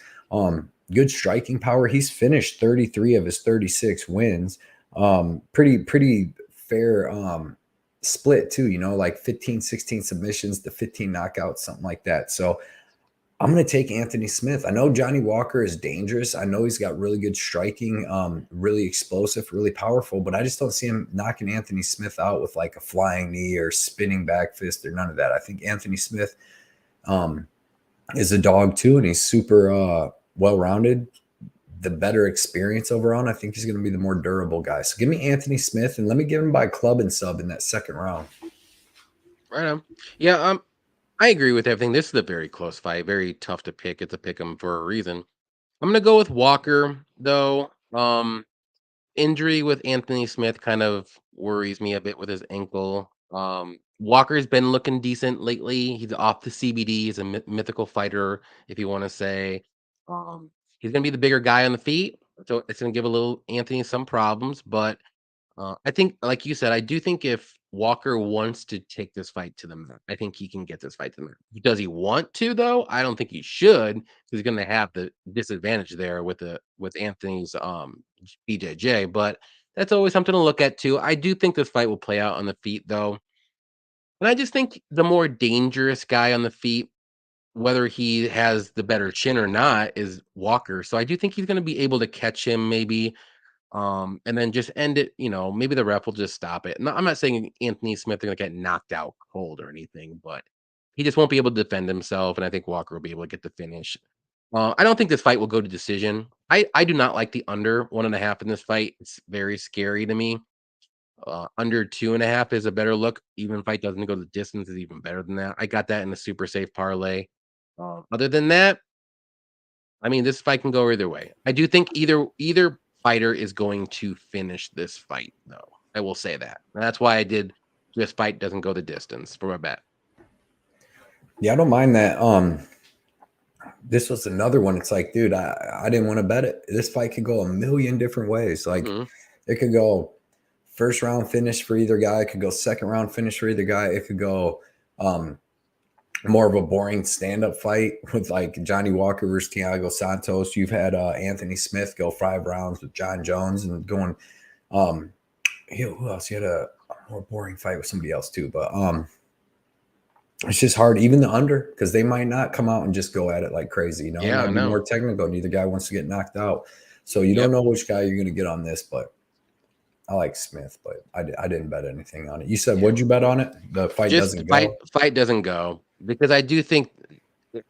good striking power. He's finished 33 of his 36 wins. Pretty fair split too, you know, like 15, 16 submissions to 15 knockouts, something like that. So I'm going to take Anthony Smith. I know Johnny Walker is dangerous. I know he's got really good striking, really explosive, really powerful, but I just don't see him knocking Anthony Smith out with like a flying knee or spinning back fist or none of that. I think Anthony Smith is a dog too, and he's super well-rounded, the better experience overall. And I think he's going to be the more durable guy. So give me Anthony Smith, and let me give him by club and sub in that second round. Right on. Yeah, I agree with everything. This is a very close fight, very tough to pick. It's a pick 'em for a reason. I'm gonna go with Walker though. Injury with Anthony Smith kind of worries me a bit with his ankle. Walker's been looking decent lately. He's off the CBD. He's a mythical fighter, if you want to say. Um, he's gonna be the bigger guy on the feet, so it's gonna give a little Anthony some problems. But I think, like you said, I do think if Walker wants to take this fight to the mat, I think he can get this fight to the mat. Does he want to though? I don't think he should, because he's going to have the disadvantage there with Anthony's BJJ. But that's always something to look at too. I do think this fight will play out on the feet though, and I just think the more dangerous guy on the feet, whether he has the better chin or not, is Walker. So I do think he's going to be able to catch him maybe, and then just end it, maybe the ref will just stop it. No, I'm not saying Anthony Smith is gonna get knocked out cold or anything, but he just won't be able to defend himself, and I think Walker will be able to get the finish. I don't think this fight will go to decision. I do not like the under 1.5 in this fight. It's very scary to me. Under 2.5 is a better look. Even if fight doesn't go the distance, is even better than that. I got that in the super safe parlay. Other than that, I mean, this fight can go either way. I do think either fighter is going to finish this fight, though. I will say that. And that's why I did this fight doesn't go the distance for a bet. Yeah, I don't mind that. This was another one. It's like, dude, I didn't want to bet it. This fight could go a million different ways. Like it could go first round finish for either guy. It could go second round finish for either guy. It could go more of a boring stand-up fight with like Johnny Walker versus Thiago Santos. You've had Anthony Smith go 5 rounds with John Jones, and going who else? He had a more boring fight with somebody else too, but it's just hard, even the under, because they might not come out and just go at it like crazy, it might be more technical. Neither guy wants to get knocked out, so you don't know which guy you're going to get on this. But I like Smith, but I didn't bet anything on it. You said, what'd you bet on it? The fight doesn't go? Fight doesn't go, because I do think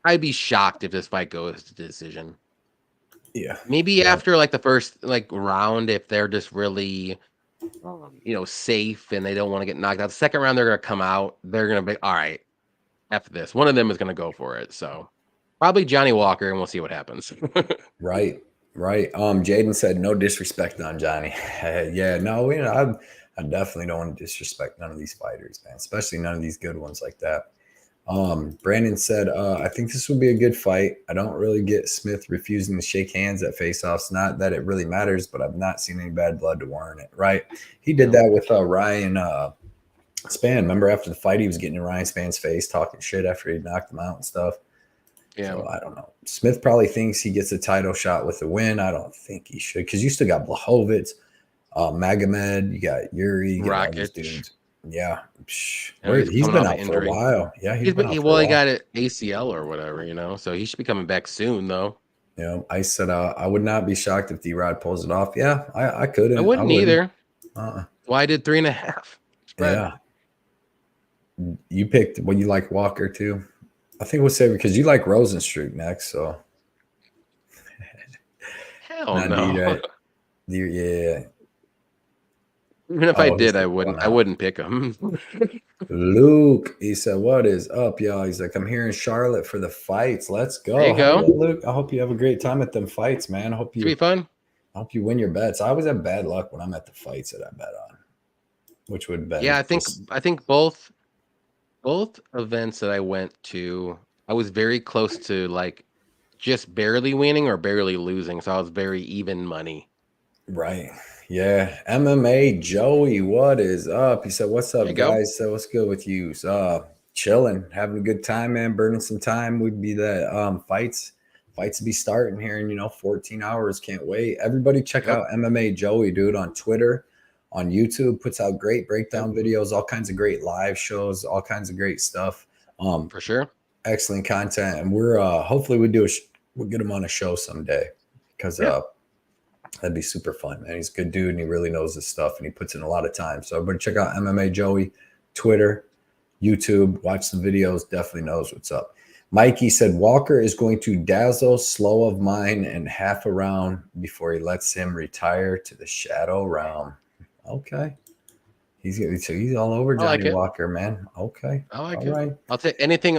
I'd be shocked if this fight goes to decision. Yeah. Maybe after like the first round, if they're just really safe and they don't want to get knocked out. The second round, they're going to come out. They're going to be, all right, F this. One of them is going to go for it. So probably Johnny Walker, and we'll see what happens. Right. Jaden said, no disrespect on Johnny. Yeah, no, I definitely don't want to disrespect none of these fighters, man, especially none of these good ones like that. Brandon said, I think this would be a good fight. I don't really get Smith refusing to shake hands at face-offs. Not that it really matters, but I've not seen any bad blood to warrant it, right? He did that with Ryan Spann. Remember after the fight, he was getting in Ryan Spann's face, talking shit after he knocked him out and stuff. Yeah. So I don't know. Smith probably thinks he gets a title shot with the win. I don't think he should, because you still got Blachowicz, Magomed, you got Yuri, you got all these dudes. Yeah, he's been out for a while. Yeah, he got an ACL or whatever, so he should be coming back soon, though. Yeah, I said I would not be shocked if D-Rod pulls it off. Yeah, I couldn't. I wouldn't either. Well, I did 3.5. Yeah. You picked you like Walker too. I think we'll say because you like Rozenstruik next, so. Hell no. Yeah. Even if I Oh, he did, said, "Come I out." wouldn't pick him. Luke, he said, "What is up, y'all?" He's like, "I'm here in Charlotte for the fights. Let's There go." you Hell go. yeah, Luke. I hope you have a great time at them fights, man. Should be fun. I hope you win your bets. I always have bad luck when I'm at the fights that I bet on, which would have been Yeah, just I think both events that I went to, I was very close to like just barely winning or barely losing. So I was very even money. right. Yeah. MMA Joey, what is up? He said, "What's There you up, go. guys?" So what's good with you? Chilling, having a good time, man, burning some time. Would be the fights to be starting here in 14 hours. Can't wait. Everybody check Yep. out MMA Joey, dude, on Twitter, on YouTube, puts out great Yep. breakdown videos, all kinds of great live shows, all kinds of great stuff. For sure. Excellent content. And we're hopefully we'll get him on a show someday because Yeah. that'd be super fun, man. He's a good dude and he really knows his stuff and he puts in a lot of time. So everybody check out MMA Joey, Twitter, YouTube, watch the videos, definitely knows what's up. Mikey said Walker is going to dazzle Slow of Mine in half a round before he lets him retire to the shadow realm. Okay. He's all over I like Johnny it. Walker, man. Okay. I like All it. right. I'll take anything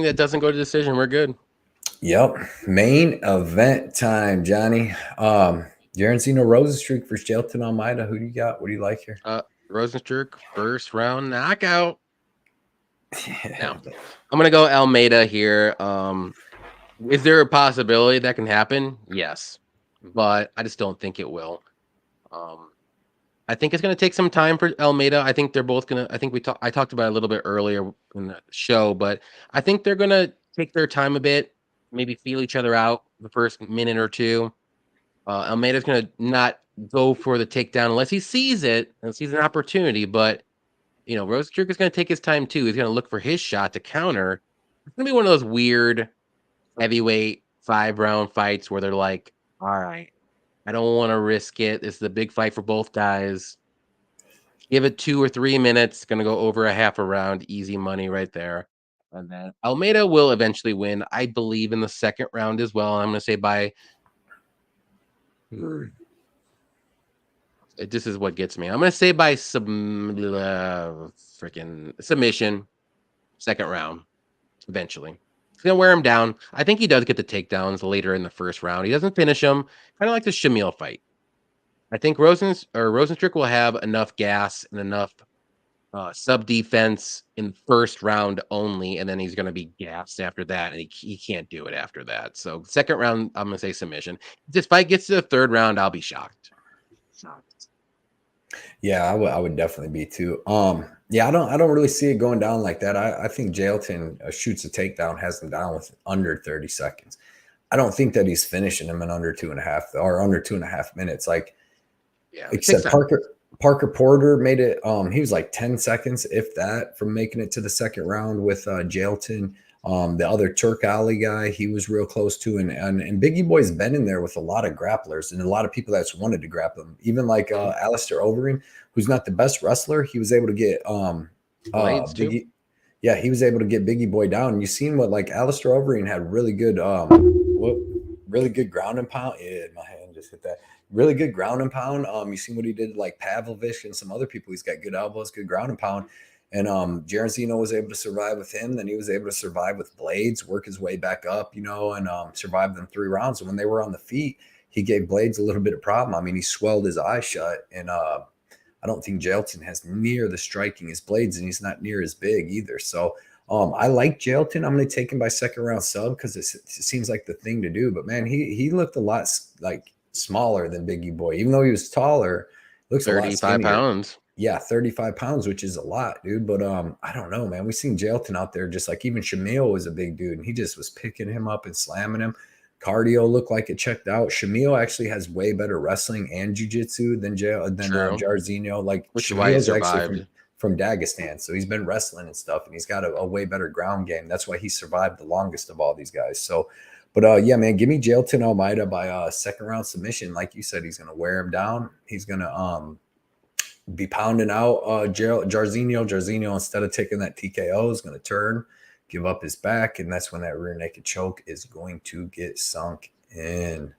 that doesn't go to decision. We're good. Yep. Main event time, Johnny. Jairzinho Rozenstruik versus Jailton Almeida. Who do you got? What do you like here? Rozenstruik, first round knockout. Now, I'm gonna go Almeida here. Is there a possibility that can happen? Yes, but I just don't think it will. Um, I think it's gonna take some time for Almeida. I think they're both gonna. I talked about it a little bit earlier in the show, but I think they're gonna take their time a bit, maybe feel each other out the first minute or two. Almeida's gonna not go for the takedown unless he sees it and sees an opportunity. But Rozenstruik is gonna take his time too. He's gonna look for his shot to counter. It's gonna be one of those weird heavyweight 5-round fights where they're like, all right, I don't want to risk it. It's the big fight for both guys. Give it 2 or 3 minutes. Gonna go over a half a round. Easy money right there. And then Almeida will eventually win, I believe, in the second round as well. I'm gonna say by this is what gets me. I'm gonna say by some freaking submission, second round, eventually. He's gonna wear him down. I think he does get the takedowns later in the first round. He doesn't finish him. Kind of like the Shamil fight. I think Rozenstruik will have enough gas and enough sub defense in first round only, and then he's going to be gassed after that, and he can't do it after that. So second round, I'm going to say submission. If this fight gets to the third round, I'll be shocked. Yeah, I would definitely be too. Yeah, I don't really see it going down like that. I think Jailton shoots a takedown, has him down with under 30 seconds. I don't think that he's finishing him in under 2.5 or under 2.5 minutes. Like Yeah, except Parker Porter made it. He was like 10 seconds, if that, from making it to the second round with Jailton. The other Turk Ali guy, he was real close to, and Biggie Boy's been in there with a lot of grapplers and a lot of people that's wanted to grapple him. Even like Alistair Overeem, who's not the best wrestler, he was able to get blades too. Biggie. Yeah, he was able to get Biggie Boy down. And you seen what like Alistair Overeem had really good really good ground and pound. Yeah, my hand just hit that. Really good ground and pound. You seen what he did like Pavlovich and some other people. He's got good elbows, good ground and pound. And Jairzinho was able to survive with him. Then he was able to survive with Blades, work his way back up, and survive them 3 rounds. And when they were on the feet, he gave Blades a little bit of problem. I mean, he swelled his eye shut. And I don't think Jailton has near the striking as Blades, and he's not near as big either. So I like Jailton. I'm going to take him by second round sub because it seems like the thing to do. But man, he looked a lot like smaller than Biggie Boy, even though he was taller. Looks a lot 35 skinnier. pounds. Yeah, 35 pounds, which is a lot, dude. But I don't know, man. We seen Jailton out there, just like even Shamil was a big dude, and he just was picking him up and slamming him. Cardio looked like it checked out. Shamil actually has way better wrestling and jiu-jitsu than Jairzinho. Like Which is why he Shamil's actually survived. from Dagestan, so he's been wrestling and stuff, and he's got a way better ground game. That's why he survived the longest of all these guys. So, but yeah, man, give me Jailton Almeida by second round submission. Like you said, he's gonna wear him down. He's gonna be pounding out Jairzinho. Jairzinho, instead of taking that TKO, is going to turn, give up his back, and that's when that rear naked choke is going to get sunk in.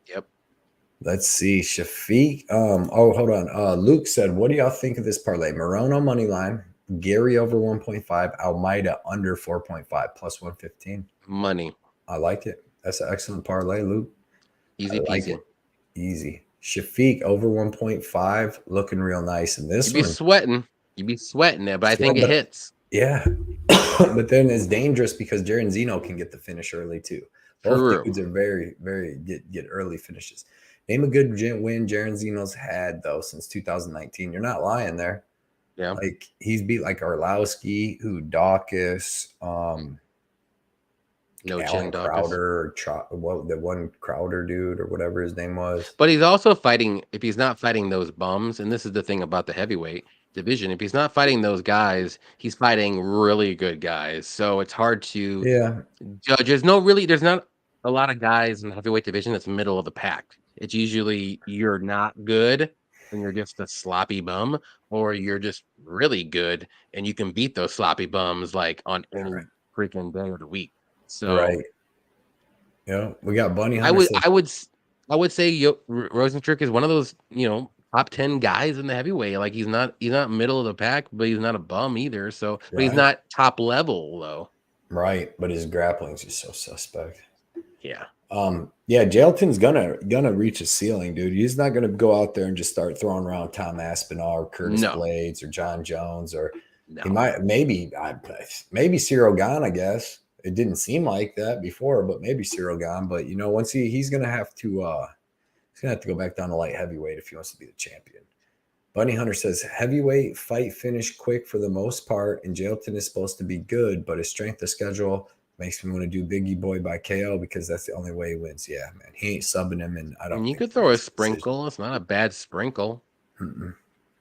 Yep. Let's see. Shafiq. Hold on. Luke said, what do y'all think of this parlay? Morono money line, Garry over 1.5, Almeida under 4.5 plus 115. Money. I like it. That's an excellent parlay, Luke. Easy I like peasy. it. Easy. Shafiq over 1.5, looking real nice. And this You'd be one, sweating. You'd be sweating it, but I think it hits. yeah. But then it's dangerous because Jairzinho can get the finish early too. Both True. dudes are very, very get early finishes. Name a good win Jairzinho's had though since 2019. You're not lying there. Yeah. Like he's beat like Arlowski, who Dawkins, No Alan chin Crowder, or the one Crowder dude or whatever his name was. But he's also fighting. If he's not fighting those bums, and this is the thing about the heavyweight division, if he's not fighting those guys, he's fighting really good guys. So it's hard to judge. There's not a lot of guys in the heavyweight division that's middle of the pack. It's usually you're not good and you're just a sloppy bum, or you're just really good and you can beat those sloppy bums like on any freaking day of the week. So yeah, we got Bunny I Hunter. would say Rozenstruik is one of those, top 10 guys in the heavyweight. Like he's not middle of the pack, but he's not a bum either. So, but he's not top level though. Right, but his grappling's just so suspect. Yeah. Yeah, Jailton's gonna reach a ceiling, dude. He's not gonna go out there and just start throwing around Tom Aspinall or Curtis Blades or John Jones or he might maybe Cyril Gane, I guess. It didn't seem like that before, but maybe Cyril Gane. But once he's gonna have to go back down to light heavyweight if he wants to be the champion. Bunny Hunter says heavyweight fight finish quick for the most part, and Jailton is supposed to be good, but his strength of schedule makes me want to do Biggie Boy by KO because that's the only way he wins. Yeah, man, he ain't subbing him, and I don't. And you could throw a sprinkle. It's not a bad sprinkle.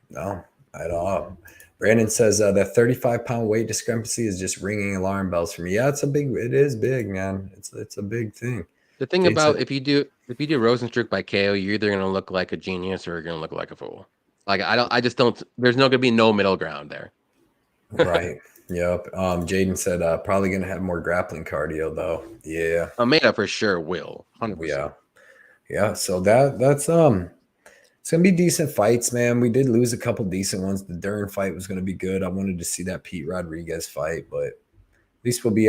No, at all. Brandon says that 35-pound weight discrepancy is just ringing alarm bells for me. Yeah, it is big, man. It's a big thing. The thing about if you do Rozenstruik by KO, you're either gonna look like a genius or you're gonna look like a fool. Like I just don't. There's not gonna be no middle ground there. Right. Yep. Jaden said probably gonna have more grappling cardio though. Yeah. Almeida for sure will. 100%. Yeah. Yeah. So that's it's gonna be decent fights, man. We did lose a couple decent ones. The Dern fight was gonna be good. I wanted to see that Pete Rodriguez fight, but at least we'll be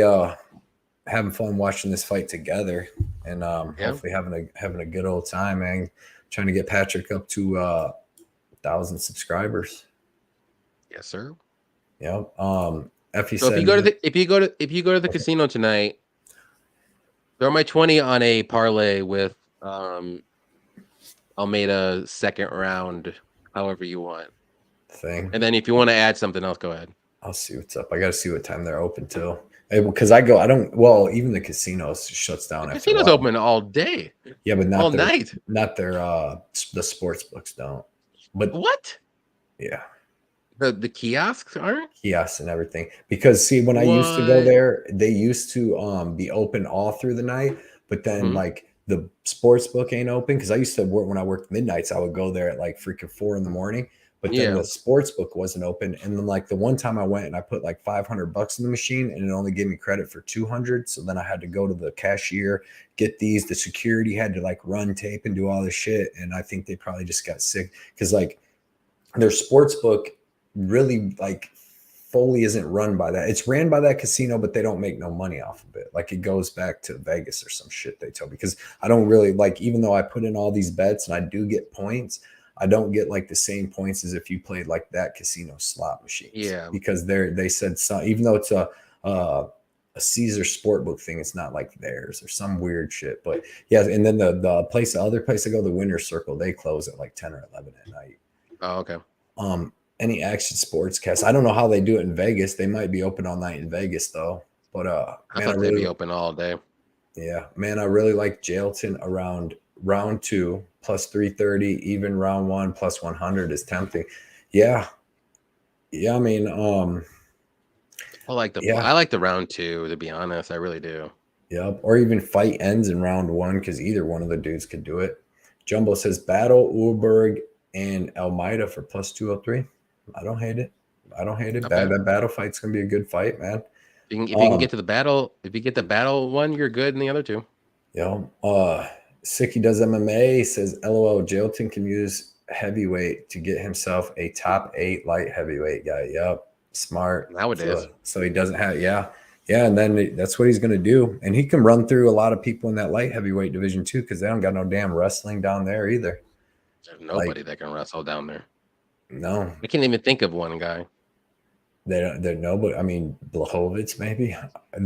having fun watching this fight together and hopefully having a good old time, man. Trying to get Patrick up to 1,000 subscribers. Yes, sir. Yep. Effie said, if you go to the casino tonight, throw my 20 on a parlay with Almeida second round, however you want. Thing. And then if you want to add something else, go ahead. I'll see what's up. I got to see what time they're open till. Because even the casinos shuts down. The casinos open all day. Yeah, but not all night. Not their the sports books don't. But what? Yeah. The kiosks aren't? Kiosks and everything. Because see, when I used to go there, they used to be open all through the night, but then like the sports book ain't open. Because I used to work when I worked midnights, I would go there at like freaking 4 a.m. But then the sports book wasn't open. And then like the one time I went and I put like $500 in the machine and it only gave me credit for 200. So then I had to go to the cashier, get these. The security had to like run tape and do all this shit. And I think they probably just got sick because like their sports book really like fully isn't run by that. It's ran by that casino, but they don't make no money off of it. Like it goes back to Vegas or some shit they tell me because I don't really like, even though I put in all these bets and I do get points, I don't get like the same points as if you played like that casino slot machine. Yeah, because they said some, even though it's a Caesar Sportbook thing, it's not like theirs or some weird shit. The other place I go, the Winner's Circle, they close at like 10 or 11 at night. Oh, okay. Any Action Sportscast, I don't know how they do it in Vegas. They might be open all night in Vegas though. But I thought they'd be open all day. Yeah, man, I really like Jailton around round 2 plus 330, even round 1 plus 100 is tempting. Yeah. I mean, I like the round 2, to be honest. I really do. Yep. Or even fight ends in round 1 because either one of the dudes could do it. Jumbo says battle Ulberg and Almeida for plus 203. I don't hate it. That battle fight's gonna be a good fight, man. If you can get to the battle, if you get the battle one, you're good in the other two. Yeah. Sicky does MMA. He says, LOL, Jailton can use heavyweight to get himself a top 8 light heavyweight guy. Yep. Smart. Nowadays. So he doesn't have, yeah. And then that's what he's going to do. And he can run through a lot of people in that light heavyweight division too, because they don't got no damn wrestling down there either. There's nobody that can wrestle down there. No. I can't even think of one guy. They're nobody. I mean, Blachowicz maybe.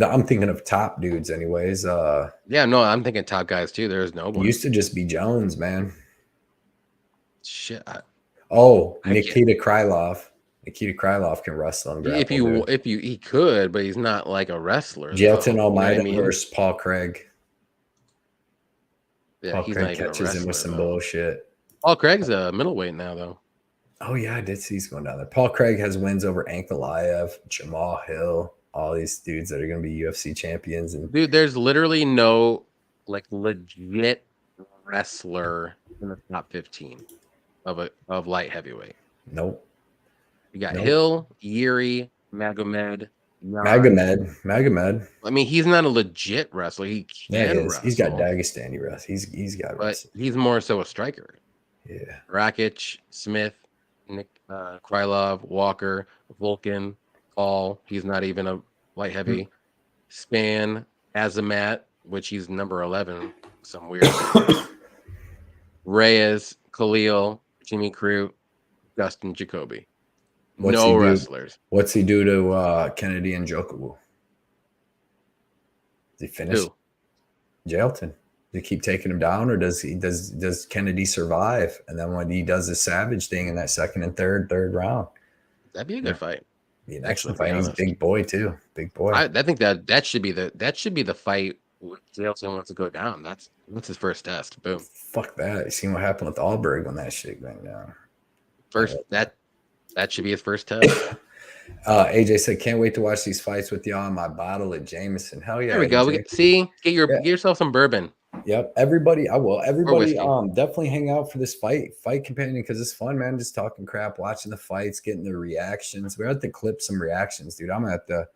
I'm thinking of top dudes, anyways. Yeah, no, I'm thinking top guys too. There's no one. Used to just be Jones, man. Shit. Nikita Krylov. Nikita Krylov can wrestle and grapple. He could, but he's not like a wrestler. Jailton Almeida versus Paul Craig. Yeah, Paul he's Craig not even catches him with some bullshit. Paul Craig's a middleweight now, though. Oh, yeah, I did see he's going down there. Paul Craig has wins over Ankalaev, Jamal Hill, all these dudes that are going to be UFC champions. And dude, there's literally no like legit wrestler in the top 15 of light heavyweight. Nope. You got Hill, Yuri, Magomed. Magomed. I mean, he's not a legit wrestler. He can wrestle. He's got Dagestani wrestling. He's got wrestling. But he's more so a striker. Yeah. Rakic, Smith, Nick Krylov, Walker, Vulcan, Paul. He's not even a light heavy. Span, Azamat, which he's number 11. Some weird. Reyes, Khalil, Jimmy Crute, Dustin Jacoby. No wrestlers. What's he do to Kennedy and Njoku? Does he finish? Who? Jailton. Does he keep taking him down, or does Kennedy survive? And then when he does the savage thing in that second and third round, that'd be a good fight. Be an excellent fight. He's a big boy too. Big boy. I think that should be the fight. Jailton wants to go down. That's his first test. Boom. Fuck that. You seen what happened with Ulberg when that shit went down? That should be his first test. AJ said, "Can't wait to watch these fights with y'all on my bottle of Jameson." Hell yeah! There we go. Get yourself some bourbon. Yep. Everybody, I will. Everybody, definitely hang out for this fight companion, because it's fun, man. Just talking crap, watching the fights, getting the reactions. We have to clip some reactions, dude. I'm at that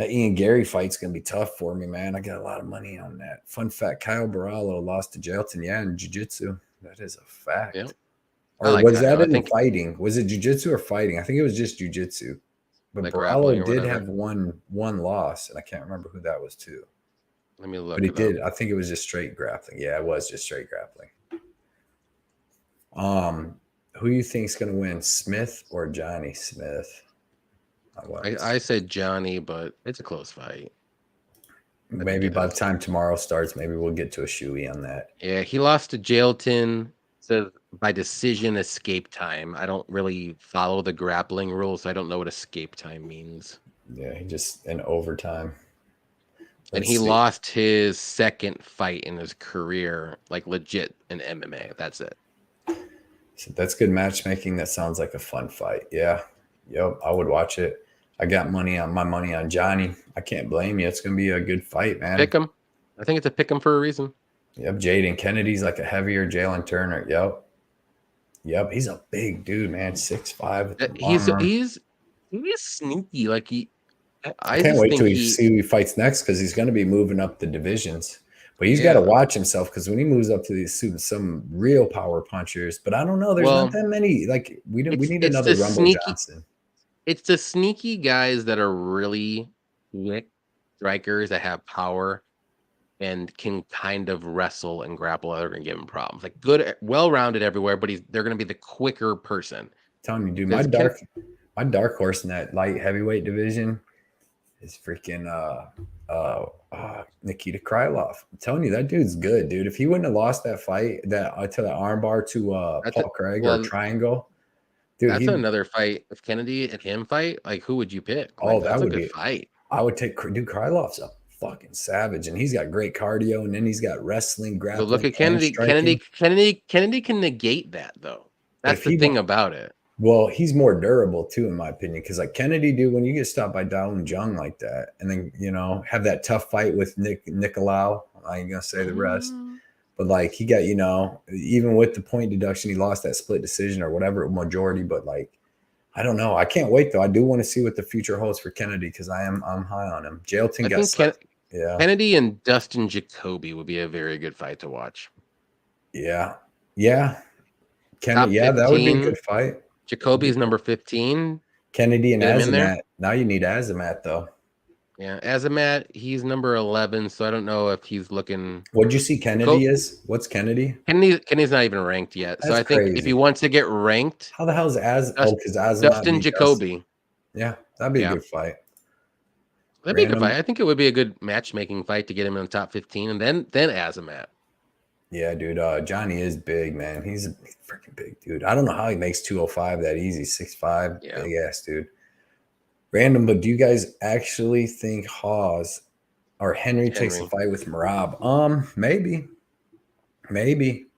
Ian Garry fight's gonna be tough for me, man. I got a lot of money on that. Fun fact: Kyle Barallo lost to Jailton, in jiu-jitsu. That is a fact. Yep. Or was that in fighting? Was it jiu-jitsu or fighting? I think it was just jiu-jitsu. But Barallo did have one loss, and I can't remember who that was too. Let me look. But he did. I think it was just straight grappling. Yeah, it was just straight grappling. Who you think is going to win, Smith or Johnny Smith? I said Johnny, but it's a close fight. Maybe by the time tomorrow starts, maybe we'll get to a shoey on that. Yeah, he lost to Jailton. So by decision, escape time. I don't really follow the grappling rules, so I don't know what escape time means. Yeah, he just in overtime. And he lost his second fight in his career, like legit in MMA. That's it. So that's good matchmaking. That sounds like a fun fight. Yeah. Yep. I would watch it. I got my money on Johnny. I can't blame you. It's going to be a good fight, man. Pick him. I think it's a pick him for a reason. Yep. Jaden Kennedy's like a hevier Jalen Turner. Yep. He's a big dude, man. 6'5". He's sneaky. Like I can't wait till you see who he fights next, because he's going to be moving up the divisions. But he's got to watch himself, because when he moves up to these some real power punchers, but I don't know. There's not that many. Like we need another Rumble Johnson. It's the sneaky guys that are really quick strikers that have power and can kind of wrestle and grapple. They're going to give him problems. Like good, well-rounded everywhere, but they're going to be the quicker person. I'm telling you, dude, my dark horse in that light heavyweight division is freaking Nikita Krylov. I'm telling you, that dude's good, dude. If he wouldn't have lost that fight, to that armbar to Paul Craig or triangle, dude, that's another fight. If Kennedy and him fight, like who would you pick? That would be a fight. I would take Krylov's a fucking savage, and he's got great cardio, and then he's got wrestling, grappling. So look at Kennedy. Kennedy can negate that though. That's the thing about it. Well, he's more durable too, in my opinion, because like Kennedy, dude, when you get stopped by Dalun Jung like that, and then have that tough fight with Nicolau, I ain't gonna say the rest, but like he got even with the point deduction, he lost that split decision or whatever majority. But like, I don't know. I can't wait though. I do want to see what the future holds for Kennedy, because I'm high on him. Jailton Yeah. Kennedy and Dustin Jacoby would be a very good fight to watch. Yeah. Yeah. Top Yeah, that would be a 15. good fight. Jacoby's number 15. Kennedy and Get him in there. Azamat. Now you need Azamat, though. Yeah, Azamat, he's number 11, so I don't know if he's looking. What'd you see Kennedy is? What's Kennedy? Kennedy's not even ranked yet. So That's I think if crazy. he wants to get ranked, How the hell is because Azamat Dustin beat Jacoby. Yeah, that'd be a good fight. That'd be a good fight. I think it would be a good matchmaking fight to get him in the top 15, and then Azamat. Yeah, dude. Johnny is big, man. He's a freaking big dude. I don't know how he makes 205 that easy. 6'5", big ass dude. Random, but do you guys actually think Hawes or Henry takes a fight with Merab? Maybe.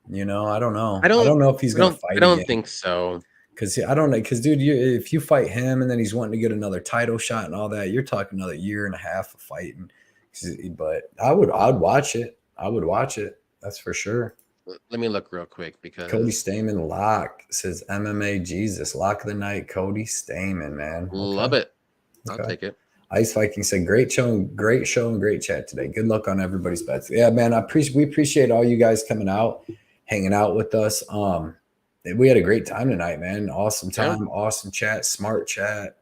You know, I don't know. I don't know if he's gonna fight. I don't think so. Because I don't know. Because dude, if you fight him and then he's wanting to get another title shot and all that, you're talking another year and a half of fighting. But I'd watch it. I would watch it. That's for sure. Let me look real quick because Cody Stamann lock says MMA Jesus lock of the night. Cody Stamann, man, love it. I'll take it. Ice Viking said great show and great chat today. Good luck on everybody's bets. Yeah, man, we appreciate all you guys coming out, hanging out with us. We had a great time tonight, man. Awesome time, awesome chat, smart chat,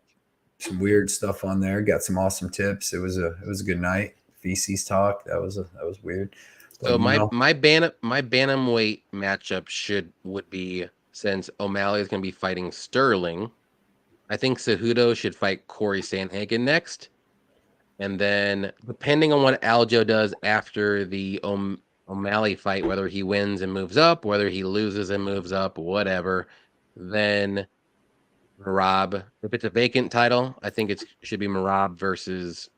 some weird stuff on there. Got some awesome tips. It was a good night. Feces talk. That was weird. But, so my bantamweight matchup would be, since O'Malley is going to be fighting Sterling, I think Cejudo should fight Corey Sandhagen next, and then depending on what Aljo does after the O'Malley fight, whether he wins and moves up, whether he loses and moves up, whatever, then Merab. If it's a vacant title, I think it should be Merab versus,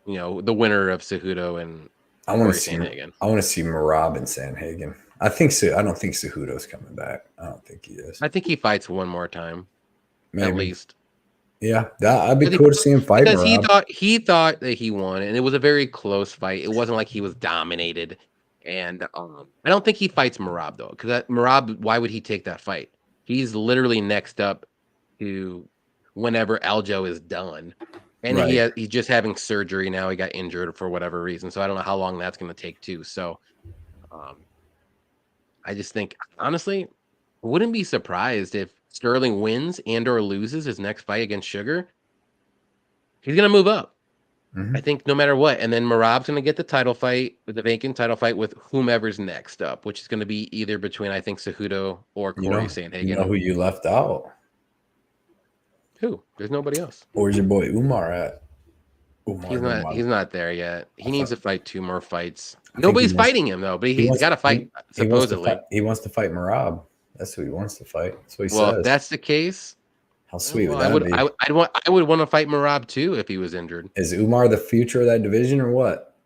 the winner of Cejudo and Corey Sandhagen. I want to see Merab and Sandhagen. I don't think Cejudo's coming back. I don't think he is. I think he fights one more time, at least. Yeah, I'd be cool to see him fight. Because he thought that he won, and it was a very close fight. It wasn't like he was dominated. And I don't think he fights Merab though, because Merab, why would he take that fight? He's literally next up to whenever Aljo is done, and he's just having surgery now. He got injured for whatever reason, so I don't know how long that's going to take too. So, I just think honestly, wouldn't be surprised if Sterling wins and or loses his next fight against Sugar. He's going to move up. I think no matter what. And then Merab's going to get the title fight, with the vacant title fight with whomever's next up, which is going to be either between, I think, Cejudo or Corey Sandhagen. You know who you left out? Who? There's nobody else. Where's your boy Umar at? He's not there yet. He needs to fight 2 more fights. Nobody's fighting him though, but he's got to fight, supposedly. He wants to fight Merab. That's who he wants to fight. That's what he says. Well, if that's the case, how sweet would that be? I would want to fight Merab too if he was injured. Is Umar the future of that division or what?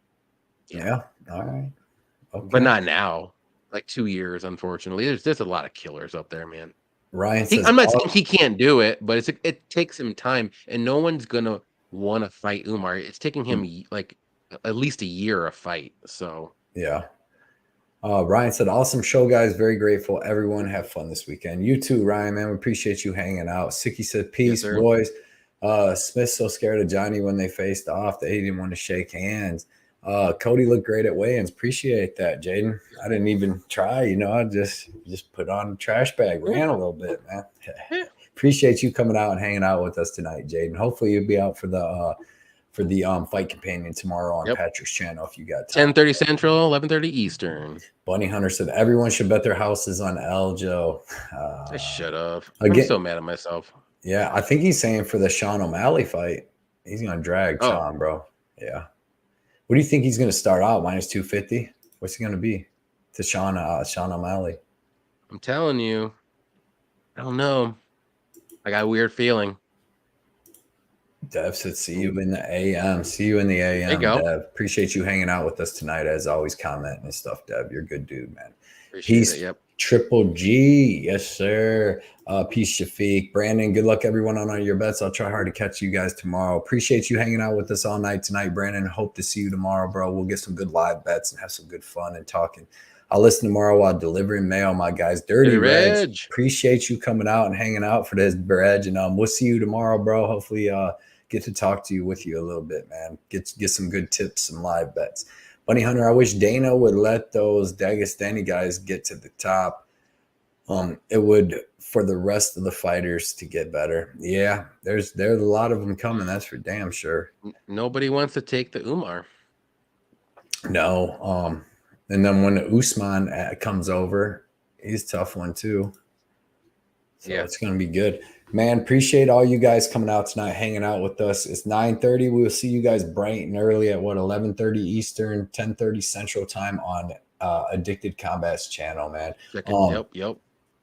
Yeah. All right. Okay. But not now. Like 2 years, unfortunately. There's a lot of killers up there, man. Ryan says, I'm not saying he can't do it, but it takes him time, and no one's gonna want to fight Umar. It's taking him like at least a year a fight. So yeah. Ryan said, awesome show, guys. Very grateful. Everyone have fun this weekend. You too, Ryan, man. We appreciate you hanging out. Sicky said, peace, boys. Smith's so scared of Johnny when they faced off that he didn't want to shake hands. Cody looked great at weigh-ins. Appreciate that, Jaden. I didn't even try, I just put on a trash bag, ran a little bit, man. Appreciate you coming out and hanging out with us tonight, Jaden. Hopefully you'll be out for the Fight Companion tomorrow on Patrick's channel if you got time. 10:30 Central, 11:30 Eastern. Bunny Hunter said everyone should bet their houses on Aljo. I should have. I'm so mad at myself. Yeah, I think he's saying for the Sean O'Malley fight, he's gonna drag Sean, bro. Yeah. What do you think he's gonna start out? Minus 250? What's he gonna be to Sean O'Malley? I'm telling you, I don't know. I got a weird feeling. Dev said, see you in the AM. See you in the AM, there you go. Dev. Appreciate you hanging out with us tonight. As always, commenting and stuff, Dev. You're a good dude, man. Appreciate it, yep. Triple G. Yes, sir. Peace, Shafiq. Brandon, good luck, everyone, on all your bets. I'll try hard to catch you guys tomorrow. Appreciate you hanging out with us all night tonight, Brandon. Hope to see you tomorrow, bro. We'll get some good live bets and have some good fun and talking. I'll listen tomorrow while delivering mail, my guys. Dirty Reg. Appreciate you coming out and hanging out for this, Reg. And we'll see you tomorrow, bro. Hopefully get to talk to you with you a little bit, man. Get some good tips, some live bets. Bunny Hunter, I wish Dana would let those Dagestani guys get to the top. It would for the rest of the fighters to get better. Yeah, there's a lot of them coming. That's for damn sure. Nobody wants to take the Umar. No. And then when Usman comes over, he's a tough one too. So it's going to be good. Man, appreciate all you guys coming out tonight, hanging out with us. It's 9:30. We will see you guys bright and early at 11:30 Eastern, 10:30 Central Time on Addicted Combat's channel, man. Yep.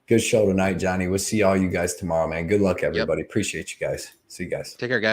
Good show tonight, Johnny. We'll see all you guys tomorrow, man. Good luck, everybody. Appreciate you guys. See you guys. Take care, guys.